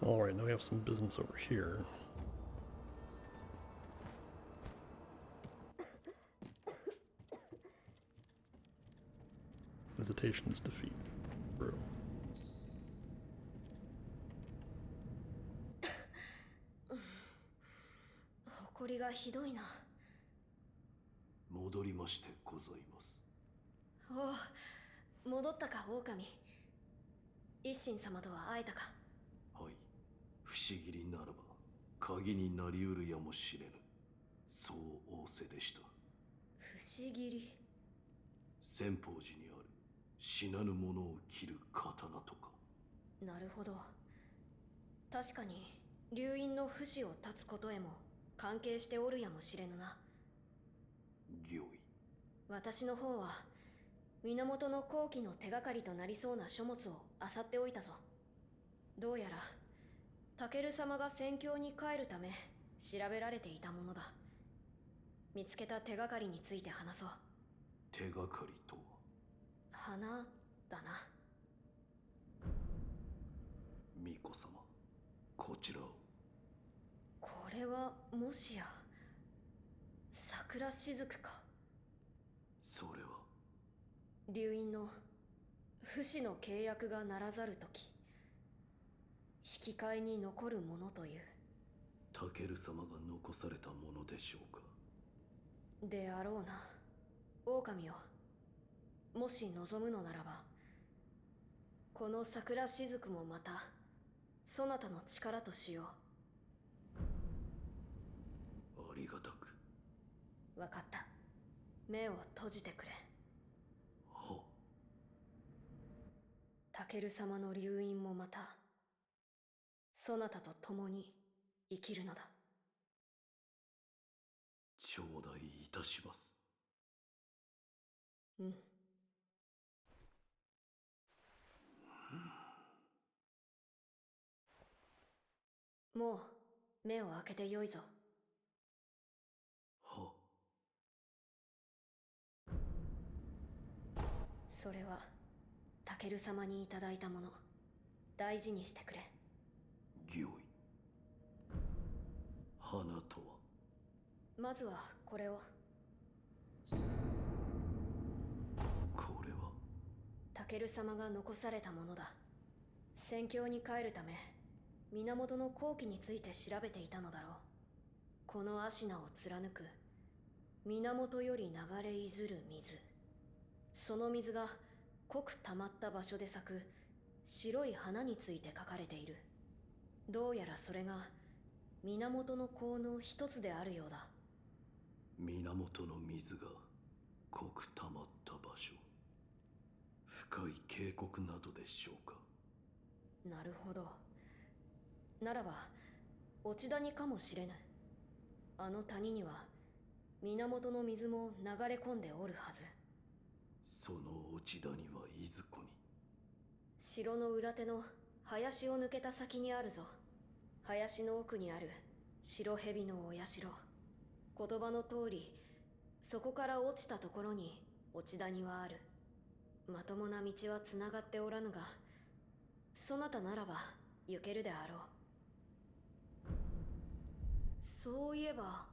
Alright, now we have some business over here. Visitation's defeat. Bro. 誇りがひどいな。戻りましてございます。おう、戻ったか狼。一心様とは会えたか？はい。不思議りならば鍵になりうるやもしれぬ。そう仰せでした。不思議り。千宝寺にある死なぬ者を切る刀とか。なるほど。確かに流因の不死を断つことへも関係しておるやもしれぬな。御意。私の方は源の後期の手がかりとなりそうな書物を漁っておいたぞ。どうやらタケル様が戦況に帰るため調べられていたものだ。見つけた手がかりについて話そう。手がかりとは？花だな。巫女様、こちらを。これはもしや桜しずくか？それは流因の不死の契約がならざるとき、引き換えに残るものという。タケル様が残されたものでしょうか？であろうな。狼よ、もし望むのならば、この桜しずくもまたそなたの力としよありがたく。う。わかった。目を閉じてくれ。は。タケル様の流因もまたそなたと共に生きるのだ。頂戴いたします。うん。もう目を開けてよいぞ。は。それはタケル様にいただいたもの。大事にしてくれ。御意。は花とは。まずはこれを。これはタケル様が残されたものだ。戦況に帰るため源の後期について調べていたのだろう。この芦名を貫く源より流れいずる水、その水が濃く溜まった場所で咲く白い花について書かれている。どうやらそれが源の効の一つであるようだ。源の水が濃く溜まった場所、深い渓谷などでしょうか。なるほど。ならば落ち谷かもしれぬ。あの谷には源の水も流れ込んでおるはず。その落ち谷はいずこに。城の裏手の林を抜けた先にあるぞ。林の奥にある白蛇のお社。言葉の通り、そこから落ちたところに落ち谷はある。まともな道はつながっておらぬが、そなたならば行けるであろう。そういえば、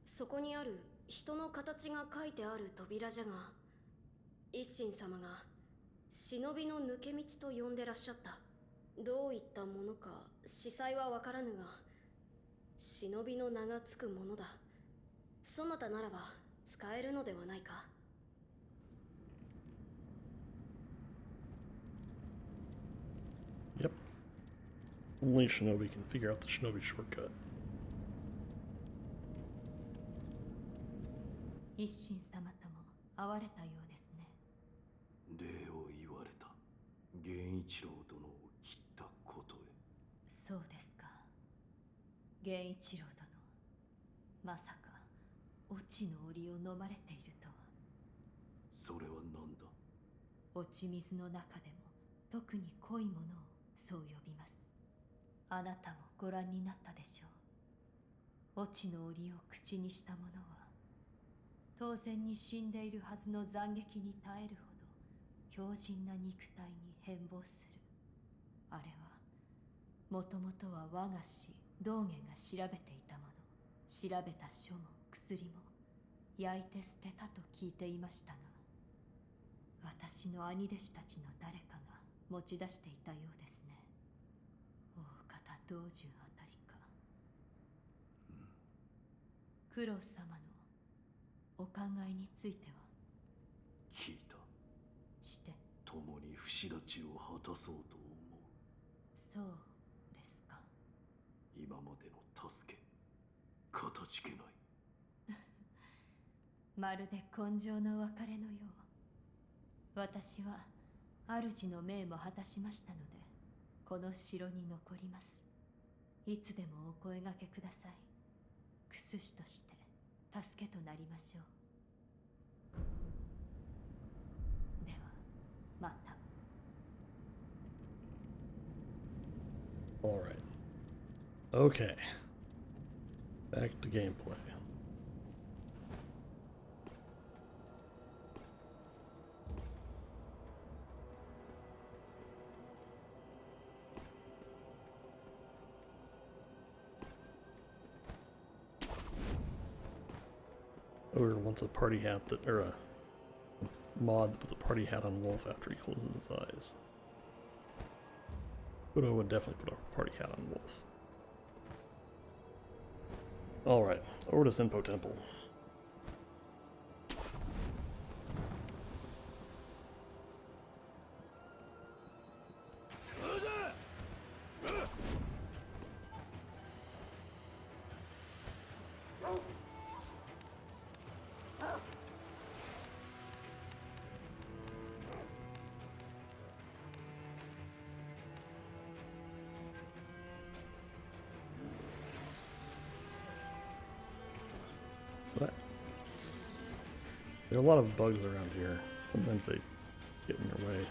そこにある人の形が書いてある扉じゃが、一心様が忍びの抜け道と呼んでらっしゃった。どういったものか司祭はわからぬが、忍びの名がつくものだ。そなたならば使えるのではないか。Yep. Only Shinobi can figure out the Shinobi shortcut. 一心様とも会われたようですね。礼を言われた。源一郎殿を切ったことへ。そうですか。源一郎殿、まさか落ちの檻を飲まれているとは。それは何だ。落ち水の中でも特に濃いものをそう呼びます。あなたもご覧になったでしょう。落ちの檻を口にした者は当然に死んでいるはずの斬撃に耐えるほど強靭な肉体に変貌する。あれはもともとは我が師道元が調べていたもの。調べた書も薬も焼いて捨てたと聞いていましたが、私の兄弟子たちの誰かが持ち出していたようですね。大方道中あたりか。九郎様のお考えについては。聞いた。して。共に不死立ちを果たそうと思う。そうですか。今までの助け、かたじけない。まるで今生の別れのよう。私は主の命も果たしましたので、この城に残ります。いつでもお声掛けください。クス師として助けとなりましょう。ではまた。 Alright. Okay. Back to gameplay. Or wants a party hat that, or a mod that puts a party hat on Wolf after he closes his eyes. Kudo would definitely put a party hat on Wolf. Alright, over to Senpo Temple. But there are a lot of bugs around here. Sometimes they get in your way.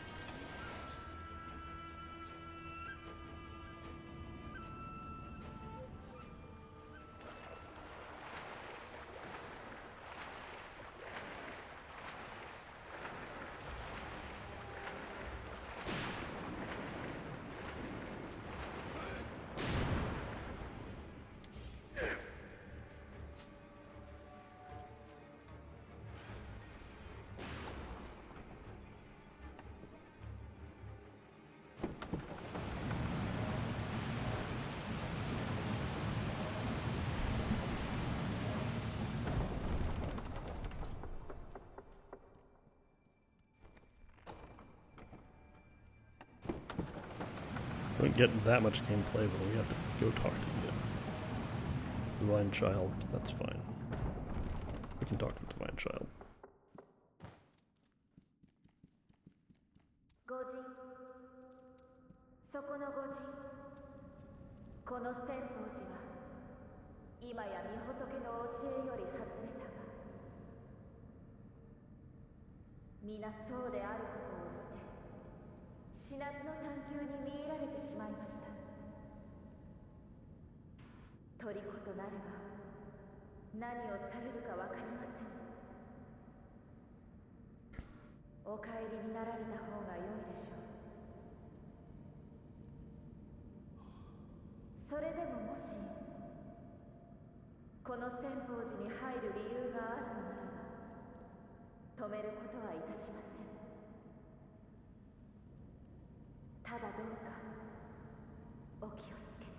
Don't get that much gameplay, but we have to go talk to the Divine Child. That's fine. We can talk to the Divine Child. 御人、そこの御人、この千宝寺は今や御仏の教えより外れたが、皆そうであることを捨て、死なずの探求に見入られてしまいました。虜となれば何をされるかわかりません。お帰りになられた方が良いでしょう。それでももしこの千宝寺に入る理由があるのならば止めることはいたしません。ただどうかお気をつけて。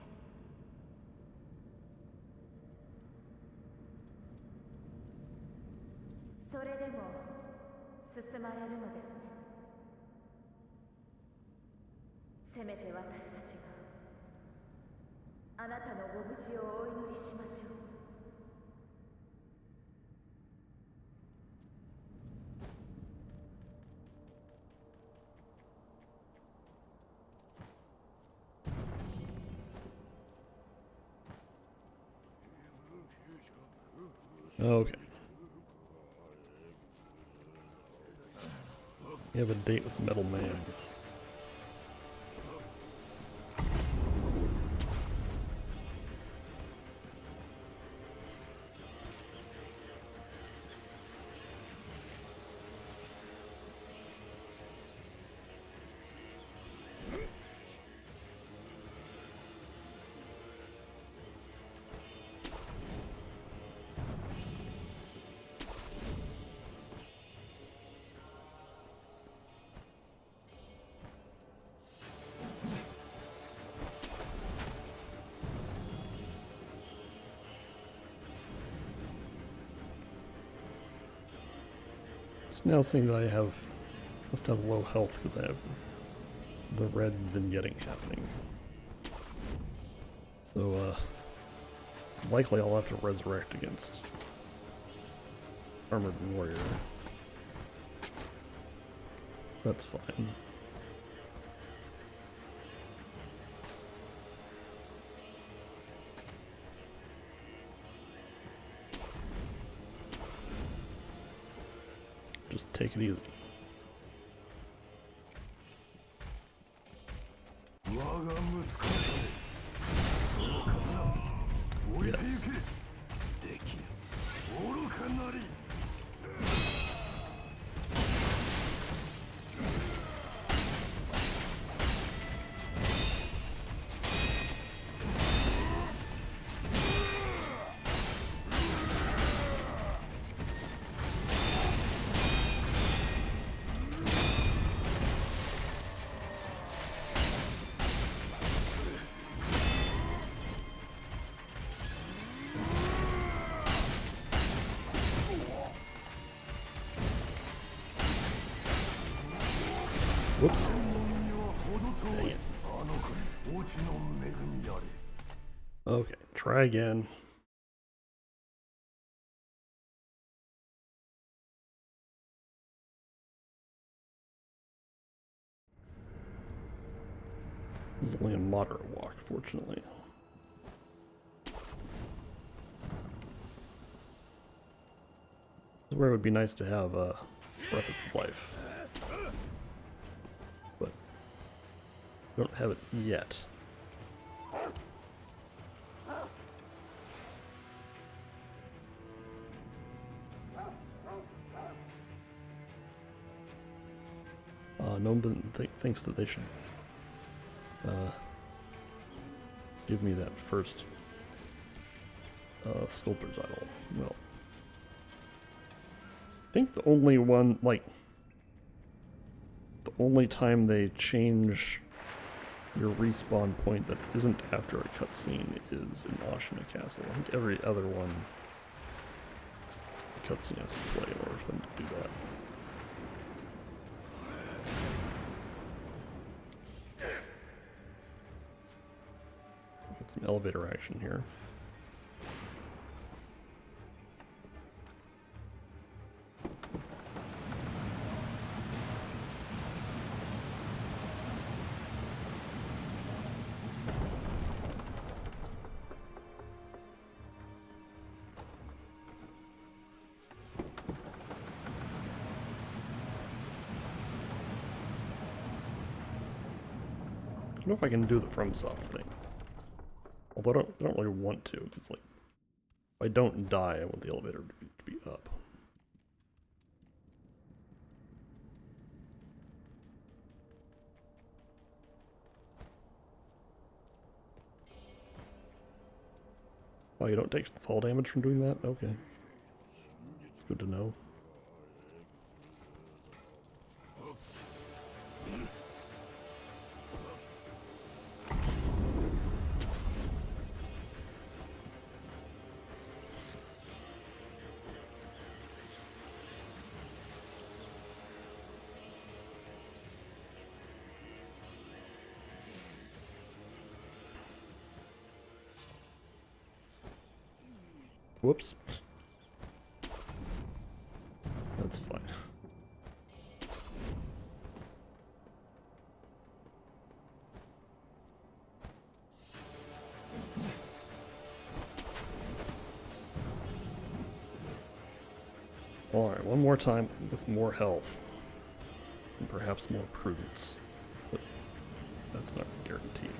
それでも進まれるのですね。せめて私たちがあなたのご無事をお祈りしましょう。Okay. We have a date with Metal Man. Just now seeing that I must have low health because I have the red vignetting happening. So, likely I'll have to resurrect against Armored Warrior. That's fine. Just take it easy. Yes. Whoops. Dang it. Okay, try again. This is only a moderate walk, fortunately. This is where it would be nice to have a Breath of Life. But I don't have it yet. No one thinks that they should give me that first Sculptor's Idol. Well, I think the only one, like, the only time they change your respawn point that isn't after a cutscene is in Ashina Castle. I think every other one, the cutscene has to play in order for them to do that. Get some elevator action here. I don't know if I can do the FromSoft thing. Although I don't really want to, because like, if I don't die, I want the elevator to be up. Oh, you don't take fall damage from doing that? Okay. It's good to know. Whoops. That's fine. Alright, one more time with more health. And perhaps more prudence. But that's not guaranteed.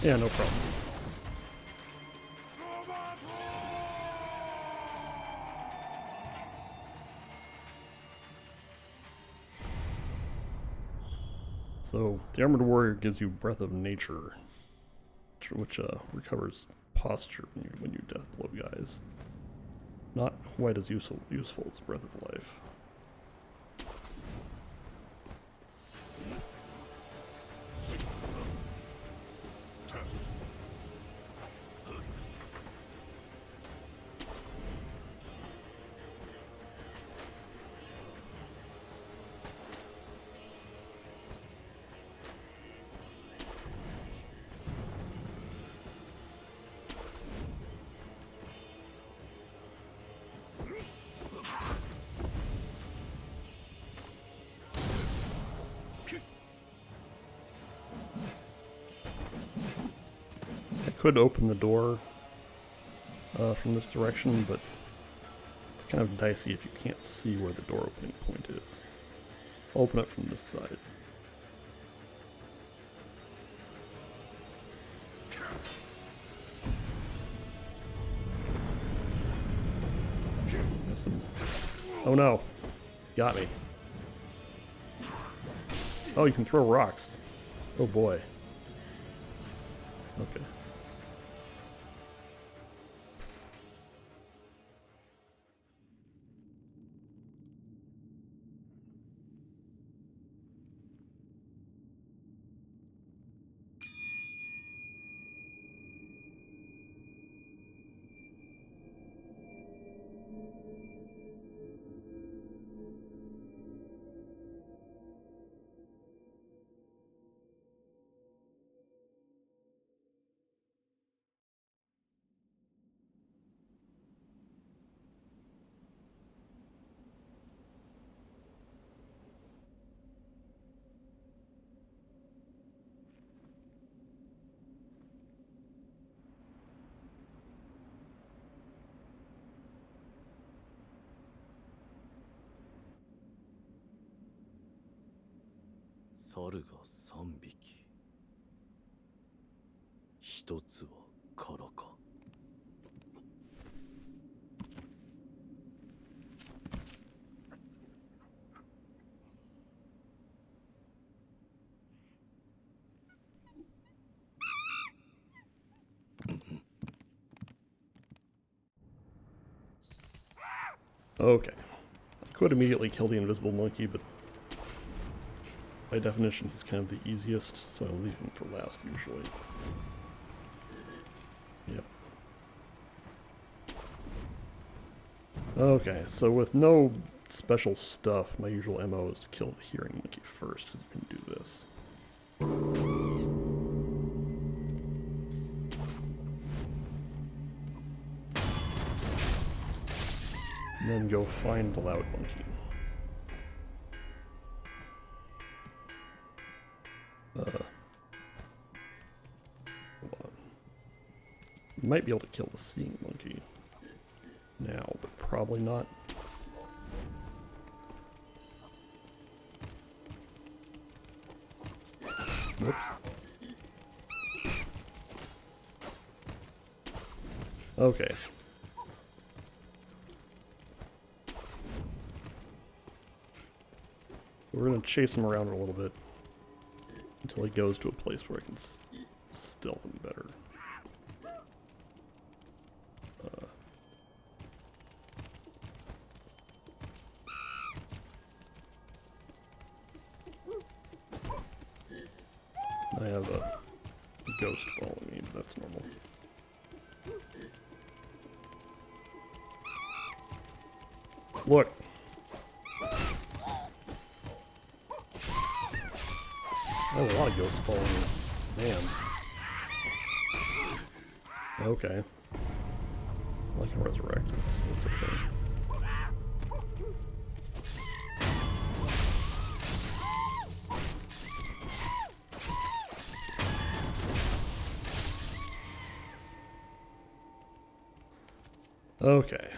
Yeah, no problem. So, the Armored Warrior gives you Breath of Nature, which recovers posture when you death blow guys. Not quite as useful as Breath of Life. Could open the door from this direction, but it's kind of dicey if you can't see where the door opening point is. I'll open it from this side. Oh no! Got me. Oh, you can throw rocks. Oh boy. Okay. 猿が3匹。一つは空か。Okay. I could immediately kill the invisible monkey, but by definition he's kind of the easiest, so I'll leave him for last usually. Yep. Okay, so with no special stuff, my usual MO is to kill the hearing monkey first, because you can do this. And then go find the loud monkey. Hold on. You might be able to kill the seeing monkey now, but probably not. Whoops. Okay. We're gonna chase him around a little bit until he goes to a place where I can stealth him better. I have a ghost following me, but that's normal. Look! I have a lot of ghosts following me. Man. Okay. I can resurrect. It's okay. Okay.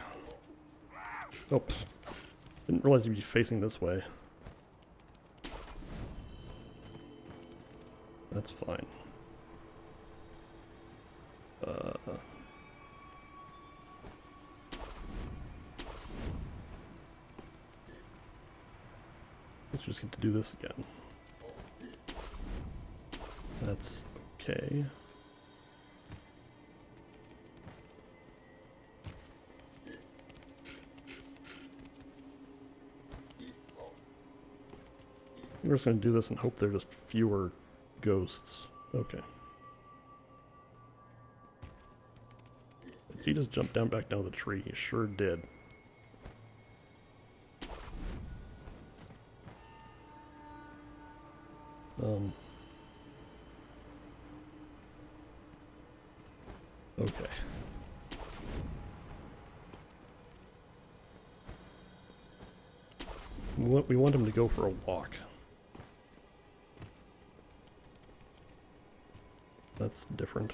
Oops. Didn't realize you'd be facing this way. That's fine. Let's just get to do this again. That's okay. We're just going to do this and hope there are just fewer ghosts. Okay. Did he just jump down back down the tree? He sure did. Okay. We want him to go for a walk. That's different.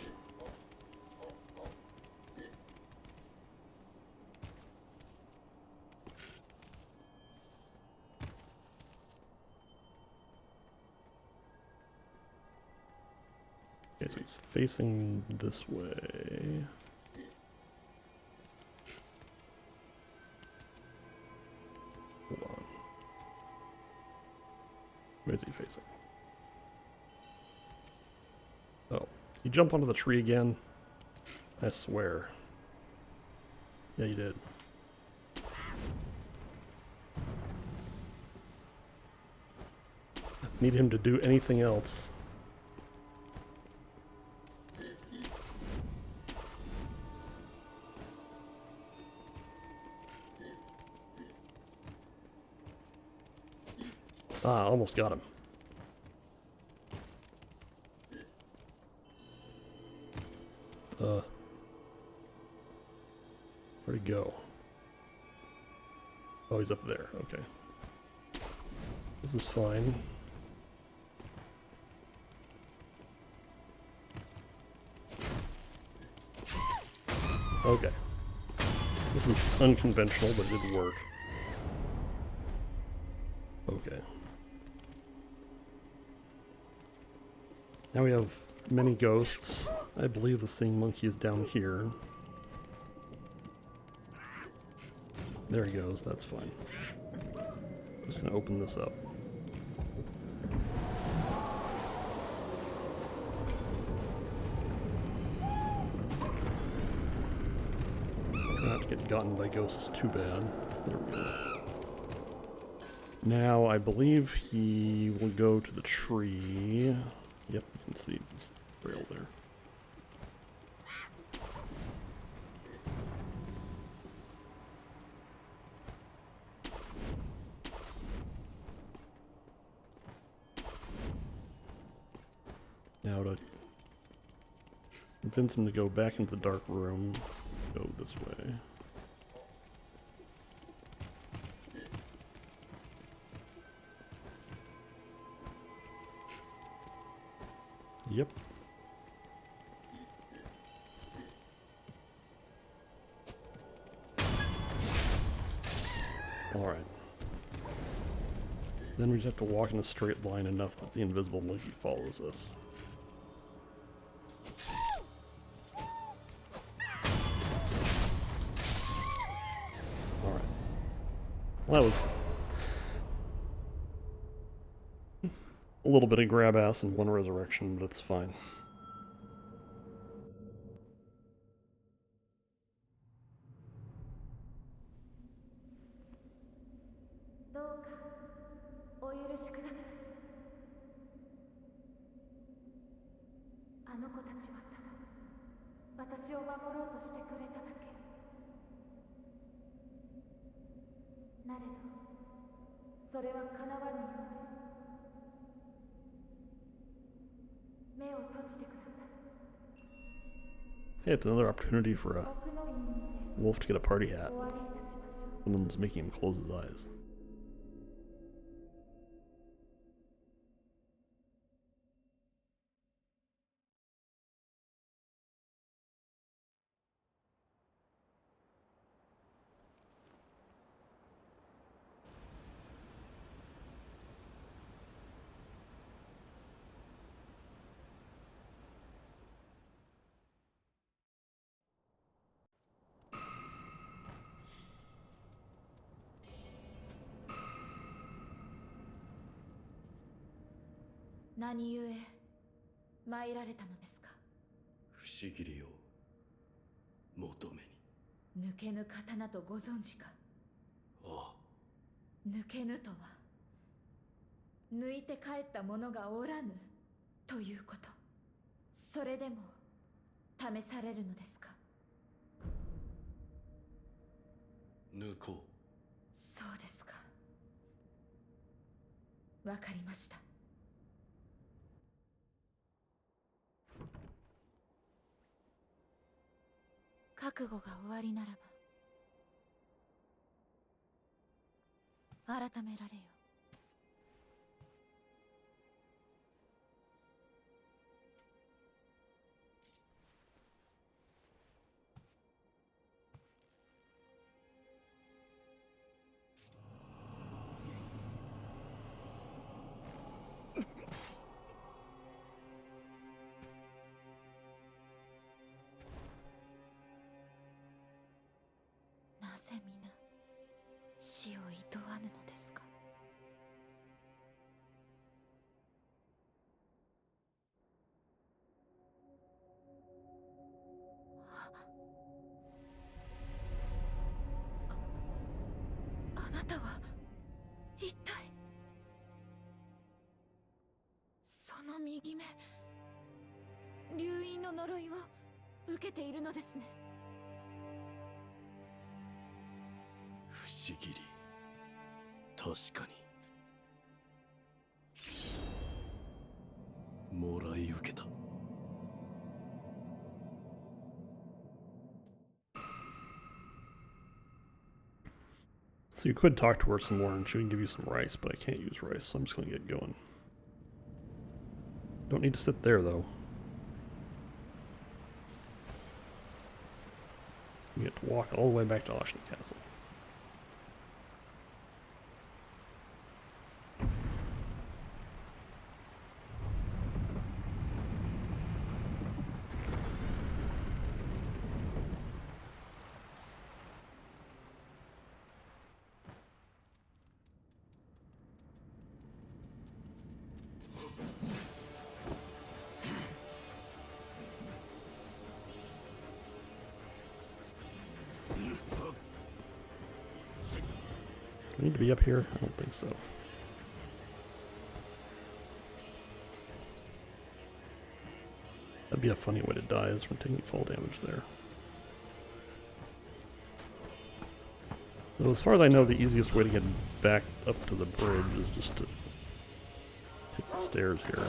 Okay, so he's facing this way. Hold on. Where is he facing? Oh. You jump onto the tree again? I swear. Yeah, you did. Need him to do anything else. Ah, almost got him. Where'd he go? Oh, he's up there. Okay. This is fine. Okay. This is unconventional, but it did work. Okay. Now we have many ghosts. I believe the singing monkey is down here. There he goes, that's fine. Just gonna open this up. Not to get gotten by ghosts too bad. There we go. Now I believe he will go to the tree. Yep, you can see this trail there. Now to convince him to go back into the dark room, go this way. Yep. Alright. Then we just have to walk in a straight line enough that the invisible monkey follows us. Alright. Well, that was a little bit of grab ass and one resurrection, but it's fine. Hey, it's another opportunity for a wolf to get a party hat. Someone's making him close his eyes.何故参られたのですか。不思議りを求めに。抜けぬ刀とご存知か。ああ。抜けぬとは抜いて帰った者がおらぬということ。それでも試されるのですか。抜こう。そうですか。わかりました。覚悟が終わりならば改められよ。なぜ皆死をいとわぬのですか。あなたは一体。その右目、流因の呪いを受けているのですね。不思議り。確かに。もらい受けた。So you could talk to her some more and she would give you some rice, but I can't use rice, so I'm just going to get going. Don't need to sit there, though. You get to walk all the way back to Ocean Castle. need to be up here? I don't think so. That'd be a funny way to die, is from taking fall damage there. So as far as I know, the easiest way to get back up to the bridge is just to take the stairs here.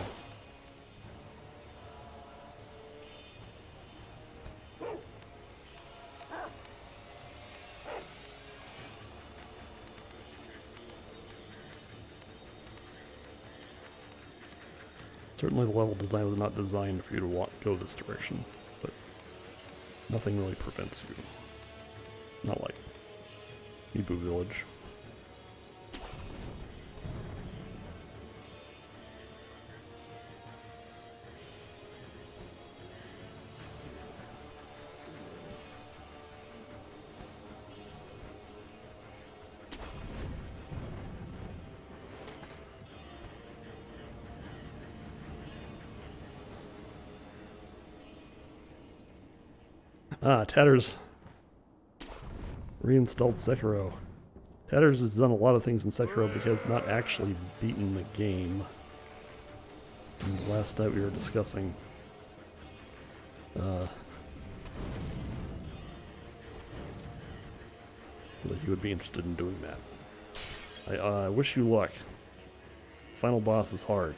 Certainly the level design was not designed for you to go this direction, but nothing really prevents you. Not like Gyoubu Village. Tatters reinstalled Sekiro. Tatters has done a lot of things in Sekiro because not actually beaten the game. And last night we were discussing that you would be interested in doing that. I wish you luck. Final boss is hard.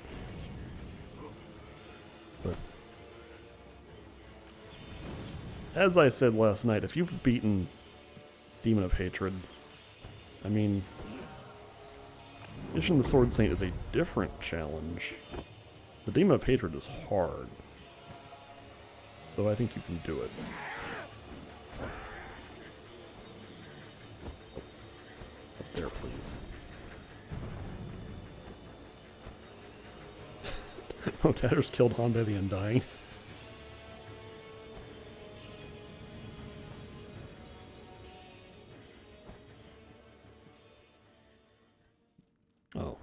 But as I said last night, if you've beaten Demon of Hatred, I mean, Ishin the Sword Saint is a different challenge. The Demon of Hatred is hard, so I think you can do it. Up there, please. Oh, Tatters killed Han by the Undying. Oh.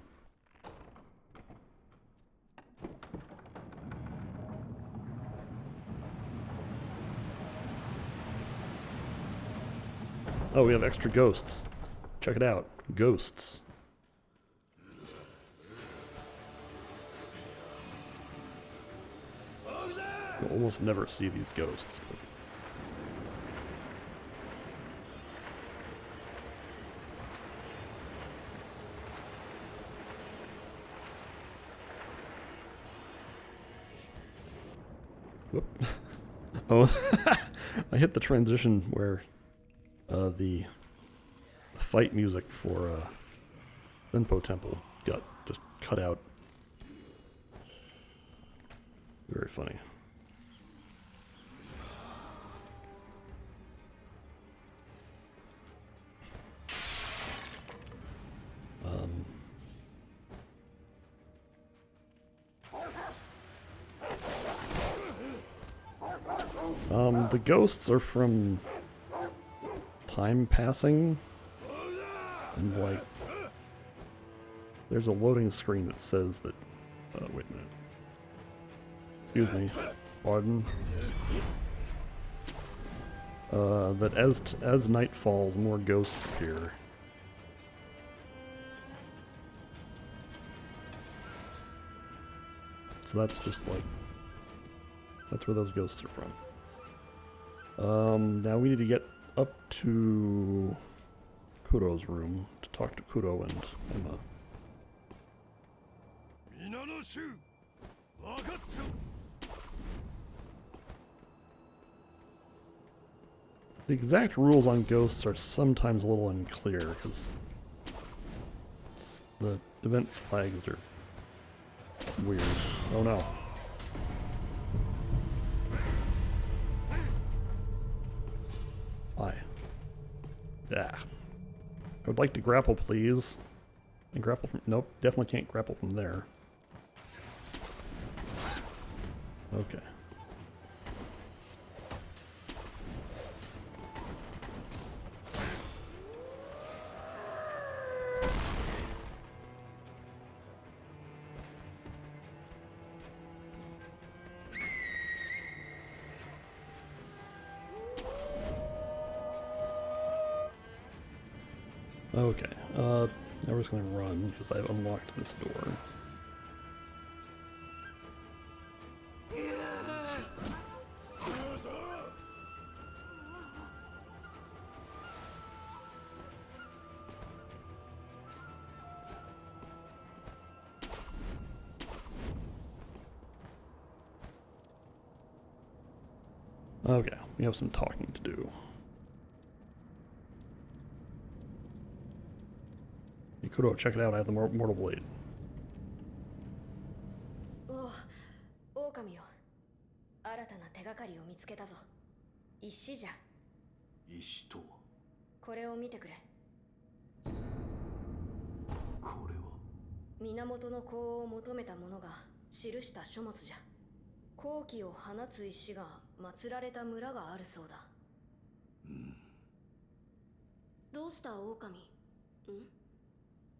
Oh, we have extra ghosts. Check it out. Ghosts. You almost never see these ghosts. But whoop. Oh, I hit the transition where the fight music for Senpo Temple got just cut out. Very funny. The ghosts are from time passing, and like, there's a loading screen that says that, wait a minute. Excuse me, pardon. That as night falls, more ghosts appear. So that's just like, that's where those ghosts are from. Now we need to get up to Kuro's room to talk to Kuro and Emma. The exact rules on ghosts are sometimes a little unclear because the event flags are weird. Oh no. Hi. Yeah. I would like to grapple, please. And grapple from... Nope, definitely can't grapple from there. Okay. Okay, now we're just gonna run because I've unlocked this door. Okay, we have some talking to do. Mikuro, check it out, I have the Mortal Blade. おお、狼よ。新たな手がかりを見つけたぞ。石じゃ。石とはこれを見てくれ。これは源の功を求めた者が記した書物じゃ。好気を放つ石が祀られた村があるそうだ。どうした狼？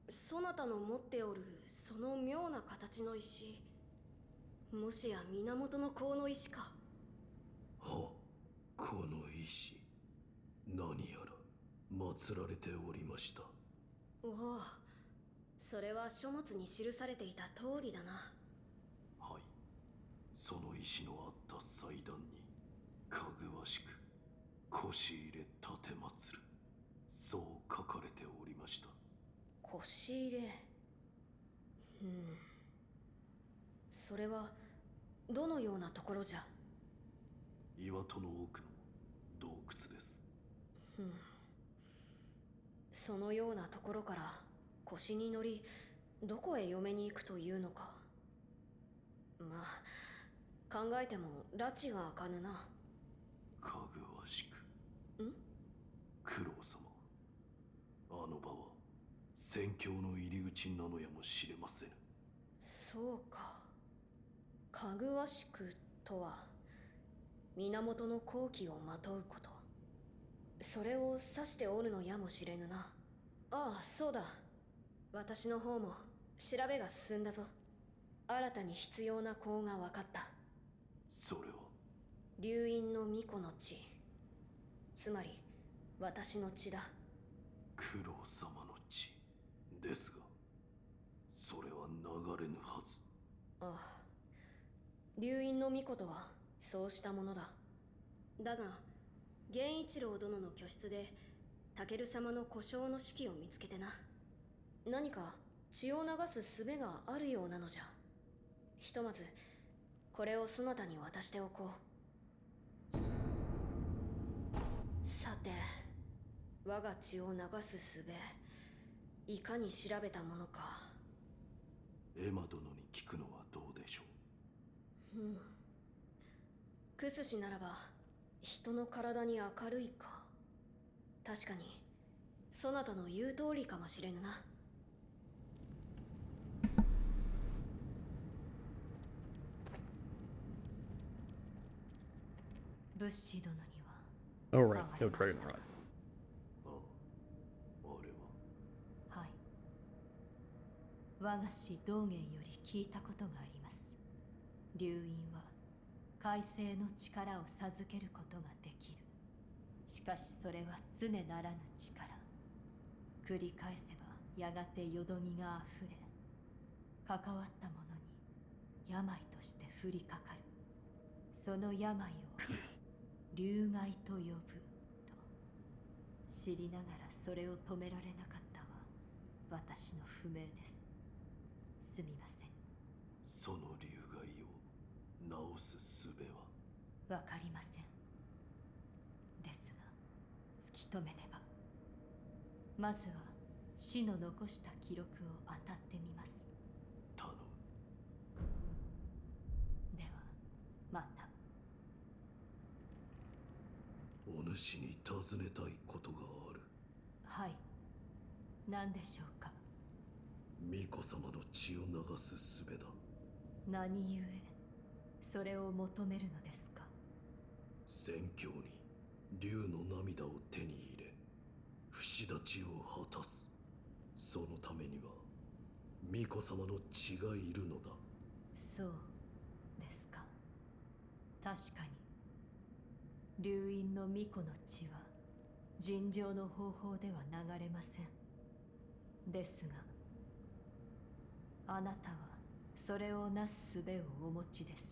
そなたの持っておるその妙な形の石、もしや源の功の石か？は、この石、何やら祀られておりました。おお、それは書物に記されていた通りだな。はい、その石のあった祭壇にかぐわしく腰入れ立て祀る、そう書かれておりました。腰入れ。それはどのようなところじゃ？岩戸の奥の洞窟です。そのようなところから腰に乗り、どこへ嫁に行くというのか。まあ、考えても拉致が開かぬな。かぐわしく。九郎様、あの場は宣教の入り口なのやもしれませぬ。そうか。かぐわしくとは源の好機をまとうこと、それを指しておるのやもしれぬな。ああ、そうだ。私の方も調べが進んだぞ。新たに必要な功が分かった。それは流院の巫女の血、つまり私の血だ。九郎様の血ですが、それは流れぬはず。ああ、流院の巫女とはそうしたものだ。だが源一郎殿の居室でタケル様の故障の手記を見つけてな。何か血を流す術があるようなのじゃ。ひとまずこれをそなたに渡しておこう。さて、我が血を流す術、いかに調べたものか。エマ殿に聞くのはどうでしょう。クスシならば人の体に明るいか。確かにそなたの言う通りかもしれぬな。物資殿には Oh right, yo, Dragon Rod. あれは。はい。我が師道元より聞いたことがあります。流院は海星の力を授けることができる。しかしそれは常ならぬ力。繰り返せばやがてよどみがあふれ、関わった者に病として降りかかる。その病を流害と呼ぶと。知りながらそれを止められなかったは私の不明です。すみません。その流害を治す術は？わかりません。ですが突き止めねば。まずは死の残した記録を当たってみます。頼む。ではまた。お主に尋ねたいことがある。はい。何でしょうか。巫女様の血を流す術だ。何故それを求めるのですか。宣教に竜の涙を手に入れ、不死立ちを果たす。そのためには巫女様の血がいるのだ。そうですか。確かに流院の巫女の血は尋常の方法では流れません。ですが、あなたはそれをなす術をお持ちです。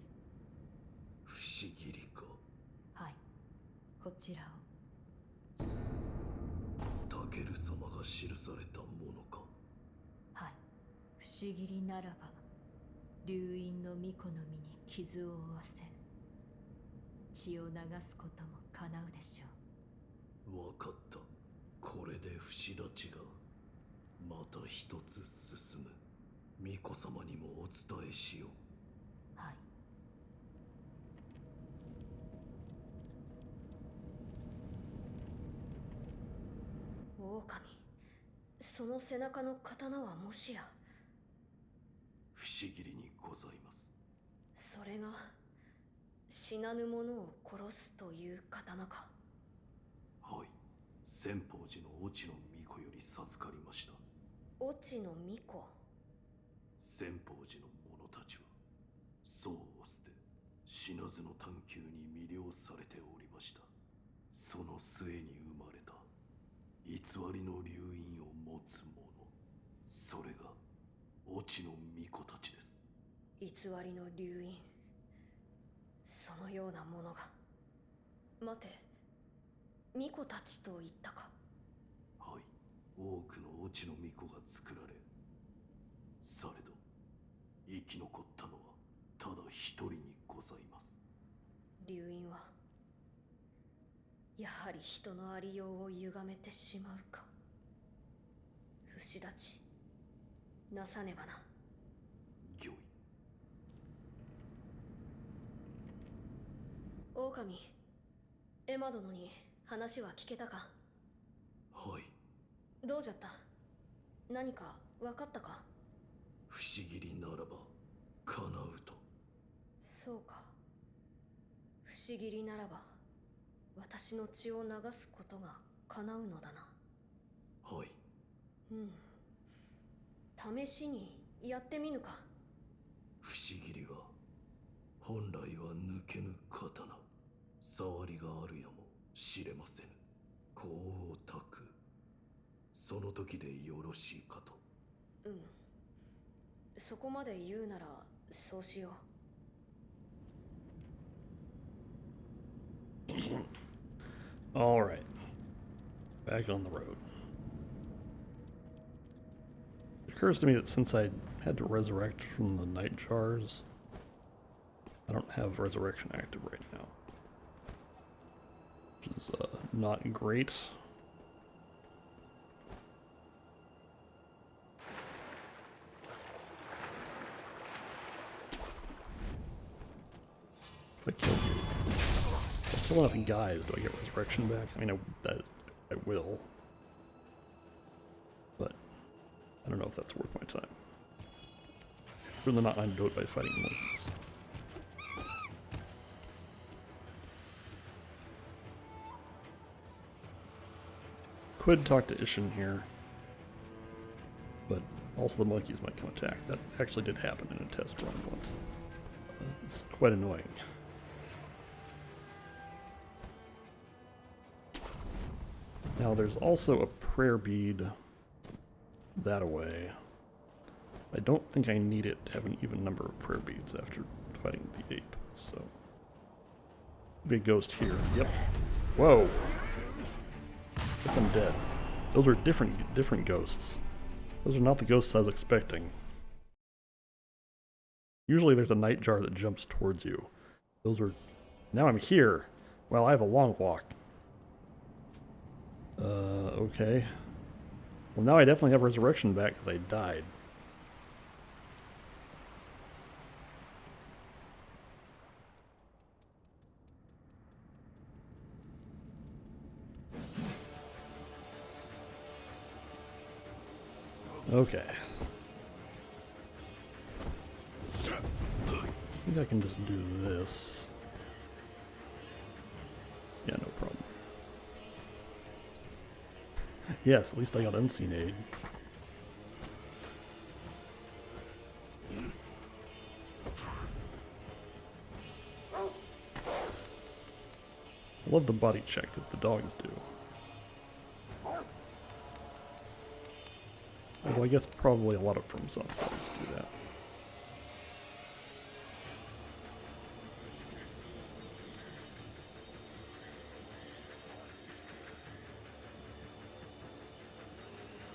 不思議りか。はい、こちらを。タケル様が記されたものか。はい、不思議りならば流因の巫女の身に傷を負わせ血を流すことも叶うでしょわかった。これで不死立ちがまた一つ進む。巫女様にもお伝えしよう。う。はい。狼、その背中の刀はもしや。不思議りにございます。それが死なぬ者を殺すという刀か。はい、先方寺の越智の巫女より授かりました。越智の巫女。先方寺の者たちは僧を捨て死なずの探求に魅了されておりました。その末に生まれた偽りの流因を持つ者、それが越智の巫女たちです。偽りの流因、そのようなものが。待て、巫女たちと言ったか。はい、多くの越智の巫女が作られ、されど生き残ったのはただ一人にございます。流因はやはり人のありようを歪めてしまうか。不死立ちなさねばな。御意。狼、エマ殿に話は聞けたか。はい。どうじゃった。何か分かったか。不思議りならば叶うと。そうか。不思議りならば私の血を流すことが叶うのだな。はい。うん。試しにやってみぬか。不思議りは本来は抜けぬ刀。触りがあるやもしれませぬ。功をたく。その時でよろしいかと。うん。そこまで言うならそうしよう。All right, back on the road. It occurs to me that since I had to resurrect from the night jars, I don't have resurrection active right now, which is not great. If I kill you, if I kill enough guys, do I get resurrection back? I mean, I will, but I don't know if that's worth my time. Really not going to do it by fighting monkeys. Could talk to Ishin here, but also the monkeys might come attack. That actually did happen in a test run once. It's quite annoying. Now there's also a prayer bead that away. I don't think I need it to have an even number of prayer beads after fighting the ape, so... Be a ghost here. Yep. Whoa! If I'm dead. Those are different ghosts. Those are not the ghosts I was expecting. Usually there's a night jar that jumps towards you. Those are... Now I'm here! Well, I have a long walk. Okay. Well, now I definitely have resurrection back because I died. Okay. I think I can just do this. Yeah, no problem. Yes, at least I got unseen aid. I love the body check that the dogs do. Although I guess probably a lot of FromSoft games do that.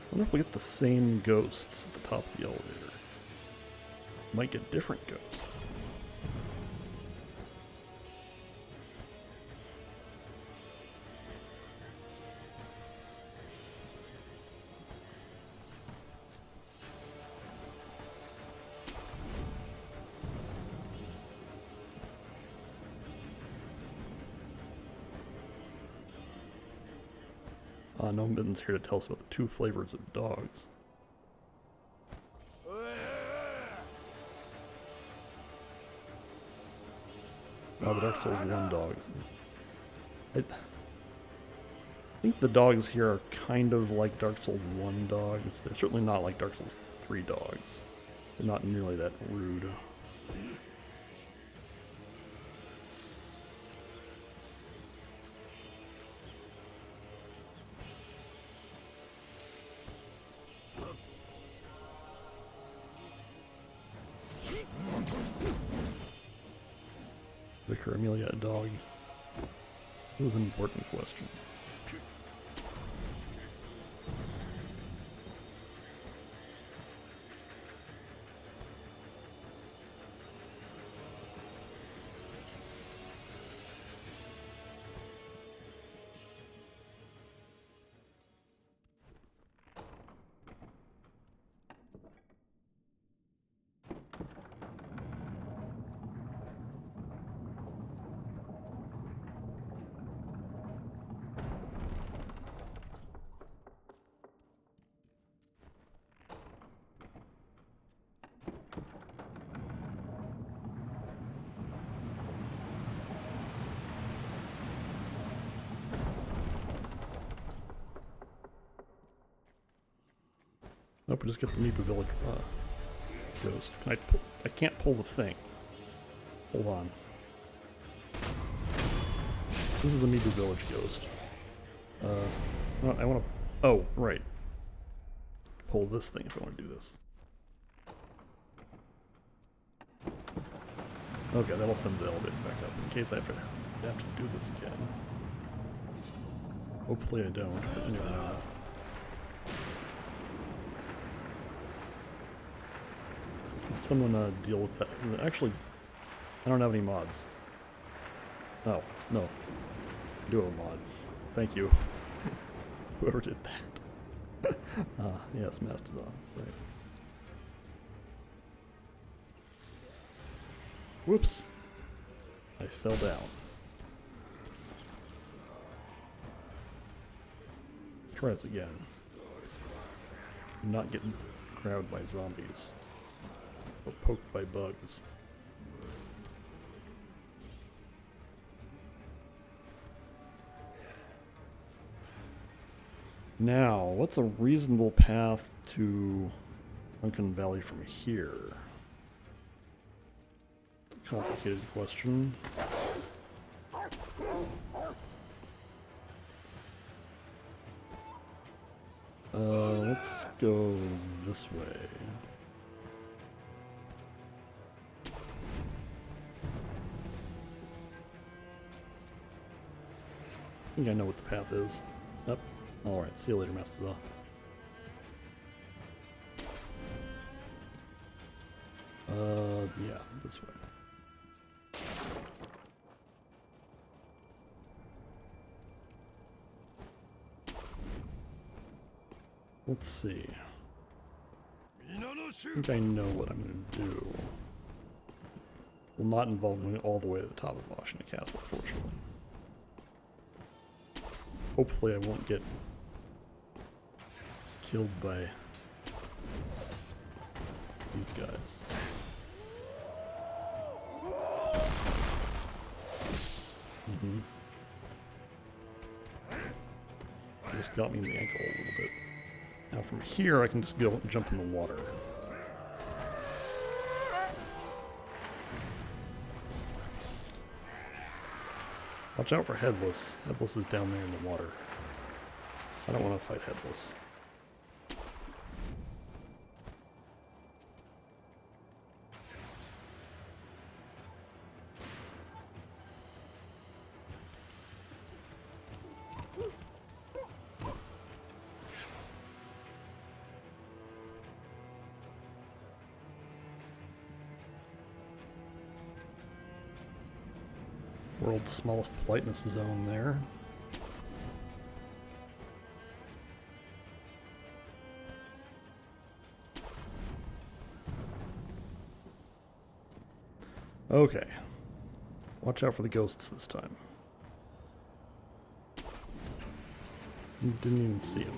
I wonder if we get the same ghosts at the top of the elevator. Might get different ghosts. No one's here to tell us about the 2 flavors of dogs. Oh, the Dark Souls 1 dogs. I think the dogs here are kind of like Dark Souls 1 dogs. They're certainly not like Dark Souls 3 dogs. They're not nearly that rude. Vicar Amelia a dog? It was an important question. Nope, we just get the Mibu Village ghost. Can I pull? I can't pull the thing. Hold on. This is the Mibu Village ghost. I want to. Oh, right. Pull this thing if I want to do this. Okay, that'll send the elevator back up in case I have to do this again. Hopefully I don't, but anyway. Can someone deal with that? Actually, I don't have any mods. Oh, no. I do have a mod. Thank you. Whoever did that. Yes, Mastodon. Right. Whoops. I fell down. Try this again. I'm not getting crowded by zombies. Or poked by bugs. Now, what's a reasonable path to Sunken Valley from here? Complicated question. Let's go this way. I think I know what the path is. Yep. Alright, see you later, Mastodon. Yeah, this way. Let's see. I think I know what I'm going to do. Will not involve going all the way to the top of Washington Castle, fortunately. Hopefully I won't get killed by these guys. Just got me in the ankle a little bit. Now from here I can just go jump in the water. Watch out for Headless. Headless is down there in the water. I don't want to fight Headless. World's smallest politeness zone there. Okay. Watch out for the ghosts this time. You didn't even see him.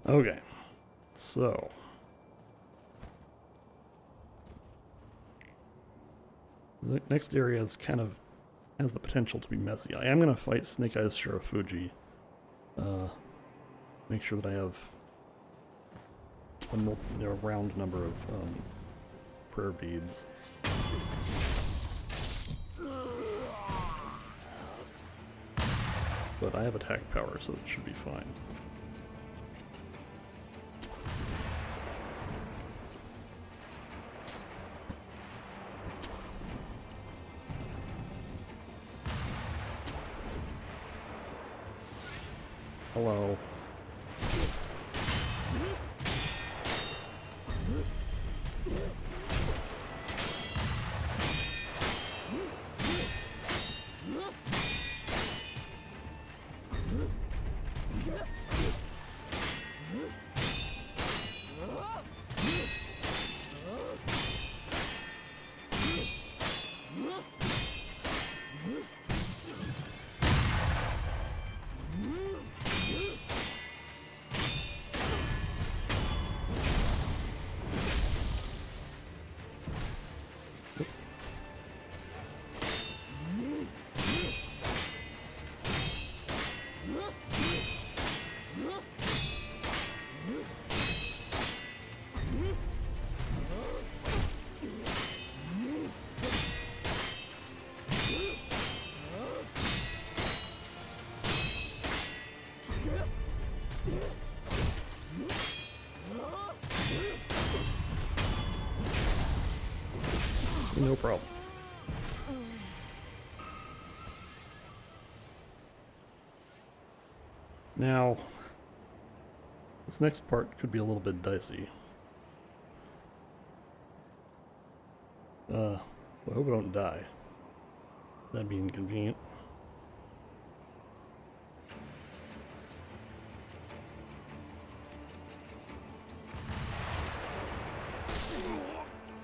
Okay, so the next area is kind of has the potential to be messy. I am going to fight Snake Eyes Shirafuji. Make sure that I have a round number of prayer beads. But I have attack power, so it should be fine. Hello. No problem. Now, this next part could be a little bit dicey. I hope I don't die. That'd be inconvenient.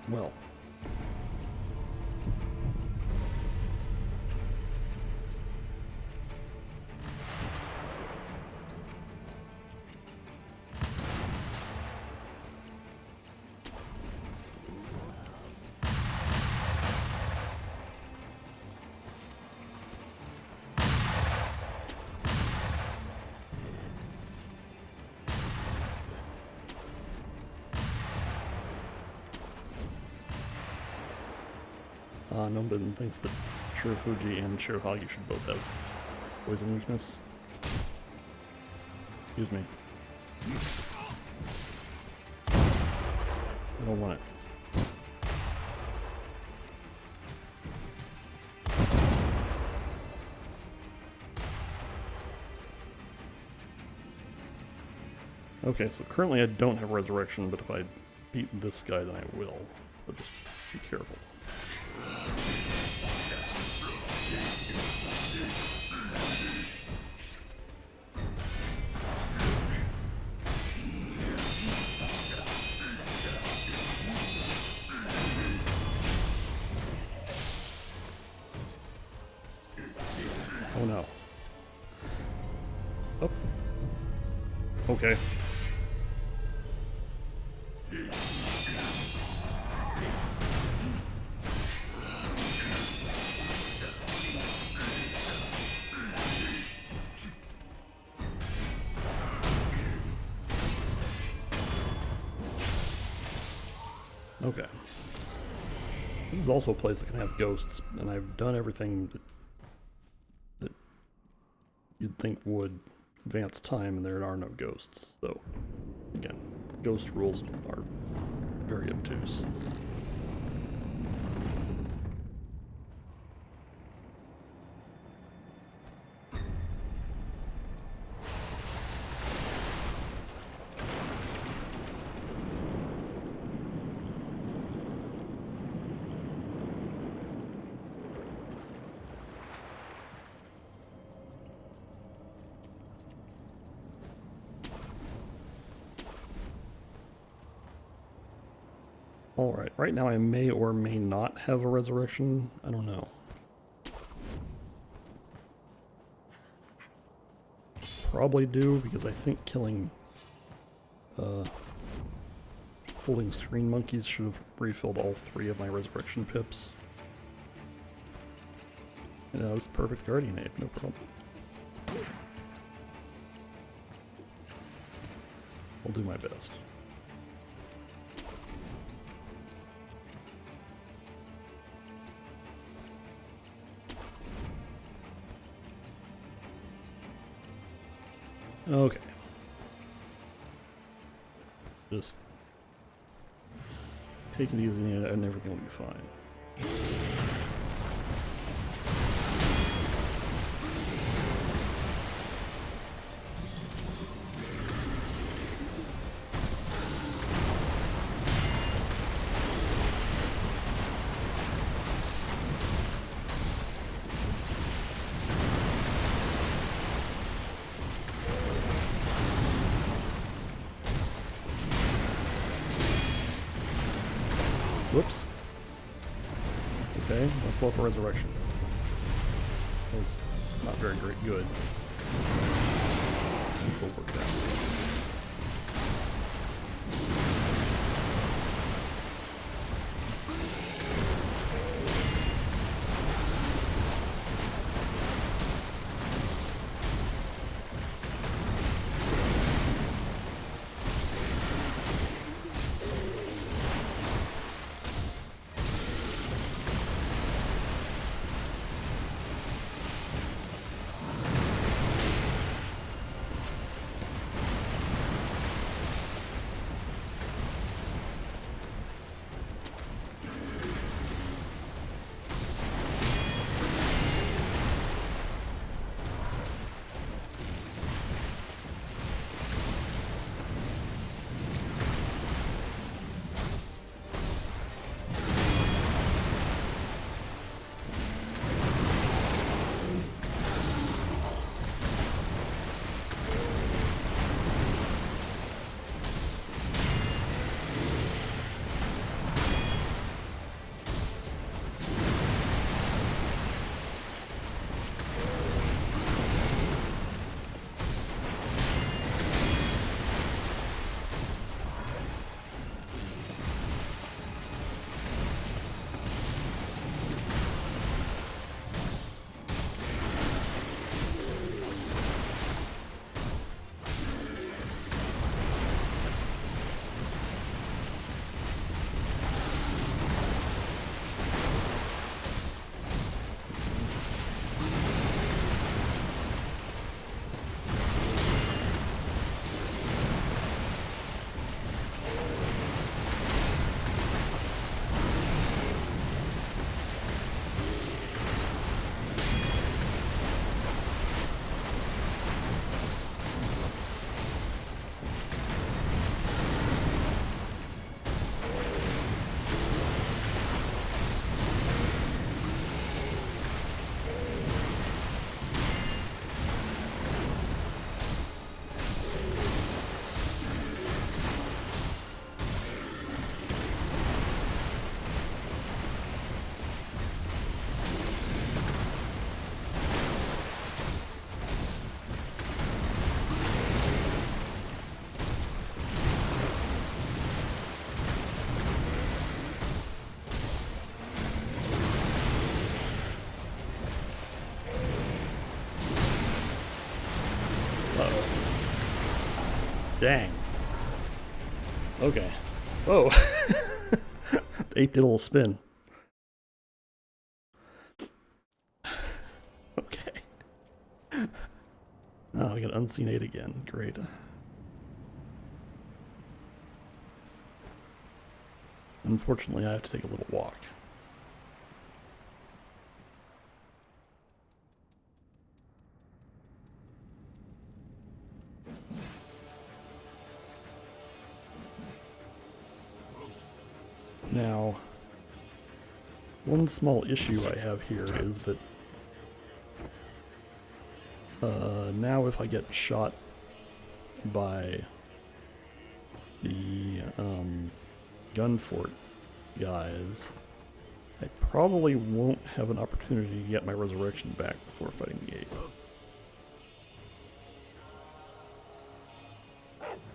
Well. Nobody thinks that Shirafuji and Shirahagi should both have poison weakness. Excuse me. I don't want it. Okay, so currently I don't have resurrection, but if I beat this guy, then I will. So just be careful. Oh no. Oh. Okay. Okay. This is also a place that can have ghosts, and I've done everything that you'd think would advance time, and there are no ghosts. So, again, ghost rules are very obtuse. Alright, right now I may or may not have a resurrection. I don't know. Probably do, because I think killing folding screen monkeys should have refilled all 3 of my resurrection pips. And that was perfect Guardian Ape, no problem. I'll do my best. Okay. Just take it easy and everything will be fine. Whoops. Okay, let's go for resurrection. That was not very good. We'll work that. Dang. Okay. Whoa. The ape did a little spin. Okay. Oh, we got Unseen 8 again. Great. Unfortunately, I have to take a little walk. Now, one small issue I have here is that now if I get shot by the gun fort, guys, I probably won't have an opportunity to get my resurrection back before fighting the ape.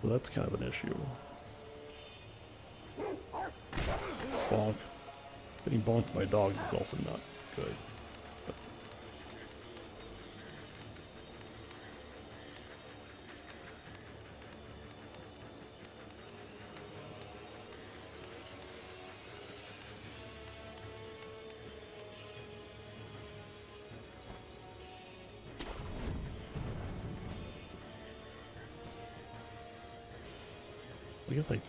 So that's kind of an issue. Bonk. Getting bonked by dogs is also not good. But I guess I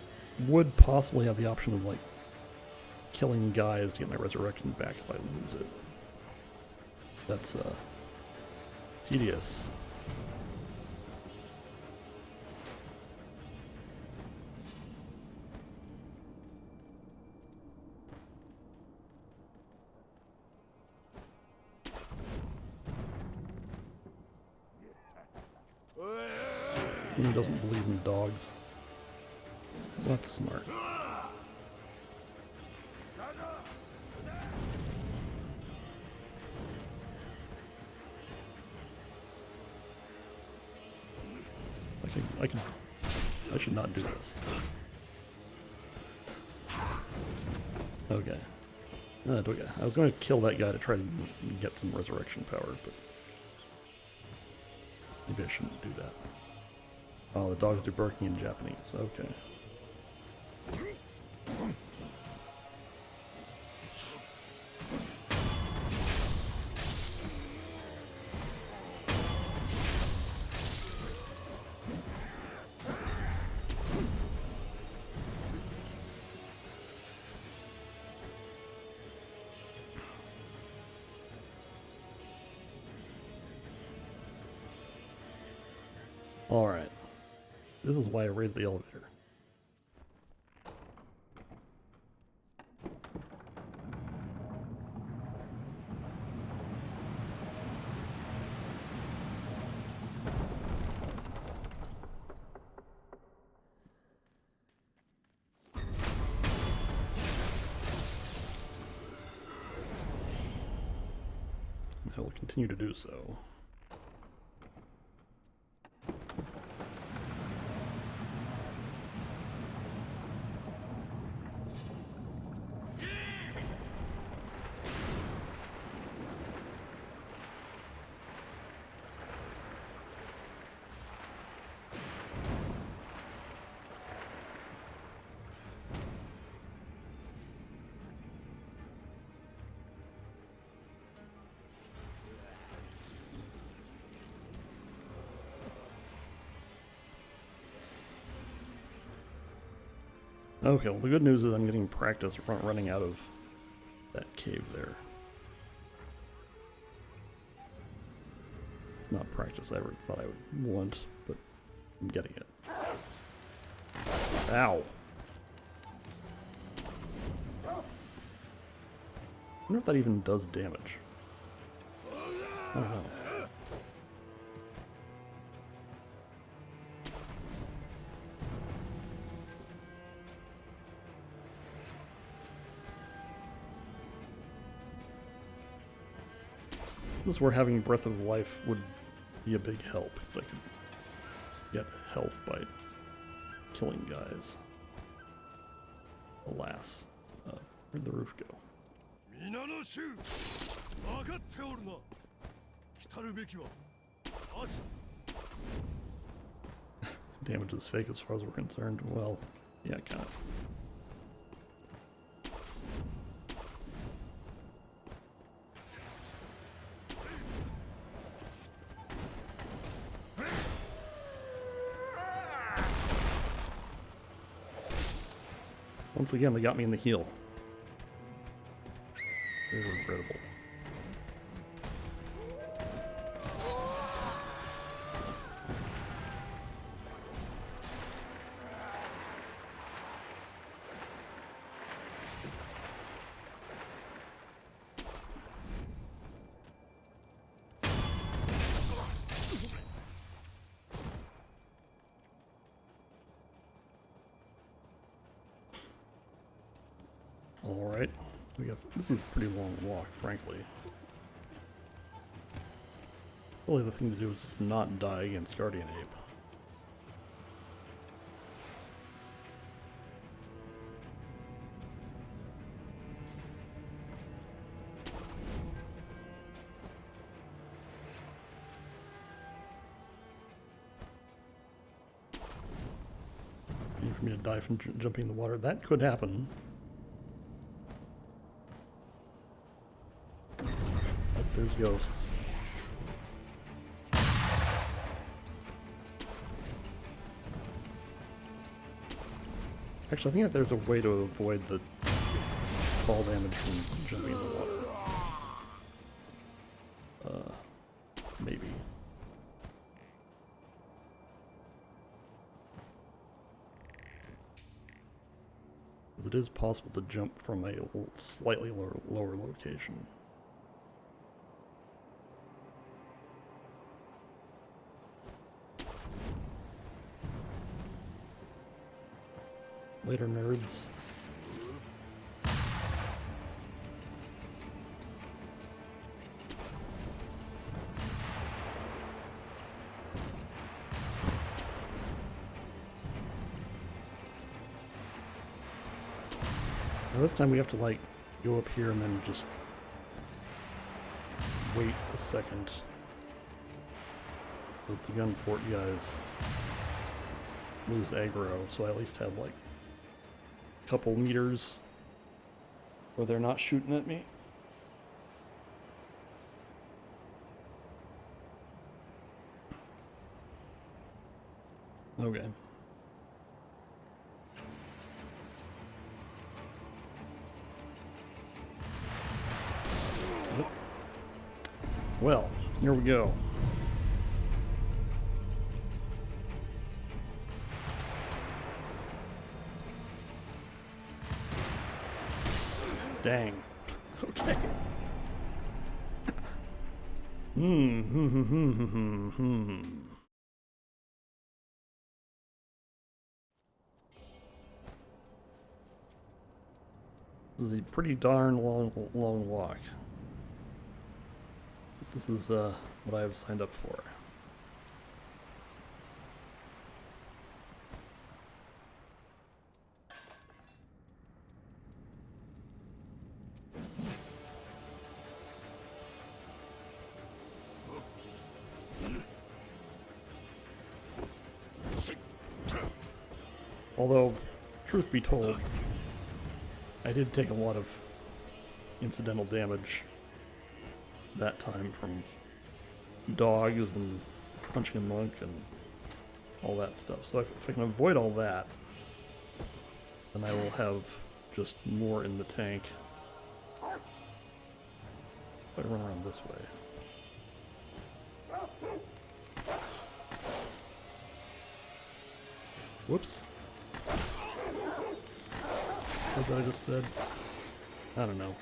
would possibly have the option of, like, killing guys to get my resurrection back if I lose it. That's, tedious. He doesn't believe in dogs. That's smart. I should not do this. Okay. Okay. I was going to kill that guy to try to get some resurrection power, but maybe I shouldn't do that. Oh, the dogs are barking in Japanese. Okay. Alright. This is why I raised the elevator. I will continue to do so. Okay, well the good news is I'm getting practice running out of that cave there. It's not practice I ever thought I would want, but I'm getting it. Ow! I wonder if that even does damage. I don't know. This is where having Breath of Life would be a big help, because I could get health by killing guys. Alas. Where'd the roof go? Damage is fake as far as we're concerned. Well, yeah, kind of. Once again, they got me in the heel. They're regrettable. This is a pretty long walk, frankly. Really, the thing to do is just not die against Guardian Ape. Need for me to die from jumping in the water. That could happen. But there's ghosts. Actually, I think that there's a way to avoid the fall damage from jumping in the water. Maybe. It is possible to jump from a slightly lower location. Later, nerds. Now this time we have to like go up here and then just wait a second. Let the gun fort guys lose aggro, so I at least have like a couple meters where they're not shooting at me. Okay. Well, here we go. Dang. Okay. This is a pretty darn long walk. This is what I have signed up for. Although, truth be told, I did take a lot of incidental damage that time from dogs and punching a monk and all that stuff. So if I can avoid all that, then I will have just more in the tank. If I run around this way. Whoops. What I just said? I don't know.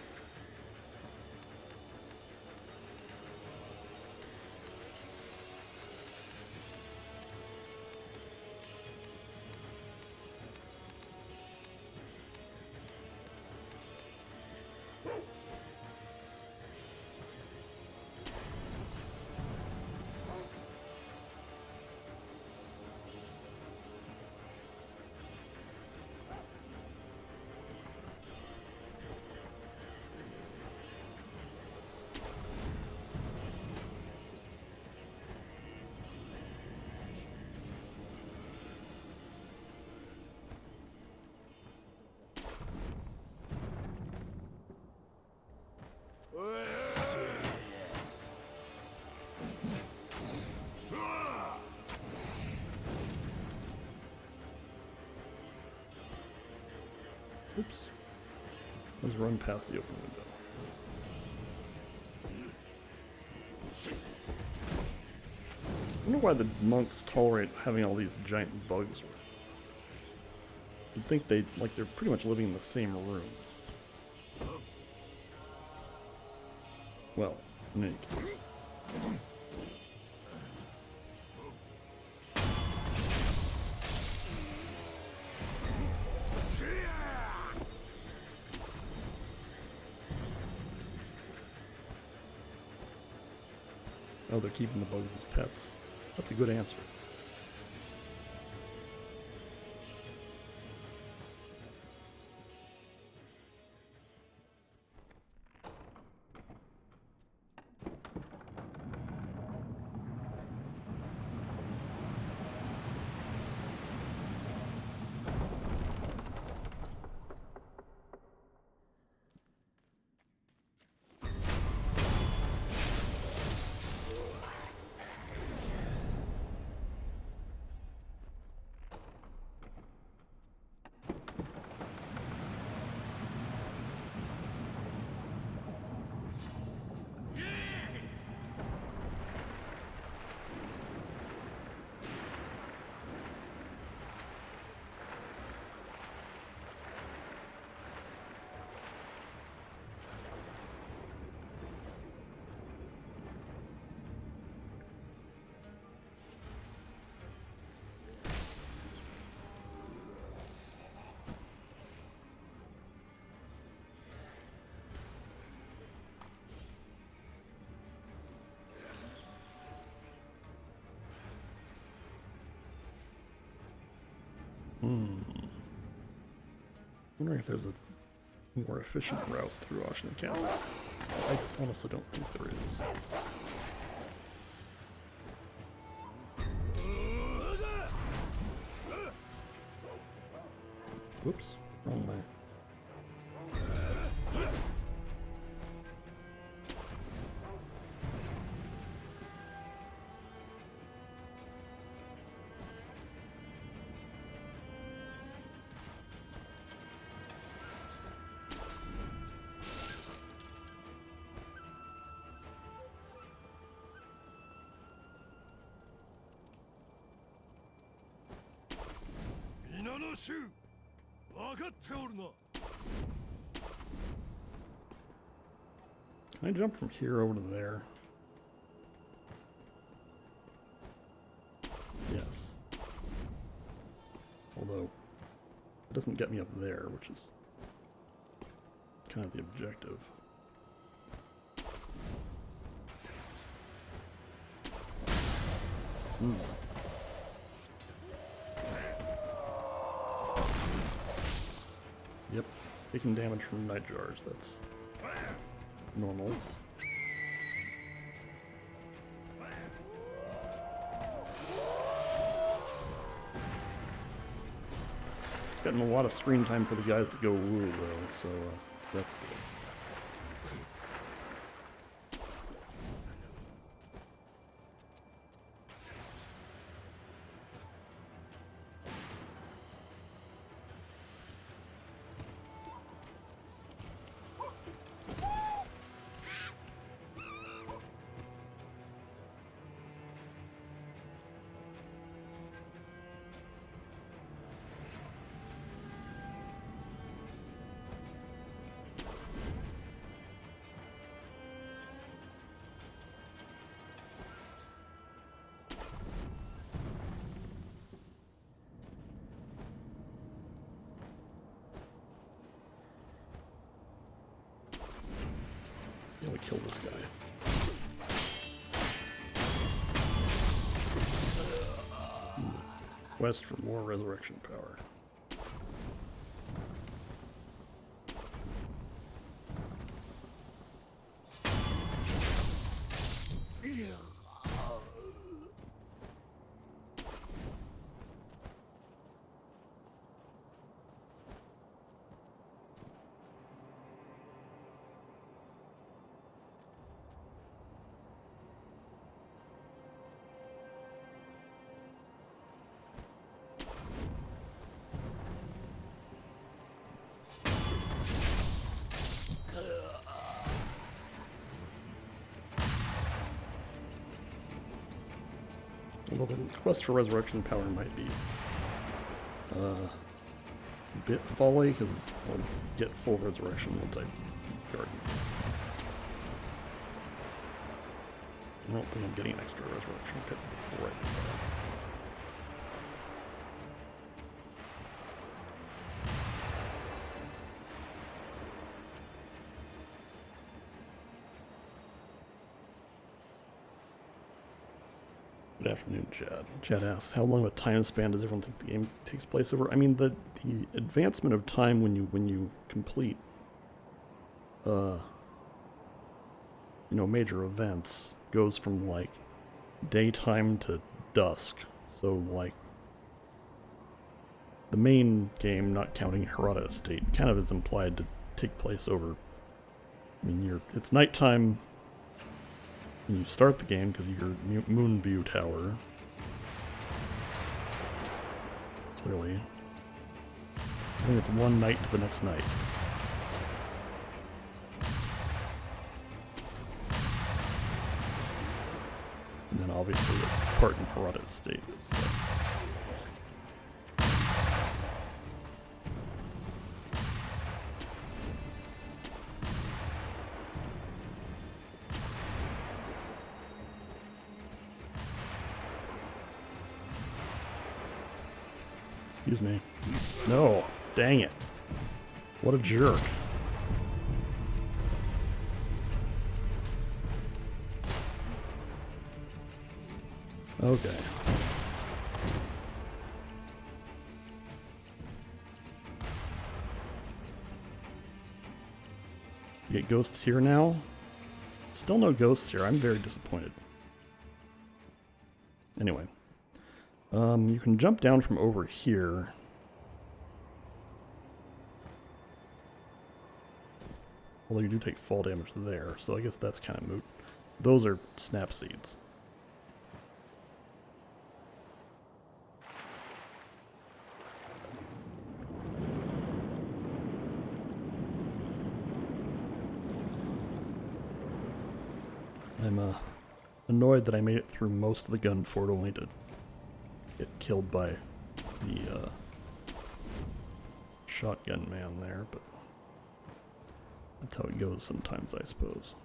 Oops. Let's run past the open window. I wonder why the monks tolerate having all these giant bugs. You'd think they're pretty much living in the same room. Well, in any case. Oh, they're keeping the bugs as pets. That's a good answer. Wondering if there's a more efficient route through Ashina Castle. I honestly don't think there is. Whoops, wrong way. Can I jump from here over to there? Yes. Although, it doesn't get me up there, which is kind of the objective. Yep, taking damage from night jars, that's normal. Getting a lot of screen time for the guys that go woo though, so that's good. Gotta kill this guy. Quest for more resurrection power. Although the quest for resurrection power might be a bit folly, because I'll get full resurrection once I beat Garden. I don't think I'm getting an extra resurrection pit before I do that. Good afternoon, Chad. Chad asks, how long of a time span does everyone think the game takes place over? I mean, the advancement of time when you complete, major events goes from like daytime to dusk. So like the main game, not counting Hirata Estate, kind of is implied to take place over. I mean, it's nighttime when you start the game because you're moon view tower. Clearly, I think it's one night to the next night. And then obviously the part in Hirata Estate is excuse me. No, dang it. What a jerk. Okay. You get ghosts here now? Still no ghosts here. I'm very disappointed. Anyway. You can jump down from over here. Although you do take fall damage there, so I guess that's kind of moot. Those are snap seeds. I'm annoyed that I made it through most of the gun fort only to get killed by the shotgun man there, but that's how it goes sometimes, I suppose.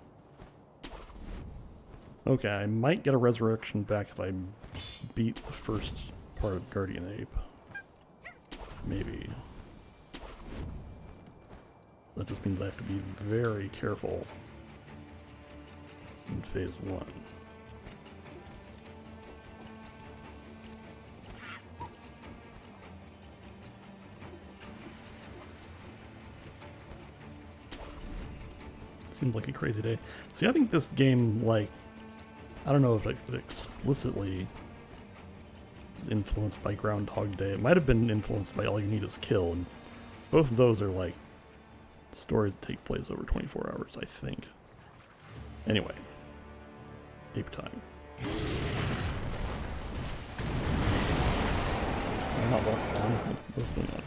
Okay, I might get a resurrection back if I beat the first part of Guardian Ape. Maybe. That just means I have to be very careful in phase 1. Seems like a crazy day. See, I think this game, like, I don't know if it explicitly is influenced by Groundhog Day. It might have been influenced by All You Need Is Kill, and both of those are like stories that take place over 24 hours, I think. Anyway, ape time. I'm not locked down. What's going on?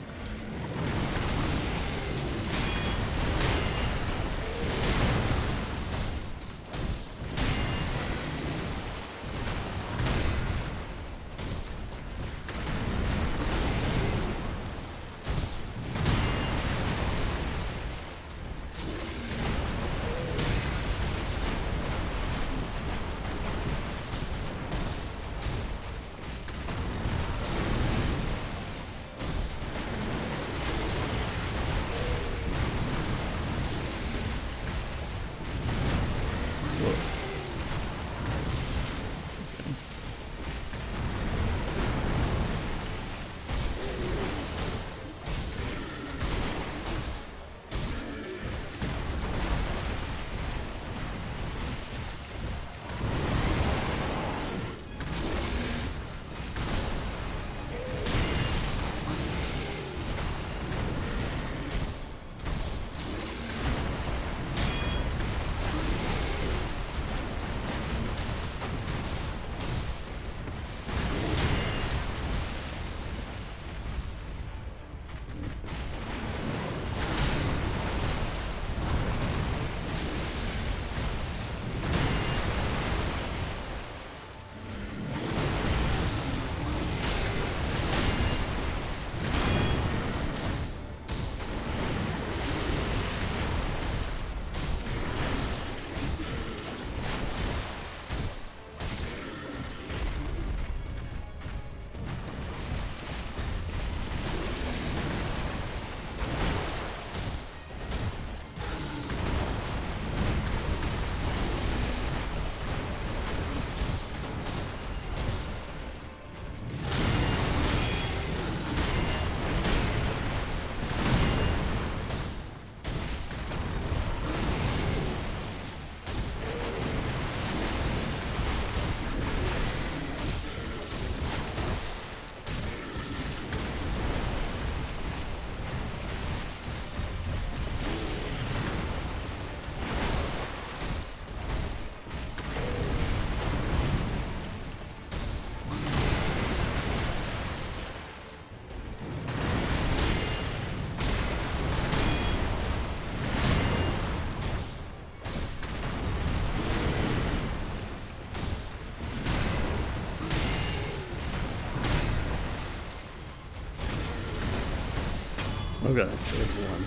Okay, stage one.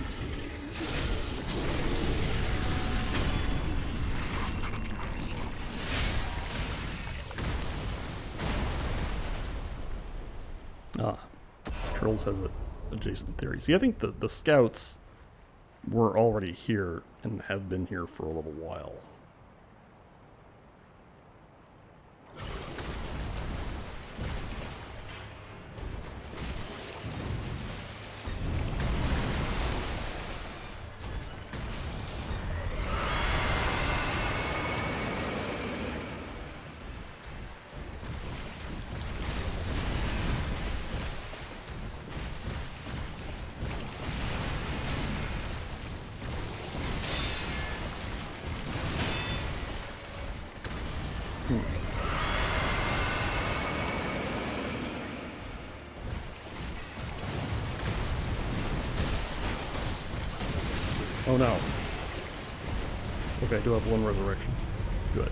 Ah, Trolls has an adjacent theory. See, I think the scouts were already here and have been here for a little while. Oh no. Okay, I do have one resurrection. Good.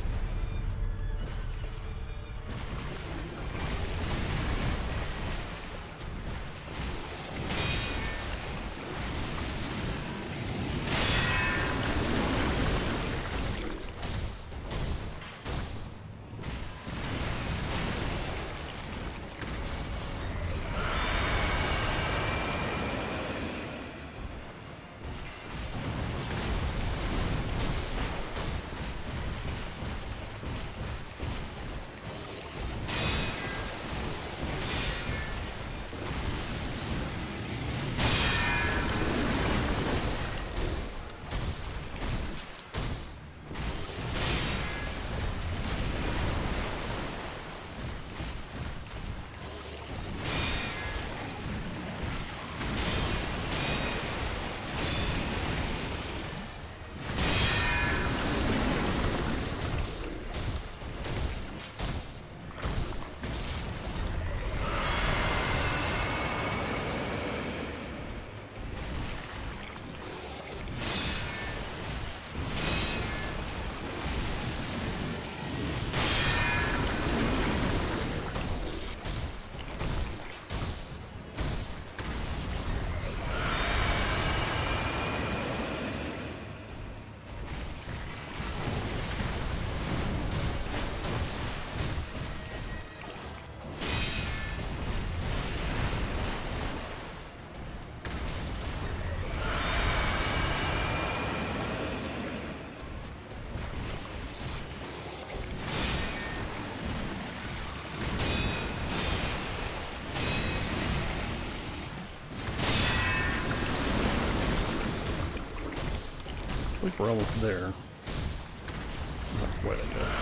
I think we're almost there. Not quite, I guess.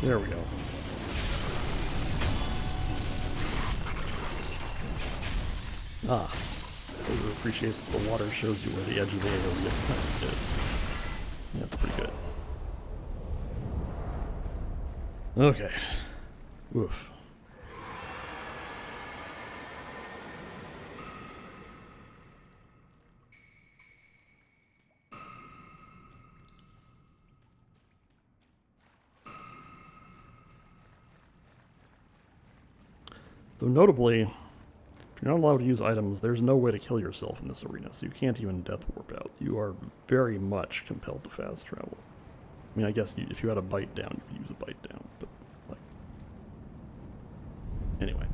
There we go. Ah. It appreciates that the water shows you where the edge of the area is. Yeah, that's pretty good. Okay. Oof. Though notably, if you're not allowed to use items, there's no way to kill yourself in this arena, so you can't even death warp out. You are very much compelled to fast travel. I mean, I guess if you had a bite down, you could use a bite down, but, like... Anyway.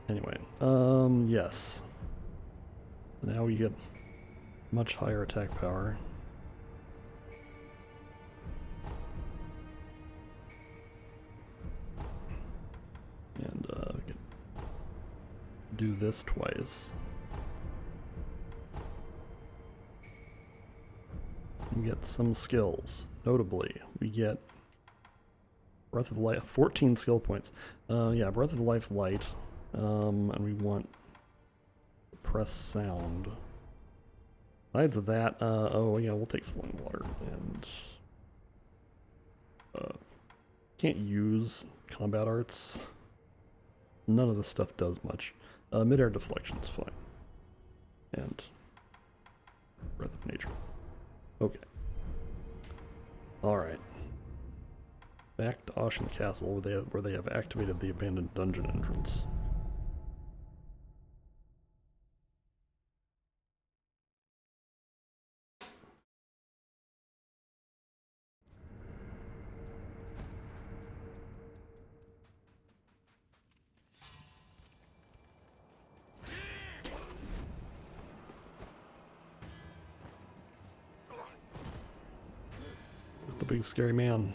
Anyway, yes. Now we get much higher attack power. And we can do this twice. We get some skills. Notably, we get Breath of Light, 14 skill points. Yeah, Breath of Life Light. And we want Press Sound. Besides that, oh yeah, we'll take Flowing Water. And can't use combat arts. None of this stuff does much. Mid-air deflection's fine. And Breath of Nature. Okay. Alright. Back to Ashen Castle where they have activated the abandoned dungeon entrance. The big scary man.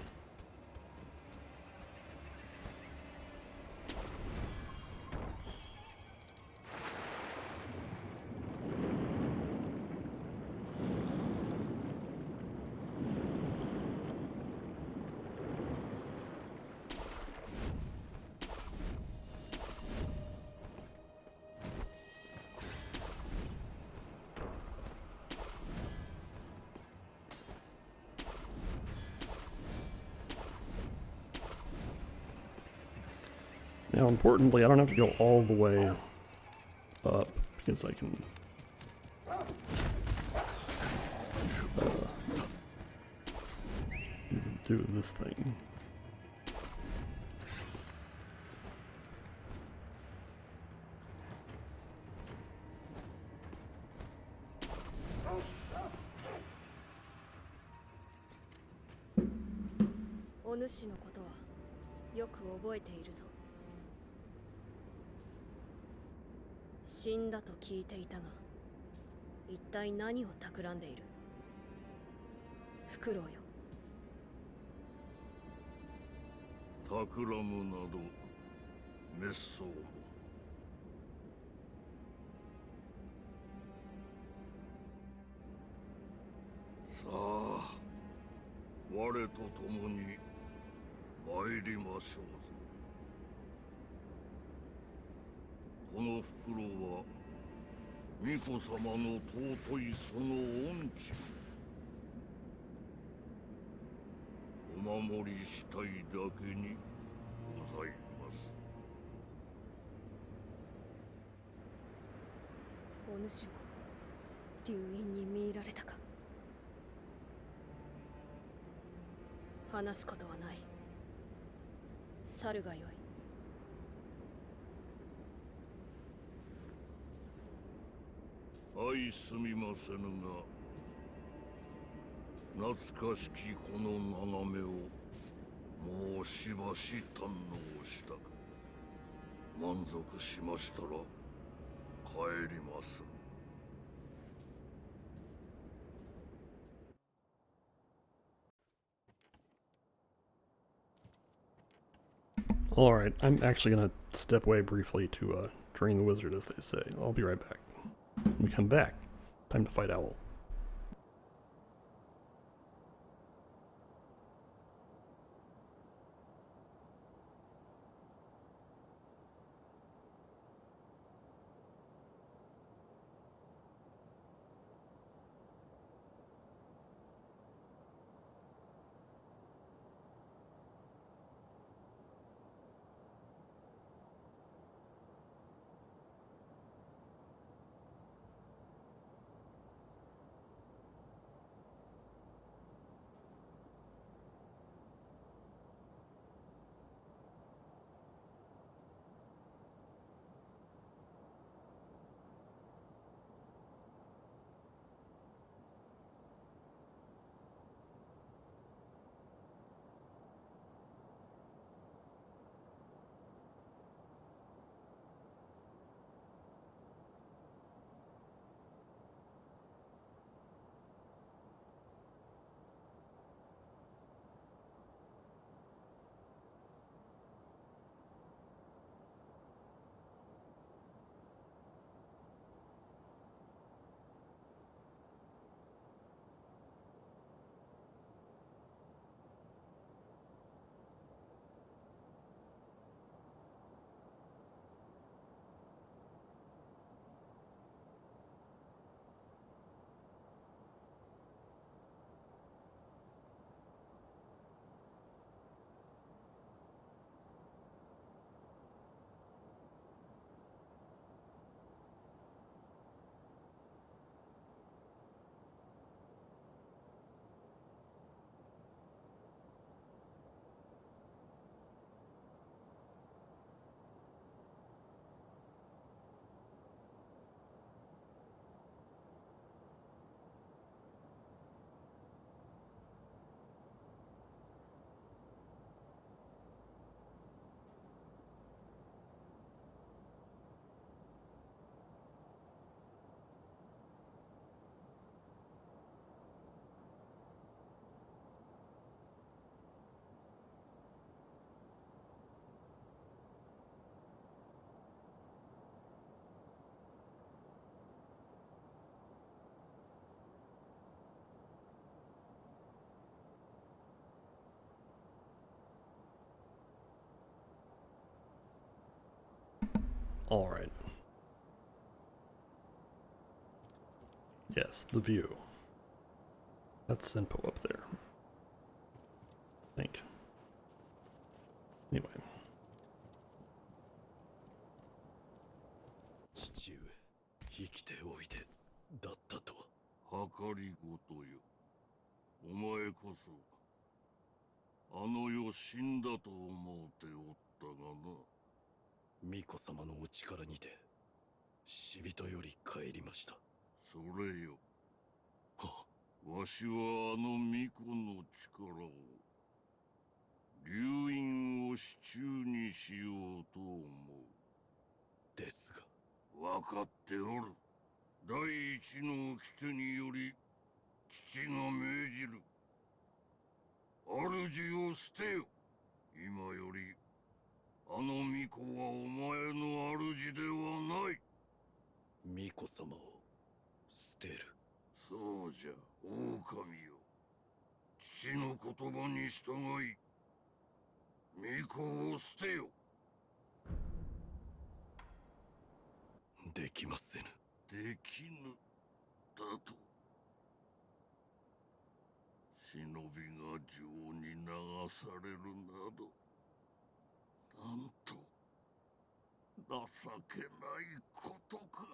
Now, importantly, I don't have to go all the way up because I can do this thing. O主のことはよく覚えているぞ。死んだと聞いていたが、一体何を企んでいる？フクロウよ。企むなど滅相も。さあ、我と共に参りましょうぞ。このフクロウは巫女様の尊いその恩知をお守りしたいだけにございます。お主も流因に見入られたか。話すことはない。去るがよい。相すみませぬが、懐かしきこの眺めをもうしばし堪能したく。満足しましたら帰ります。Alright, I'm actually gonna step away briefly to drain the wizard, as they say. I'll be right back. When we come back, time to fight Owl. Alright. Yes, the view. That's Senpo up there. I think. Anyway. 父上、生きておいでだったとは。計りごとよ。お前こそあの世死んだと思うておったがな。巫女様のお力にて死人より帰りました。それよ。わしはあの巫女の力を流因を手中にしようと思う。ですが分かっておる。第一の掟により父が命じる。主を捨てよ。今よりあの巫女はお前の主ではない。巫女様を捨てる。そうじゃ、狼よ。父の言葉に従い巫女を捨てよ。できませぬ。できぬだと。忍びが情に流されるなど、なんと情けないことか。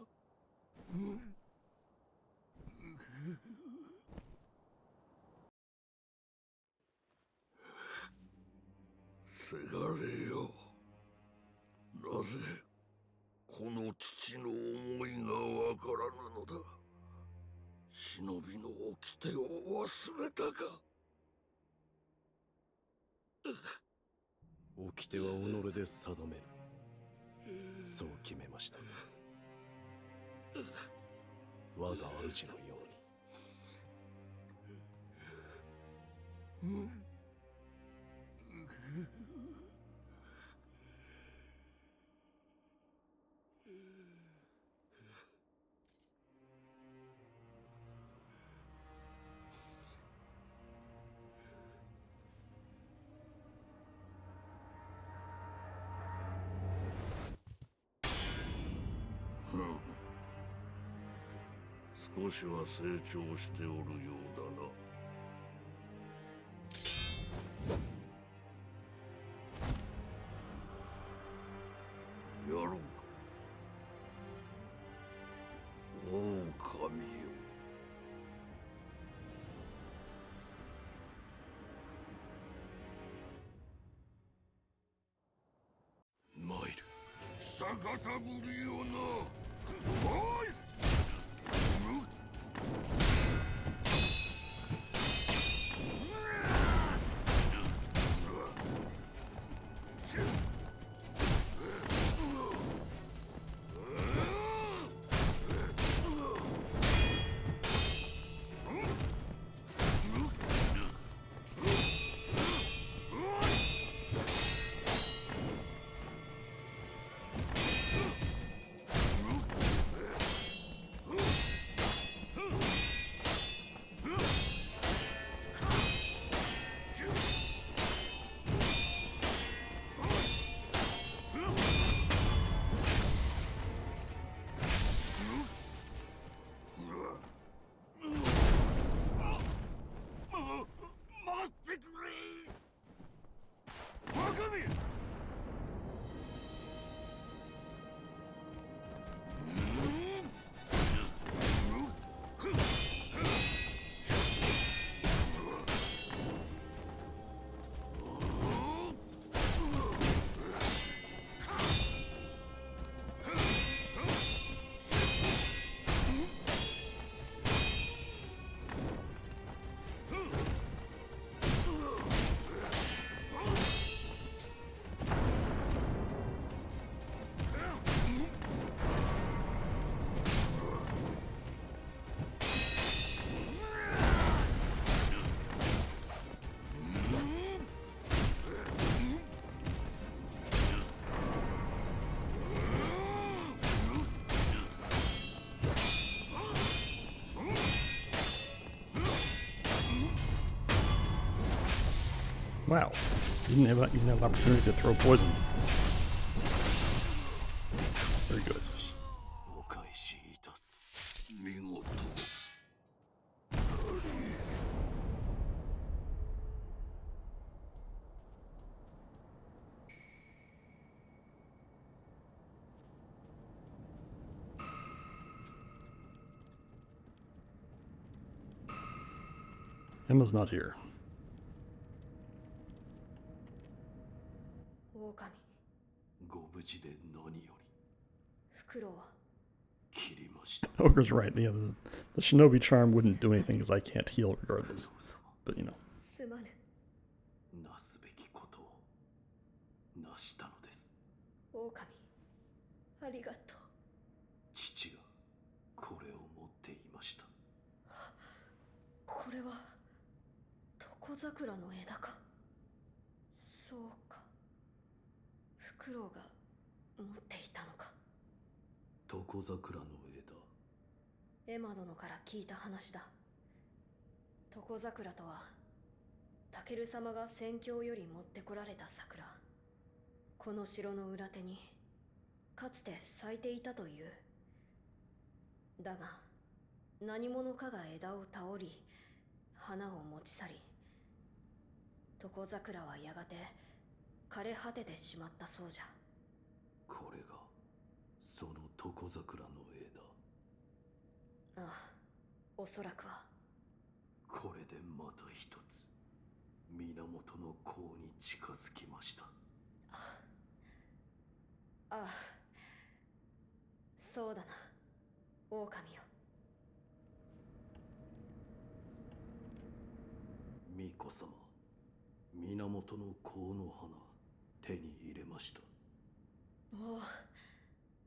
せがれよ。なぜこの父の思いがわからぬのだ。忍びの掟を忘れたか。掟は己で定める。そう決めました。我が主のように。少しは成長しておるようだな。やろうか。狼よ。参る。久方ぶりよな。おい。Wow, you didn't even have the opportunity to throw poison. Emma's not here. 狼、ご無事で何より。フクロウは切りました。 Ogre's right. Yeah, the shinobi charm wouldn't do anything because I can't heal regardless. But you know. すまぬ。なすべきことをなしたのです。狼、ありがとう。父がこれを持っていました。これは床桜の枝か。そうか、フクロウが持っていたのか。床桜の枝。エマ殿から聞いた話だ。床桜とはタケル様が戦況より持ってこられた桜。この城の裏手にかつて咲いていたという。だが何者かが枝を倒り花を持ち去り、床桜はやがて枯れ果ててしまったそうじゃ。これがその床桜の枝。ああ、おそらくは。これでまた一つ源の甲に近づきました。ああ、そうだな、狼よ。巫女様、源の甲の花手に入れました。おお、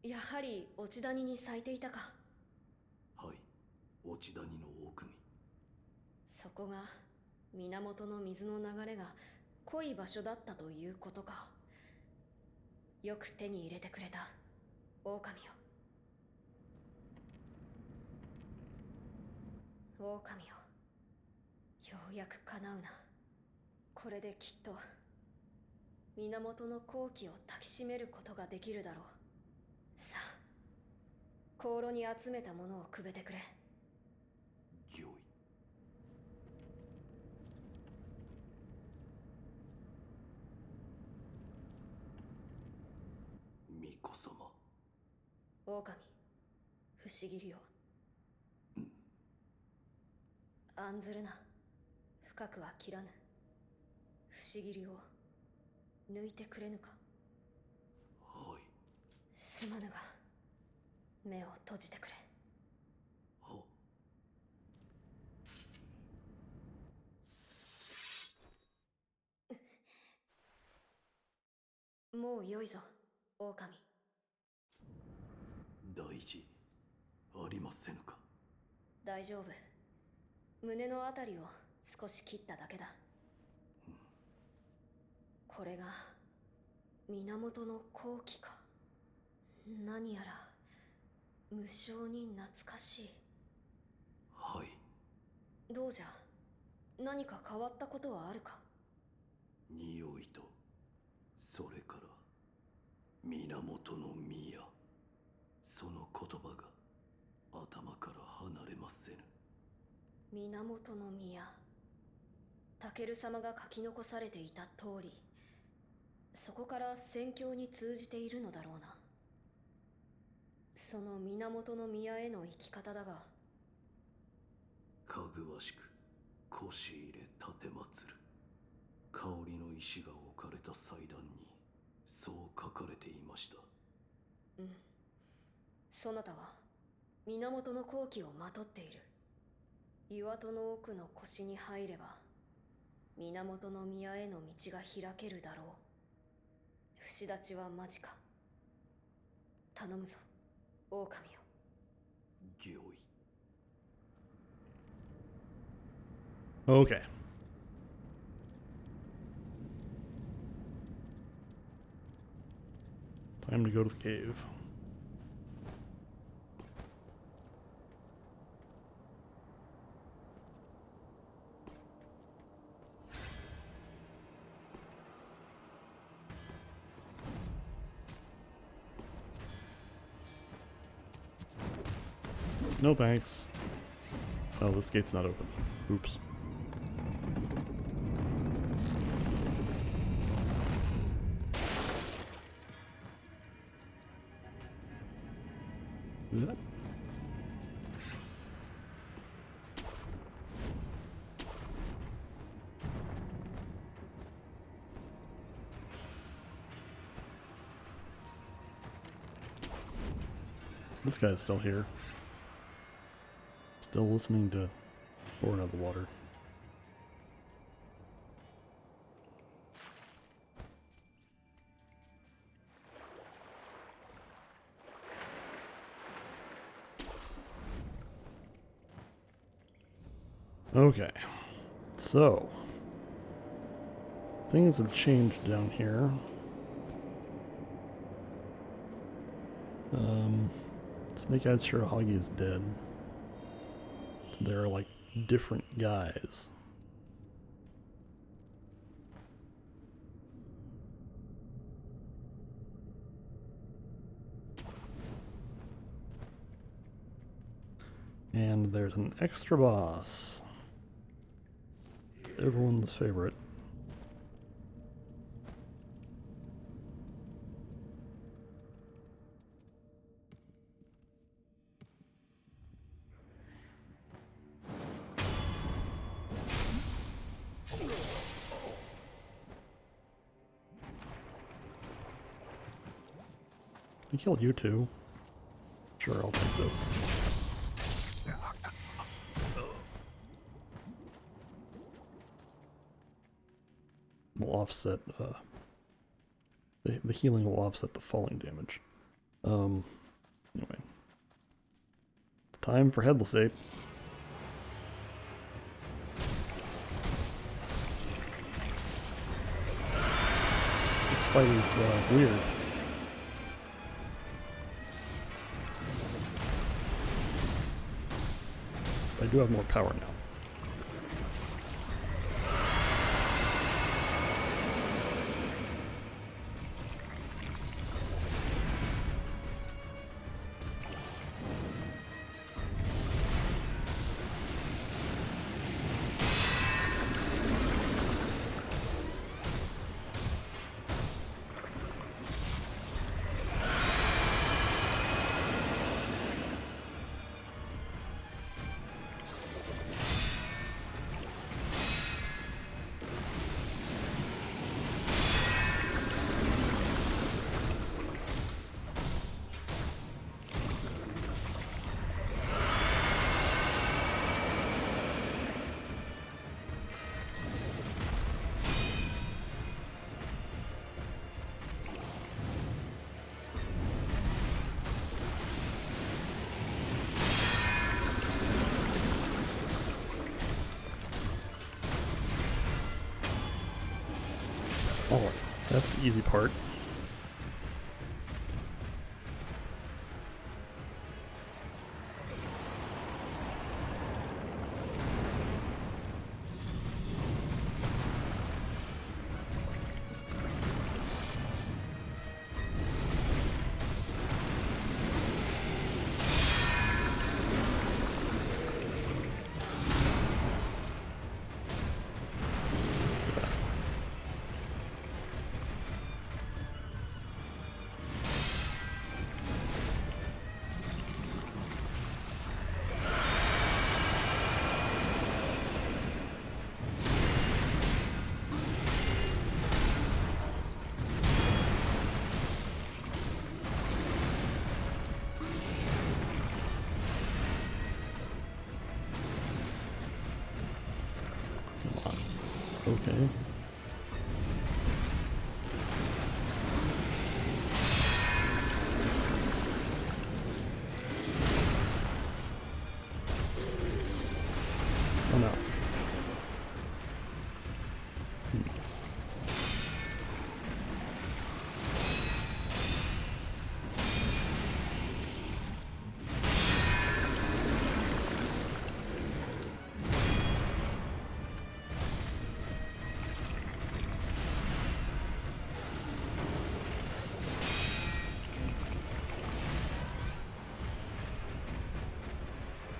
やはり落ち谷に咲いていたか。はい、落ち谷の奥に。そこが源の水の流れが濃い場所だったということか。よく手に入れてくれた、狼よ。狼よ、ようやく叶うな。これできっと源の好機を抱きしめることができるだろう。さあ、香炉に集めたものをくべてくれ。御意。巫女様。狼、不思議りよ。案ずるな、深くは切らぬ。不思議りを抜いてくれぬか。はい。すまぬが目を閉じてくれ。は。もう良いぞ、狼。大事ありませぬか。大丈夫。胸のあたりを少し切っただけだ。これが源の好機か。何やら無性に懐かしい。はい。どうじゃ、何か変わったことはあるか。匂いと、それから源の宮、その言葉が頭から離れませぬ。源の宮、タケル様が書き残されていた通り、そこから戦況に通じているのだろうな。その源の宮への生き方だが、かぐわしく腰入れ奉る。香りの石が置かれた祭壇にそう書かれていました。うん。そなたは源の好機をまとっている。岩戸の奥の腰に入れば源の宮への道が開けるだろう。節立ちは間近。頼むぞ、狼よ。御意。Okay. Time to go to the cave. No thanks. Oh, this gate's not open. Oops. That? This guy's still here. Still listening to Born Out of the Water. Okay, so things have changed down here. Snake-Eyed Shirahagi is dead. So there are like different guys. And there's an extra boss. It's everyone's favorite. I killed you too. Sure, I'll take this. Will offset, the healing will offset the falling damage. Anyway. Time for Headless Ape. This fight is, weird. I do have more power now. Oh, that's the easy part. Okay. Oh no.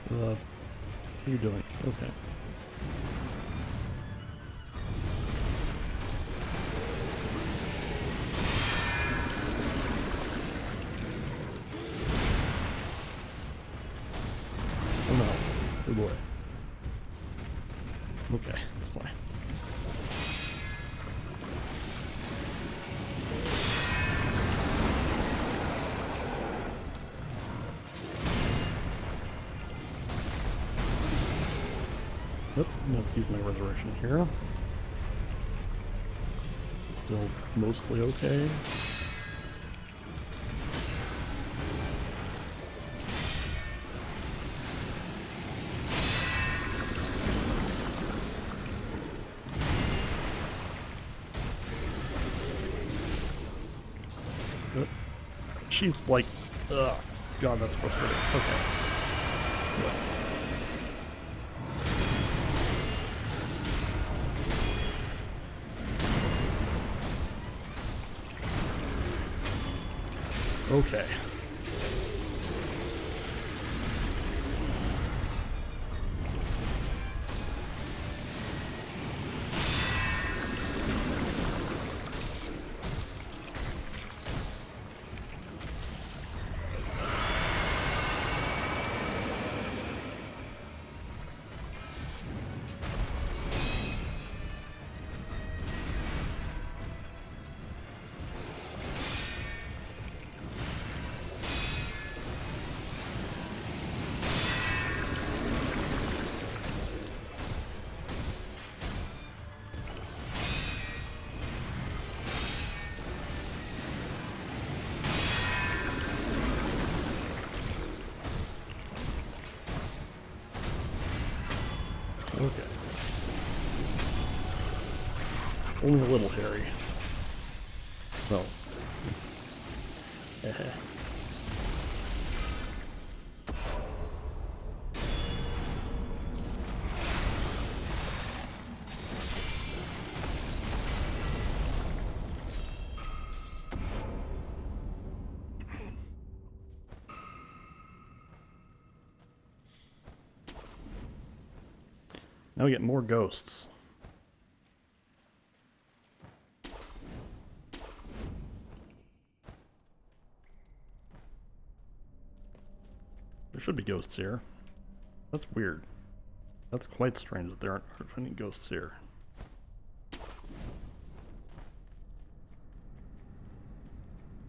What are you doing? Okay. Oh no. Good boy. Okay, it's fine. Yep, I'm gonna keep my resurrection here. Still mostly okay. Yep. She's like, ugh, God, that's frustrating. Okay. Yeah. Okay. Okay. Only a little hairy. No. Now we get more ghosts. There should be ghosts here. That's weird. That's quite strange that there aren't any ghosts here.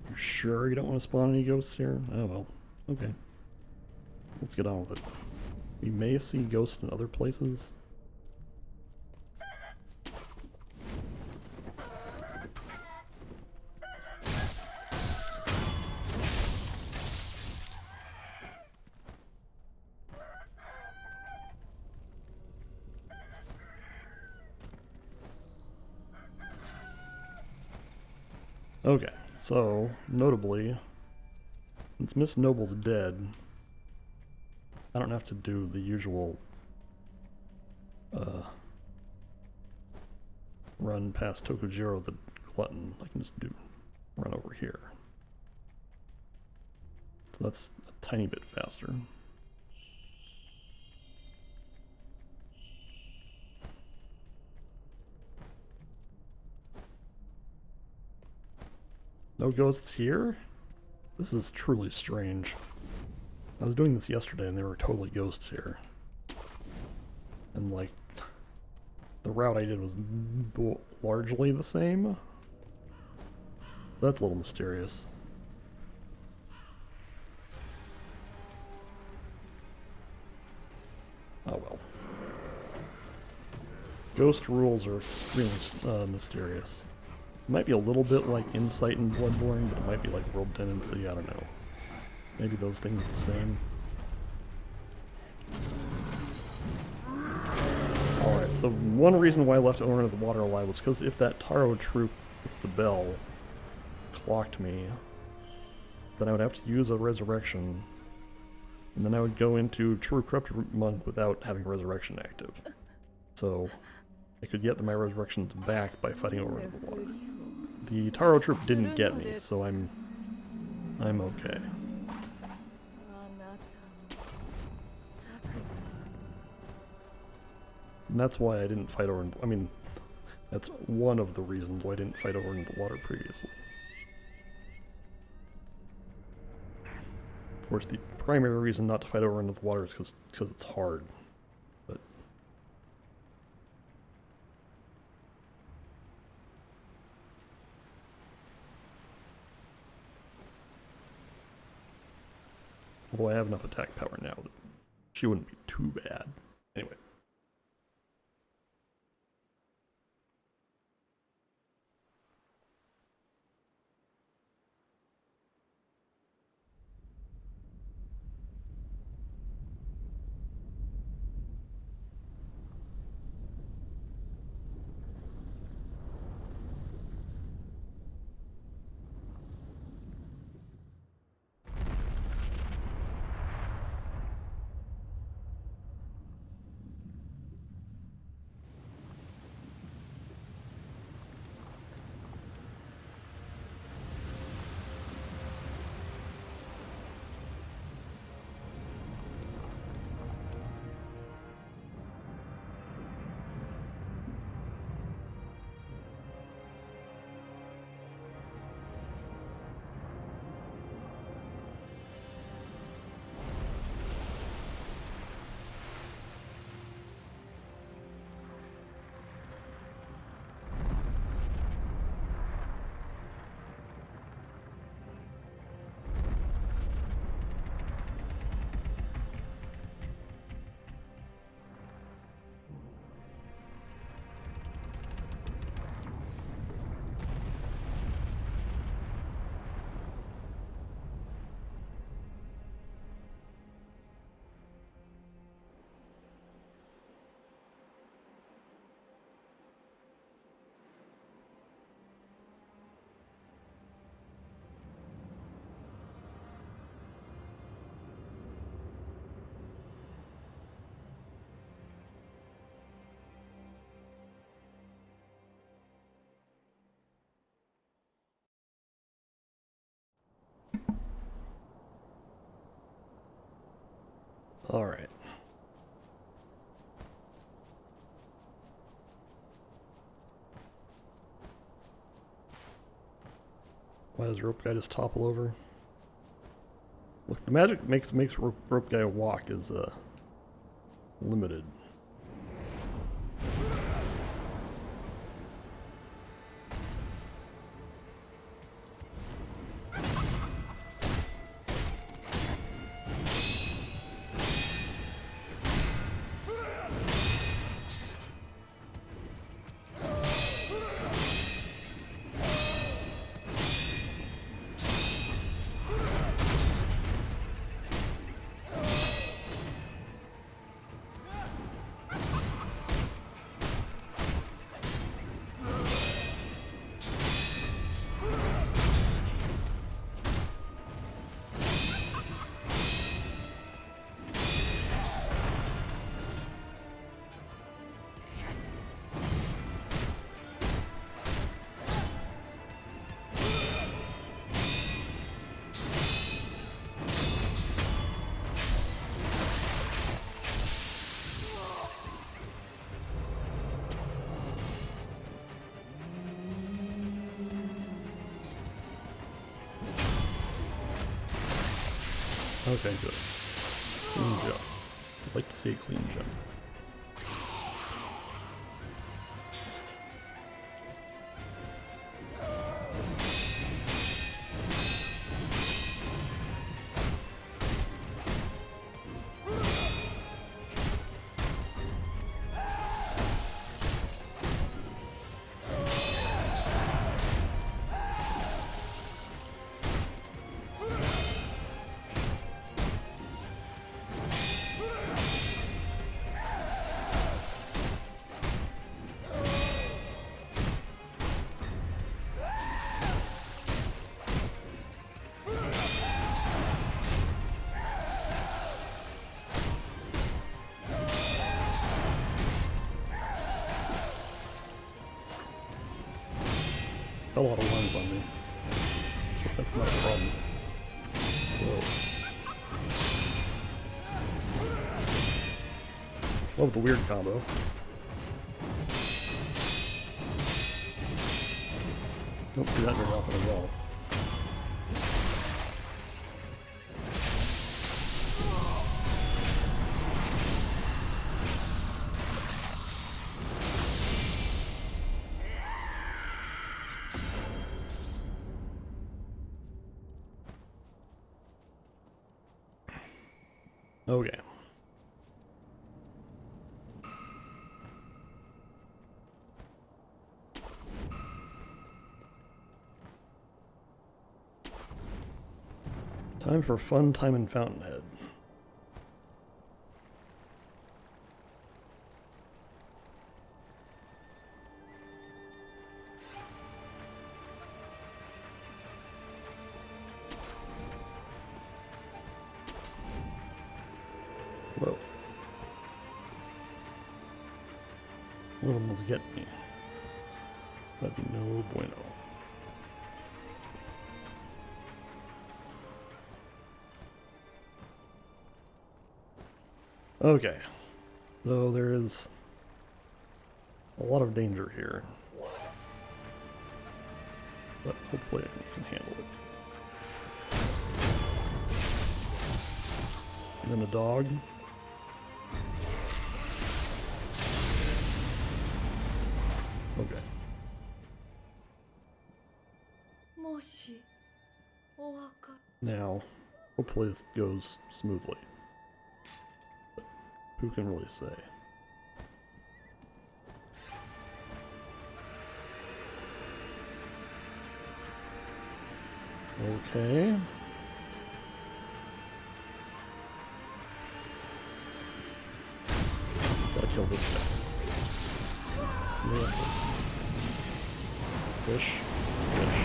You sure you don't want to spawn any ghosts here? Oh well. Okay. Let's get on with it. We may see ghosts in other places. Okay, so, notably, since Miss Noble's dead, I don't have to do the usual, run past Tokujiro the Glutton. I can just run over here. So that's a tiny bit faster. No ghosts here? This is truly strange. I was doing this yesterday and there were totally ghosts here. And like, the route I did was largely the same. That's a little mysterious. Oh well. Ghost rules are extremely mysterious. It might be a little bit like Insight in Bloodborne, but it might be like World Tendency, I don't know. Maybe those things are the same. Alright, so one reason why I left Owner of the Water alive was because if that Taro troop with the bell clocked me, then I would have to use a resurrection, and then I would go into True Corrupted Monk without having resurrection active. So I could get my resurrections back by fighting Owner of the Water. The Taro troop didn't get me, so I'm okay. And that's why I didn't fight over. I mean, that's one of the reasons why I didn't fight over in the water previously. Of course, the primary reason not to fight over into the water is because it's hard. But although I have enough attack power now that she wouldn't be too bad. Anyway. Alright. Why does rope guy just topple over? Look, the magic that makes rope guy walk is limited. Okay, good. Clean jump. I'd like to see a clean jump. A lot of lines on me. But that's not a problem. Whoa. Love the weird combo. Don't see that very often as well. Okay. Time for fun time in Fountainhead. Whoa. One of them was getting me. That'd be no bueno. Okay. So there is a lot of danger here. But hopefully I can handle it. And then a dog. Okay. Now, hopefully this goes smoothly. But who can really say? Okay. Gotta kill this guy. Yeah. Fish. Fish.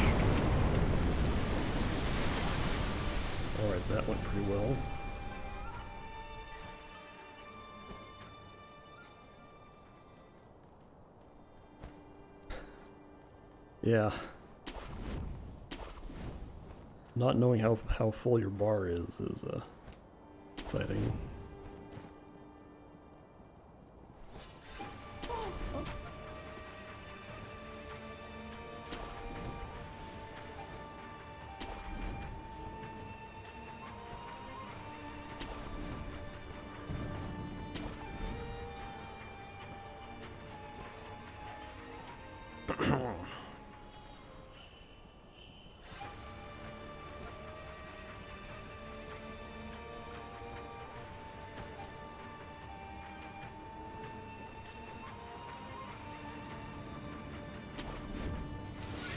Alright, that went pretty well. Yeah. Not knowing how full your bar is exciting.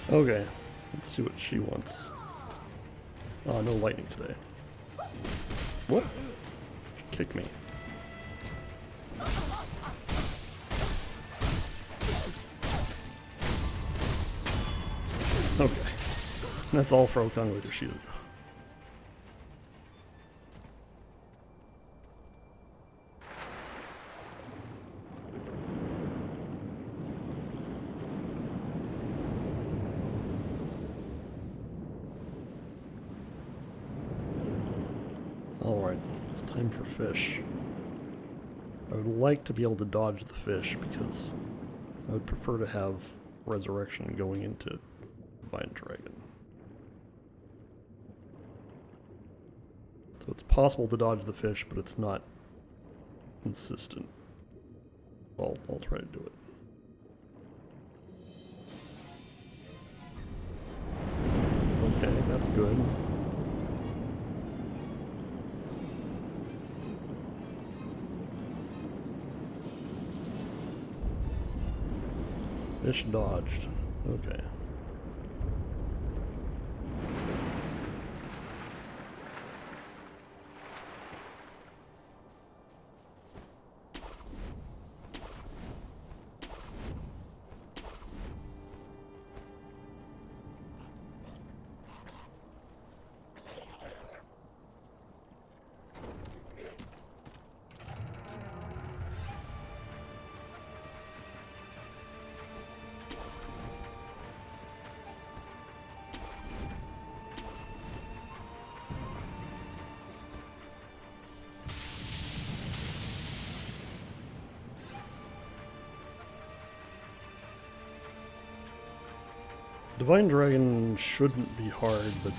Okay, let's see what she wants. Oh, no lightning today. What? She kicked me. Okay. That's all for Okang later. She doesn't. Alright, it's time for fish. I would like to be able to dodge the fish because I would prefer to have resurrection going into Divine Dragon. So it's possible to dodge the fish, but it's not consistent. I'll try to do it. Okay, that's good. Fish dodged. Okay. Divine Dragon shouldn't be hard, but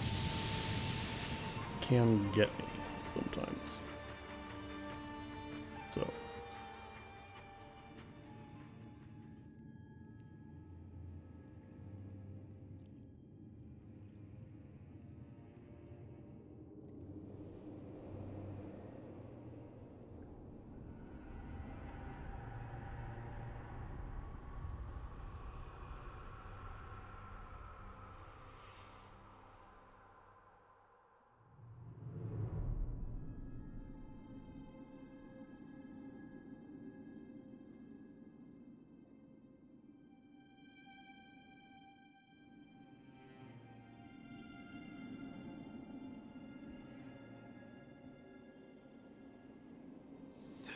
can get me sometimes. So.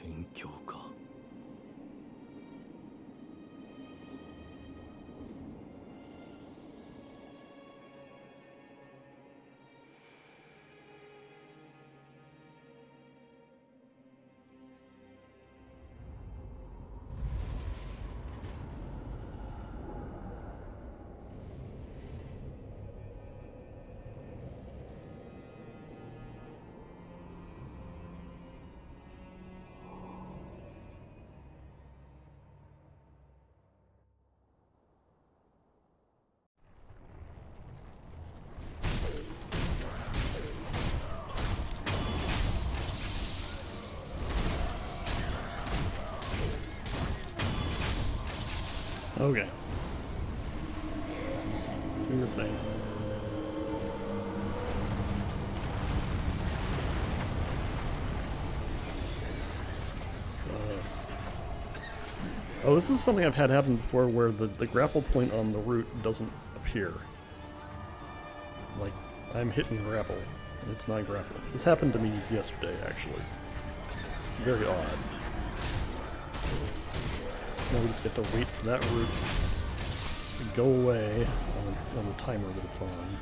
宣教か。Okay. Do your thing. Oh, this is something I've had happen before where the grapple point on the route doesn't appear. Like, I'm hitting grapple, and it's not grappling. This happened to me yesterday, actually. It's very odd. Now we just get to wait for that route to go away on the timer that it's on.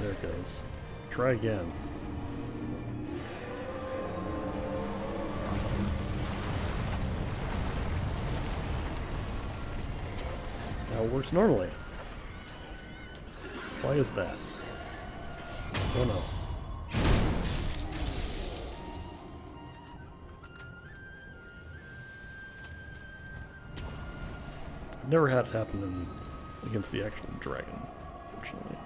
There it goes. Try again. Now it works normally. Why is that? Oh no. Never had it happen against the actual dragon, fortunately.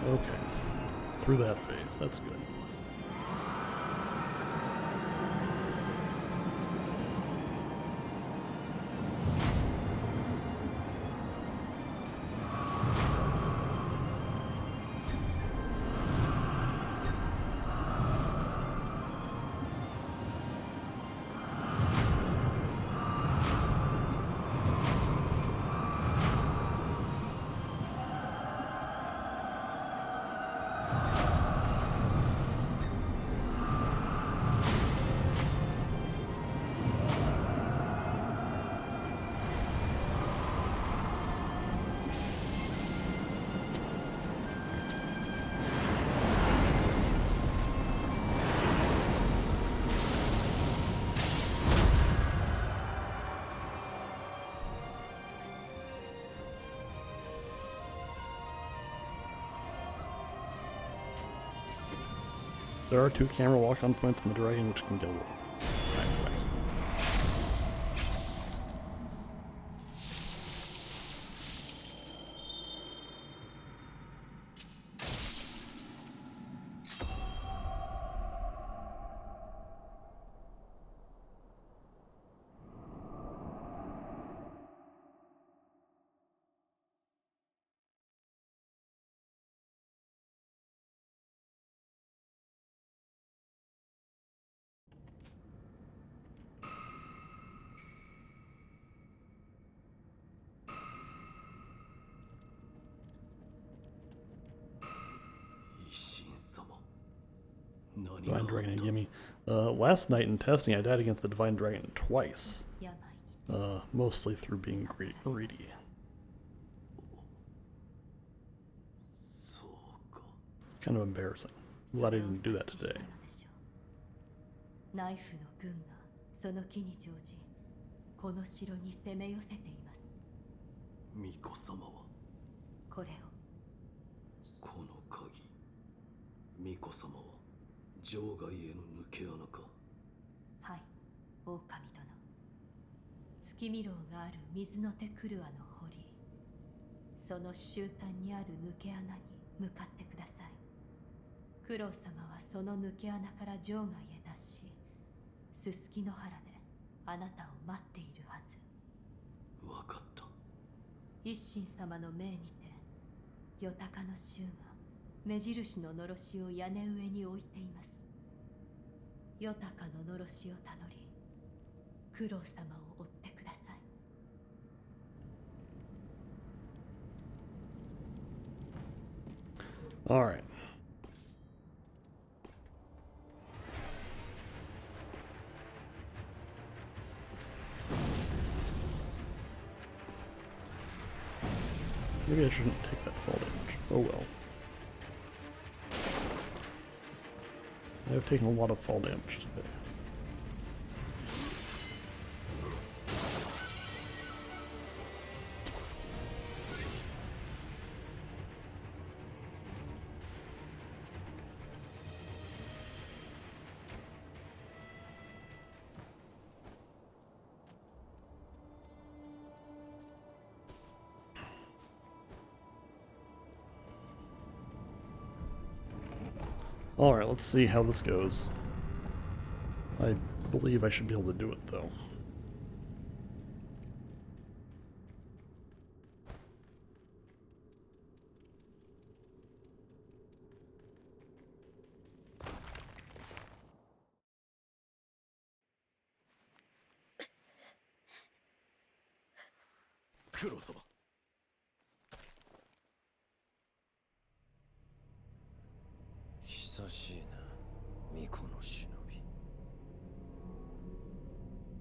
Okay. Through that phase. That's good. There are 2 camera walk-on points in the dragon which can go Divine Dragon and Gimme. Last night in testing, I died against the Divine Dragon twice. Mostly through being greedy. Kind of embarrassing. Glad I didn't do that today. ナイフの軍がその木に乗じ、この城に攻め寄せています。巫女様はこれを。この鍵。巫女様は場外への抜け穴か。はい、狼殿。月見楼がある水の手クルアの堀、その終端にある抜け穴に向かってください。九郎様はその抜け穴から場外へ脱し、すすきの原であなたを待っているはず。わかった。一心様の命にて、よたかの衆が目印ののろしを屋根上に置いています。よたかののろしをたどり、九郎様を追ってください。Alright. Maybe I shouldn't take that fall damage. Oh well. I've taken a lot of fall damage today. Alright, let's see how this goes. I believe I should be able to do it, though. Kuro-sama. 久しいな、巫女の忍び。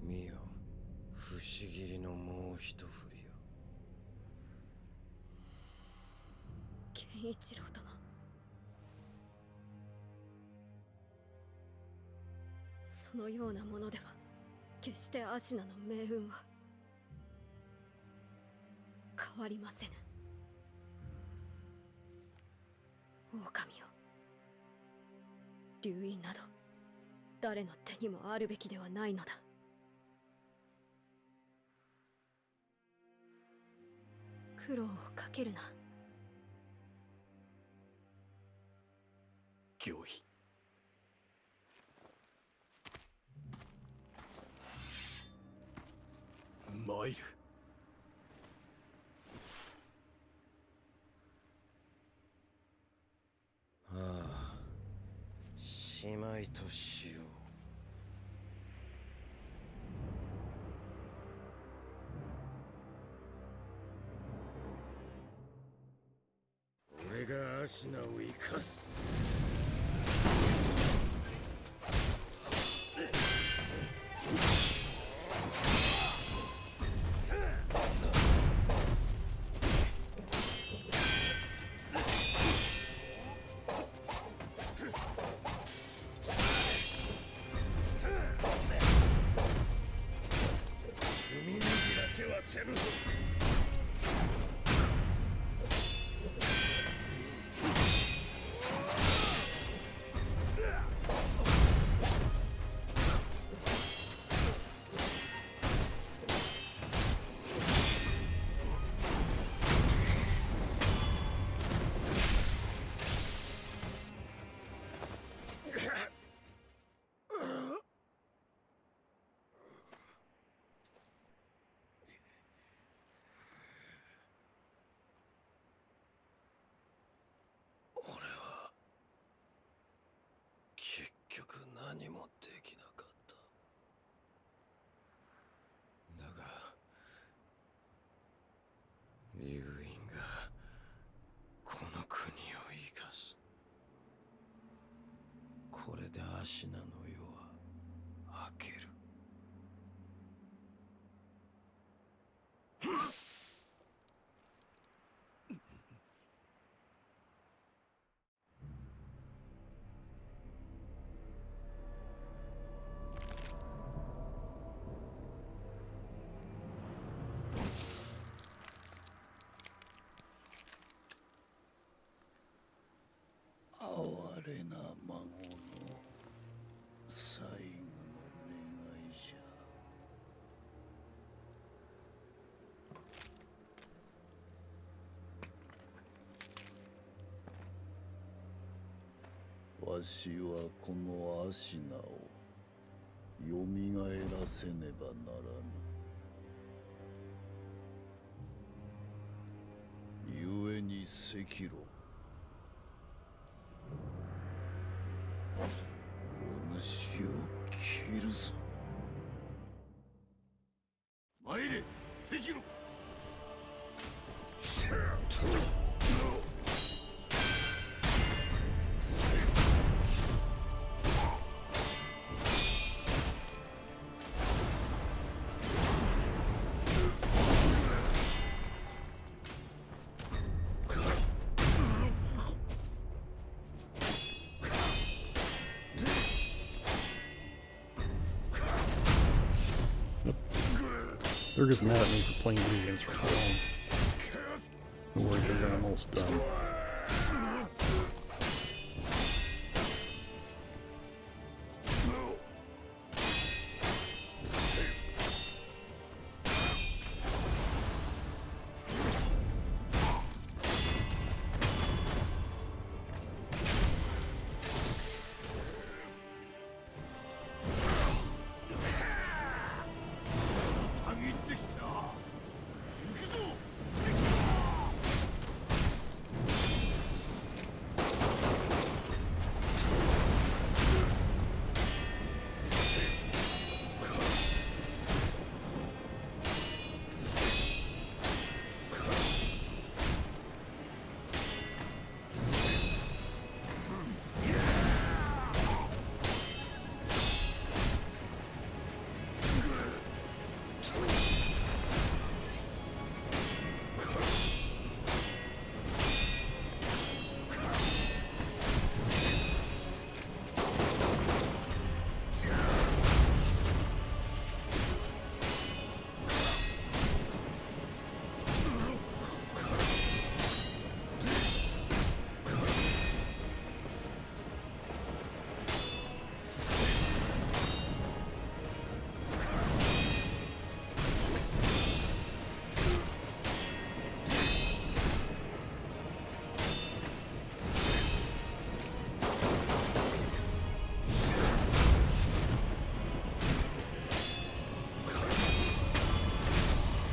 見よ、不思議のもう一振りよ。健一郎殿。そのようなものでは、決してアシナの命運は変わりませぬ。狼よ。流因など誰の手にもあるべきではないのだ。苦労をかけるな。脅威。参る。ああ、しまいとしよう。俺がアシナを生かす。結局何もできなかった。だが流因がこの国を生かす。これで芦名の世は明ける。哀れな孫の最後の願いじゃ。わしはこの芦名をよみがえらせねばならぬ。ゆえに赤炉、お主を切るぞ。参れ、赤炉。They're just mad at me for playing video games for so long. Don't worry, they're almost done.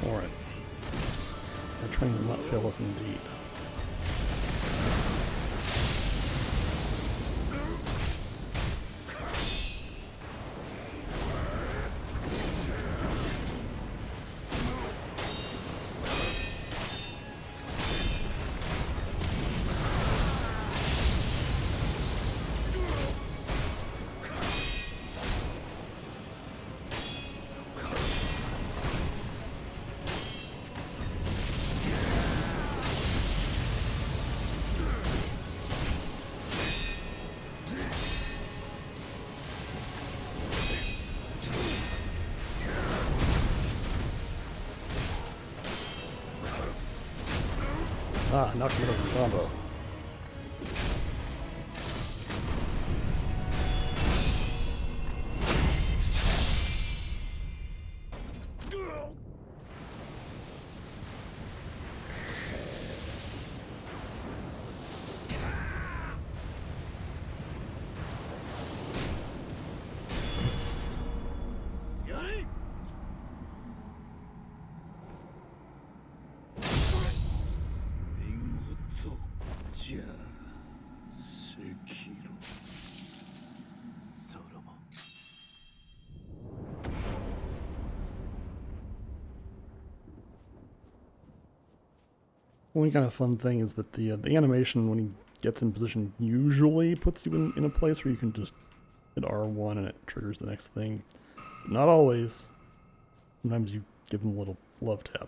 Alright. Our train will not fail us indeed. Ah, knocked him out of the combo. One kind of fun thing is that the animation when he gets in position usually puts you in a place where you can just hit R1 and it triggers the next thing. Not always. Sometimes you give them a little love tap.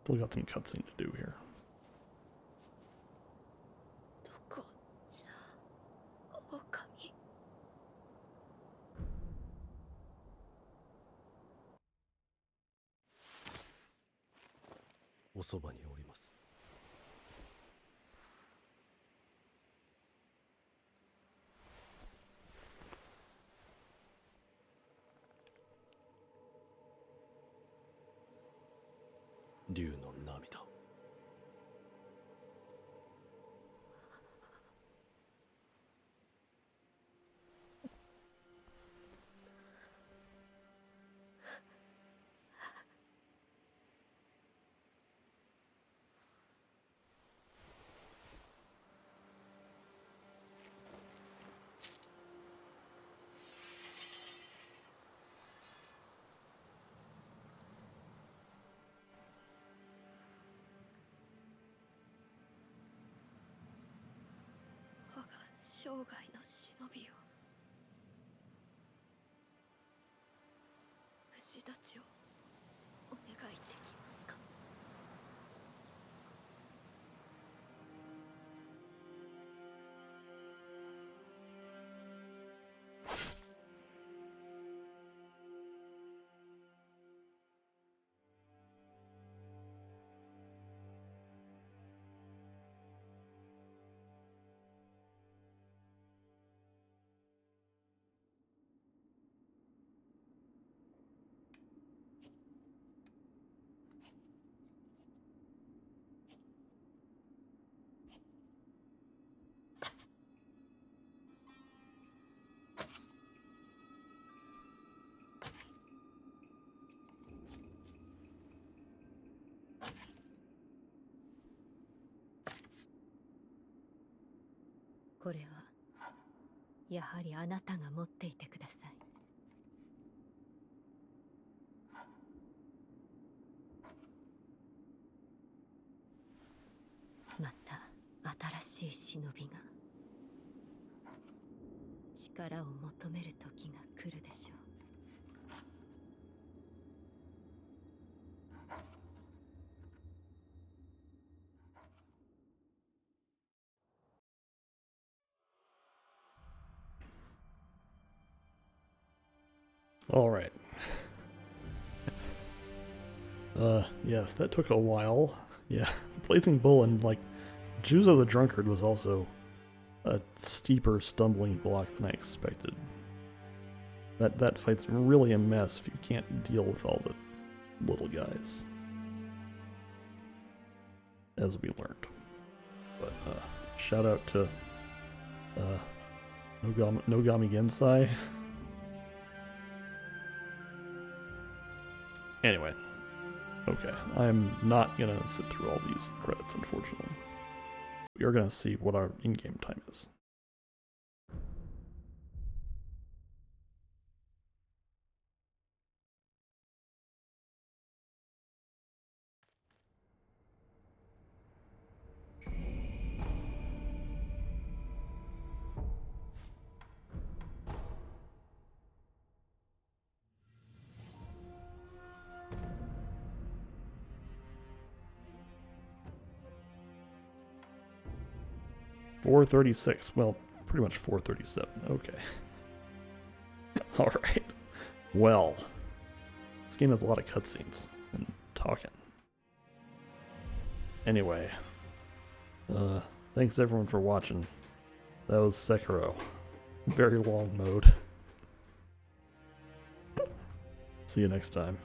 Still got some cutscene to do here. どこじゃ狼。おそばにおります。竜の涙。我が生涯の忍びを虫たちをお願いできますか。これはやはりあなたが持っていてください。また新しい忍びが力を求める時が来るでしょう。All right. Yes, that took a while. Yeah, Blazing Bull and like Juzo the Drunkard was also a steeper stumbling block than I expected. That fight's really a mess if you can't deal with all the little guys, as we learned. But shout out to Nogami Gensai. Anyway, okay, I'm not gonna sit through all these credits, unfortunately. We are gonna see what our in-game time is. $436. Well, pretty much $437. Okay. All right. Well, this game has a lot of cutscenes and talking. Anyway, thanks everyone for watching. That was Sekiro. Very long mode. See you next time.